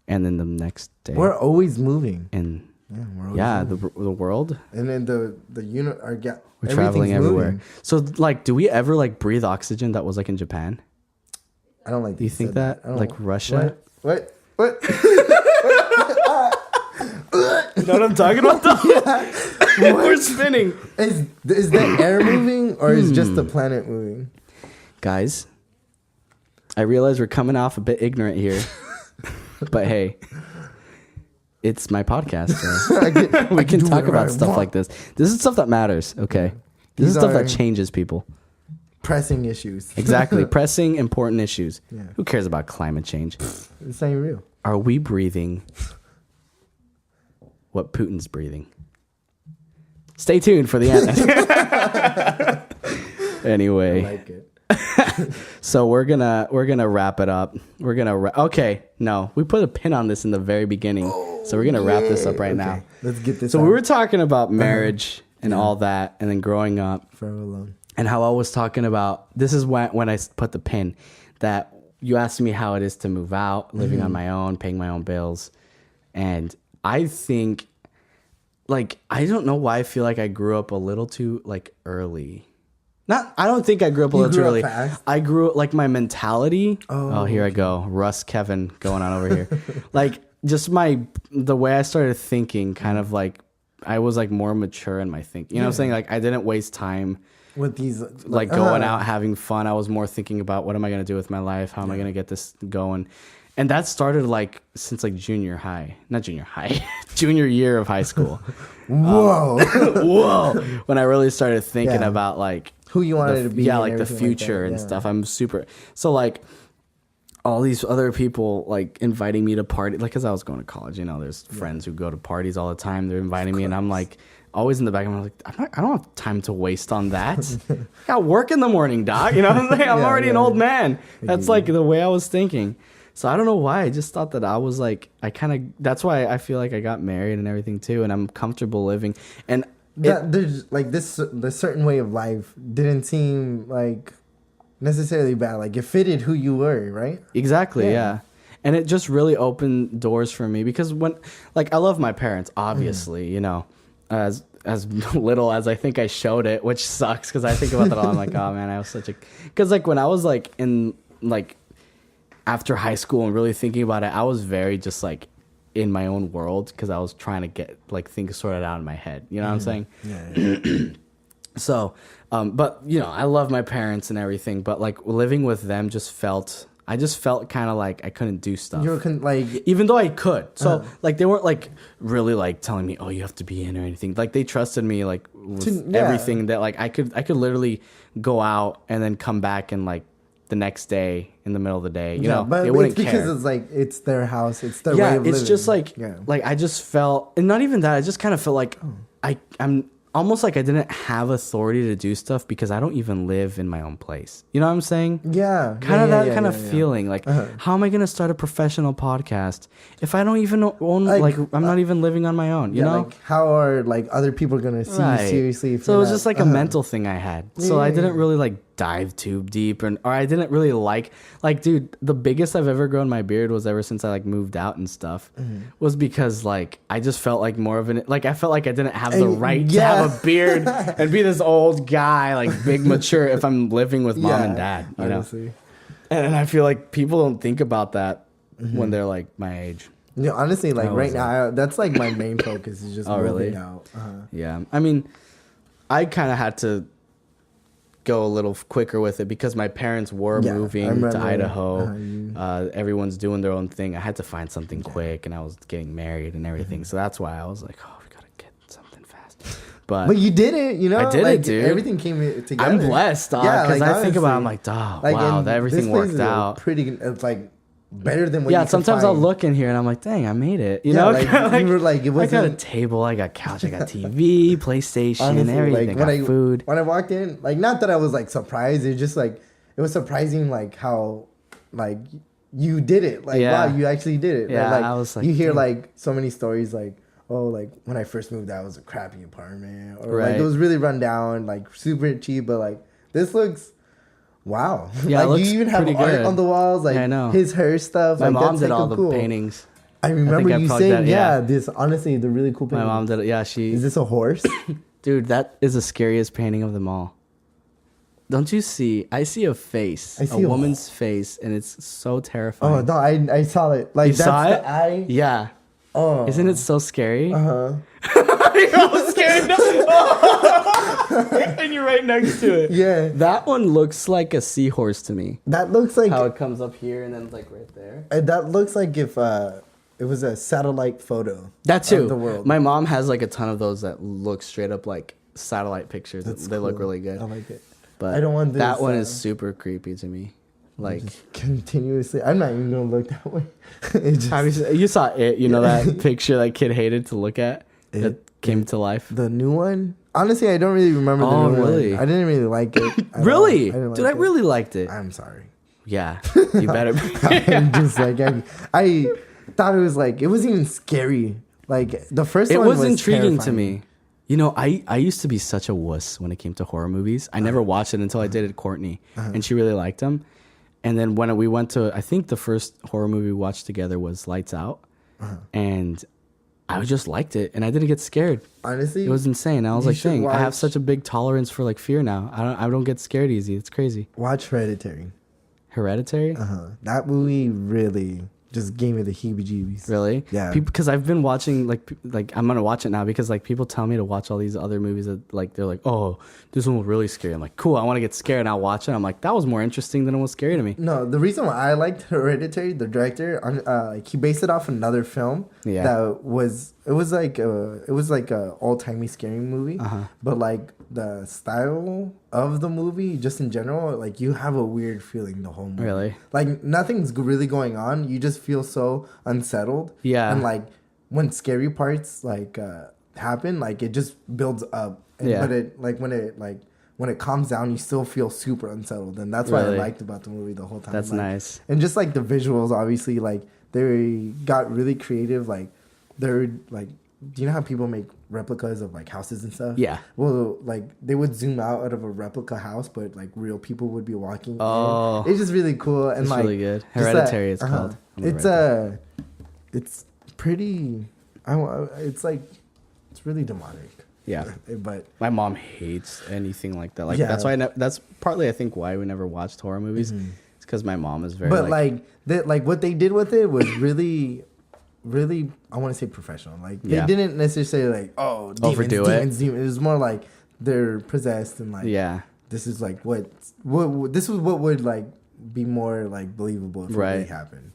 And then the next day. We're always moving. And Yeah, we're always moving. the world. And then the unit are yeah. We're traveling everywhere. Moving. So like, do we ever like breathe oxygen that was like in Japan? I don't like. Do you think that? I don't Like Russia? What? You know what I'm talking about though? We're spinning. Is the air moving or is just the planet moving? Guys, I realize we're coming off a bit ignorant here. But hey, it's my podcast. So we can talk about stuff like this. This is stuff that matters, okay? This is These stuff are- that changes people. Pressing issues. Exactly. Pressing, important issues. Yeah. Who cares about climate change? This ain't real. Are we breathing what Putin's breathing? Stay tuned for the end. Anyway. I like it. So we're gonna wrap it up. We're gonna okay. No, we put a pin on this in the very beginning, so we're gonna wrap this up right now. Let's get this. So out. we were talking about marriage and all that, and then growing up, forever alone. and how I was talking about. This is when I put the pin that you asked me how it is to move out, living on my own, paying my own bills, and I think, like, I don't know why I feel like I grew up a little too like early. I don't think I grew up a little too grew up early. fast? I grew up like my mentality. Oh, Here I go. Russ Kevin going on over here. Like just the way I started thinking kind of like I was like more mature in my thinking. You know what I'm saying? Like I didn't waste time With these like going out having fun. I was more thinking about what am I going to do with my life? How am I going to get this going? And that started like since like junior year of high school. Whoa. Whoa. When I really started thinking Yeah. about like Who you wanted to be. yeah, and like the everything future that. and Yeah. stuff. I'm super so like all these other people like inviting me to party like because I was going to college, you know, there's friends who go to parties all the time. They're inviting me and I'm like always in the back of my mind, like I don't have time to waste on that. I got work in the morning, dog. You know what I'm saying? I'm Yeah, already an yeah. old man. That's like the way I was thinking. So I don't know why. I just thought that I was like that's why I feel like I got married and everything too, and I'm comfortable living. And That there's like the certain way of life didn't seem like necessarily bad. Like it fitted who you were, right? Exactly, yeah. And it just really opened doors for me because when like I love my parents, obviously, you know, as little as I think I showed it, which sucks because I think about that all. I'm like, oh man, I was such a because like when I was like in like after high school and really thinking about it, I was very just like in my own world because I was trying to get like things sorted out in my head. You know what I'm saying? Yeah. So, but you know, I love my parents and everything, but like living with them I just felt kind of like I couldn't do stuff. You were like Even though I could. So like they weren't like really like telling me, oh, you have to be in or anything. Like they trusted me like with everything that like I could literally go out and then come back and like the next day in the middle of the day, you know, but they wouldn't it's because care. it's like it's their house, it's their way of living. It's just like like I just felt, and not even that. I just kind of felt like I'm almost like I didn't have authority to do stuff because I don't even live in my own place. You know what I'm saying? Yeah. Kind of that kind of yeah. feeling. Like, how am I going to start a professional podcast if I don't even own, like I'm not even living on my own, you know? Like, how are, like, other people going to see you seriously? If So it you're was not- just like a mental thing I had. So I didn't really, like, dive too deep. Or I didn't really like, dude, the biggest I've ever grown my beard was ever since I, like, moved out and stuff. Was because, like, I just felt like more of an, like, I felt like I didn't have the right to have a beard and be this old guy, like, big mature if I'm living with mom and dad, you honestly. know? And I feel like people don't think about that when they're, like, my age. You know, honestly, like, right now, that's, like, my main focus is just moving out. Yeah. I mean, I kind of had to go a little quicker with it because my parents were moving to Idaho. Everyone's doing their own thing. I had to find something quick, and I was getting married and everything. So that's why I was like, oh, we got to get something fast. But you did it, you know? I did like, it, dude. Everything came together. I'm blessed, dog. Because I think about it, I'm like, dog, wow, and everything this place worked is out. Pretty, it's like better than what you could sometimes I'll find. look in here and I'm like, dang, I made it. You know? Like, you were like, it I got a wasn't... table, I got couch, I got TV, PlayStation, Honestly, everything. like, I got food. When I walked in, like, not that I was, like, surprised. It's just, like, it was surprising, like, how, like, you did it. Like, wow, you actually did it. Yeah, like, I was like, you hear, damn. like, so many stories, like, oh, like, when I first moved out, it was a crappy apartment. Or, like, Right. it was really run down, like, super cheap. But, like, this looks... Wow. Yeah, it like, looks you even have pretty art good. on the walls. Like, Yeah, I know. her stuff. My like, mom that's, did like, all the cool. paintings. I remember I you plugged saying, that, this, honestly, the really cool My painting. mom did it. Yeah, she... Is this a horse? Dude, that is the scariest painting of them all. Don't you see? I see a face. I see a a woman's face, and it's so terrifying. Oh, no, I saw it. Like, You that's saw the it? eye. Yeah. Oh. Isn't it so scary? Uh-huh. I'm scared. And you're right next to it. Yeah. That one looks like a seahorse to me. That looks like... How it comes up here and then it's like right there. that looks like if it was a satellite photo. That too. Of the world. My mom has like a ton of those that look straight up like satellite pictures. They look cool. really good. I like it. But I don't want that this, one is super creepy to me. Like, Continuously. I'm not even going to look that way. It just, you saw it, you know, that picture that kid hated to look at that came to life. the new one? Honestly, I don't really remember the Oh, new really? one. I didn't really like it. at all. Really? didn't Dude, like I it. really liked it. I'm sorry. Yeah, you better be. I'm just like, I thought it was like, it wasn't even scary. Like, the first It one was was intriguing to terrifying. me. You know, I used to be such a wuss when it came to horror movies. I never watched it until I dated Courtney, and she really liked them. And then when we went to, I think the first horror movie we watched together was Lights Out, and I just liked it, and I didn't get scared. Honestly, It was insane. I was You like, should dang, I have watch- such a big tolerance for like fear now. I don't get scared easy. It's crazy. watch Hereditary. Hereditary? That movie really just gave me the heebie-jeebies. Really? Yeah. Because I've been watching like I'm gonna watch it now because like people tell me to watch all these other movies that like they're like, oh, this one was really scary. I'm like, cool, I want to get scared and I'll watch it. I'm like, that was more interesting than it was scary to me. No, the reason why I liked Hereditary, the director, like, he based it off another film. Yeah. That was like a old timey scary movie, but like the style of the movie, just in general, like you have a weird feeling the whole movie. Really? Like nothing's really going on. You just feel so unsettled. Yeah. And like when scary parts like happen, like it just builds up. And, Yeah. But it like when it calms down, you still feel super unsettled, and that's what Really? I liked about the movie the whole time. That's Like, nice. and just like the visuals, obviously, like they got really creative. Like they're like, do you know how people make replicas of like houses and stuff? Yeah. Well, like they would zoom out of a replica house, but like real people would be walking. Oh. in. It's just really cool and It's like really good. just that- Hereditary it's called. I'm gonna It's write it's pretty. It's like it's really demonic. Yeah. But My mom hates anything like that. Like Yeah. that's why that's partly I think why we never watched horror movies. It's because my mom is very. but like what they did with it was really, really, I want to say professional. Like they Yeah. didn't necessarily like Overdo it. demons. It was more like they're possessed and like yeah. this is like what this was what would like be more like believable if it really Right. happened.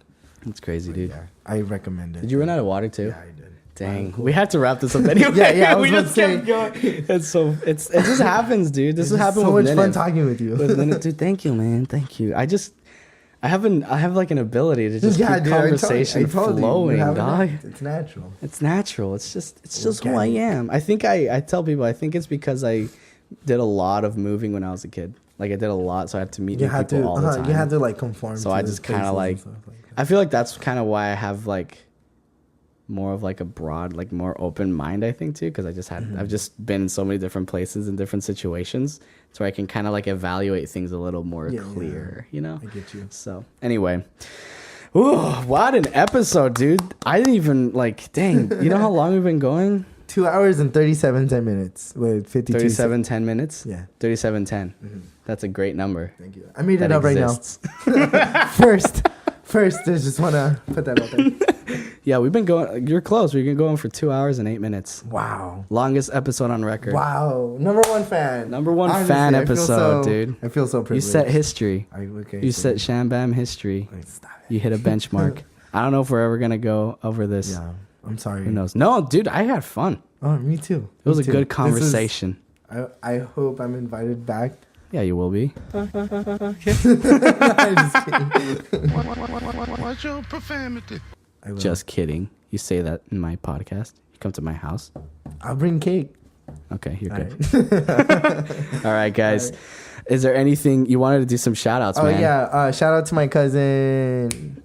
It's crazy, But dude. yeah, I recommend it. Did you run out of water too? Yeah, I did. Dang, we had to wrap this up anyway. Yeah, I was we about just to kept going. It just happens, dude. This It's is happening so with much fun minutes. talking with you. With minutes, dude. Thank you, man. Thank you. I just I have like an ability to just keep conversation flowing, dog. It's natural. It's natural. It's just who I am. I think I tell people I think it's because I did a lot of moving when I was a kid. Like I did a lot, so I had to meet new people all the time. You had to like conform. So I just kind of like. I feel like that's kind of why I have like more of like a broad, like more open mind. I think too, because I've just been in so many different places in different situations, so I can kind of like evaluate things a little more clear. You know. I get you. So anyway. Ooh, what an episode, dude. I didn't even like, dang, you know how long we've been going? 2 hours and 37 minutes with 52 10 minutes? Yeah. 37:10. That's a great number. Thank you. I made it up exists. Right now. First, I just want to put that out there. Yeah, we've been going, you're close. We've been going for 2 hours and 8 minutes. Wow. Longest episode on record. Wow. Number one fan. Honestly, fan episode, dude. I feel so privileged. You set history. Okay, you set SHAM-BAM history. Stop it. You hit a benchmark. I don't know if we're ever going to go over this. Yeah. I'm sorry. Who knows? No, dude, I had fun. Oh, me too. It was a good conversation. I hope I'm invited back. Yeah, you will be. I'm just kidding. Watch your profanity. Just kidding. You say that in my podcast. You come to my house. I'll bring cake. Okay, you're All good. right. All right, guys. All right. Is there anything you wanted to do? Some shout outs, man. Oh, yeah. Shout out to my cousin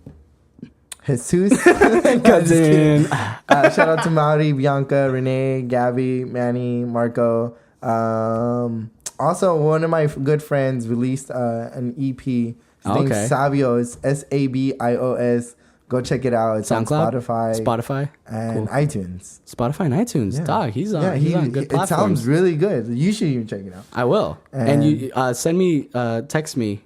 Jesus. Cousin. Shout out to Mauri, Bianca, Renee, Gabby, Manny, Marco. Also, one of my good friends released an EP. His name's Sabios, Sabios. Go check it out. It's SoundCloud? on Spotify, and iTunes. Spotify and iTunes. Yeah. Dog, he's on good platforms. It sounds really good. You should even check it out. I will. And you send me, text me.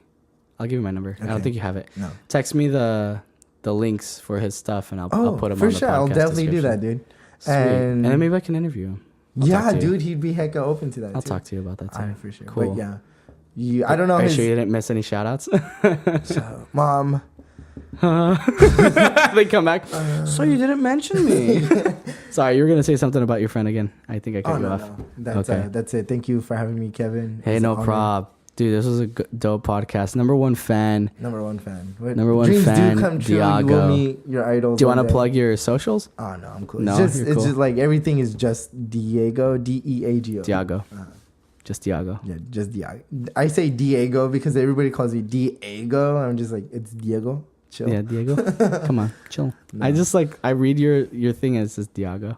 I'll give you my number. Okay. I don't think you have it. No. Text me the links for his stuff, and I'll put them on the podcast. For sure, I'll definitely do that, dude. Sweet. And then maybe I can interview him. Yeah, dude, he'd be hecka open to that. I'll talk to you about that too. For sure. Cool. But yeah, I don't know. Are you sure you didn't miss any shout outs? So, Mom. They come back. So you didn't mention me. Sorry, you were gonna say something about your friend again. I think I cut you off. No. That's it. Thank you for having me, Kevin. Hey, no problem. Dude, this was a dope podcast. Number one fan. Number one fan. Dreams do come true. Diago. You will meet your idols. Do you want to plug your socials? Oh, no, I'm cool. No, it's just like everything is just Diego, Deago. Diago. Just Diago. Yeah, just Diago. I say Diego because everybody calls me Diego. I'm just like, it's Diego. Chill. Yeah, Diego. Come on, chill. No. I read your thing as just Diago.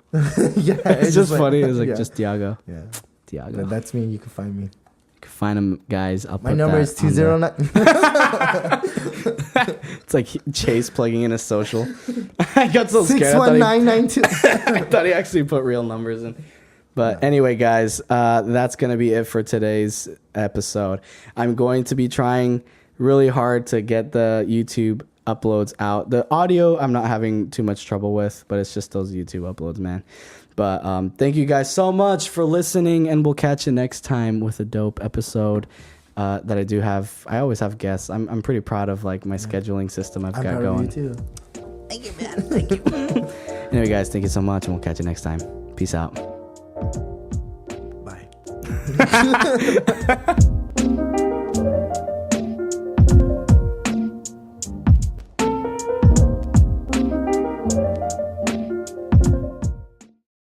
Yeah, it's just funny. It's like just Diago. Yeah, Diago. But that's me. You can find me. Find them, guys. I'll put my number is 209. It's like Chase plugging in a social. I got so scared. 61992. I thought he actually put real numbers in. But anyway, guys, that's going to be it for today's episode. I'm going to be trying really hard to get the YouTube uploads out. The audio, I'm not having too much trouble with, but it's just those YouTube uploads, man. But thank you guys so much for listening, and we'll catch you next time with a dope episode that I do have. I always have guests. I'm pretty proud of like my scheduling system I've got going. I'm proud of you too. Thank you, man. Thank you. Anyway, guys, thank you so much, and we'll catch you next time. Peace out. Bye.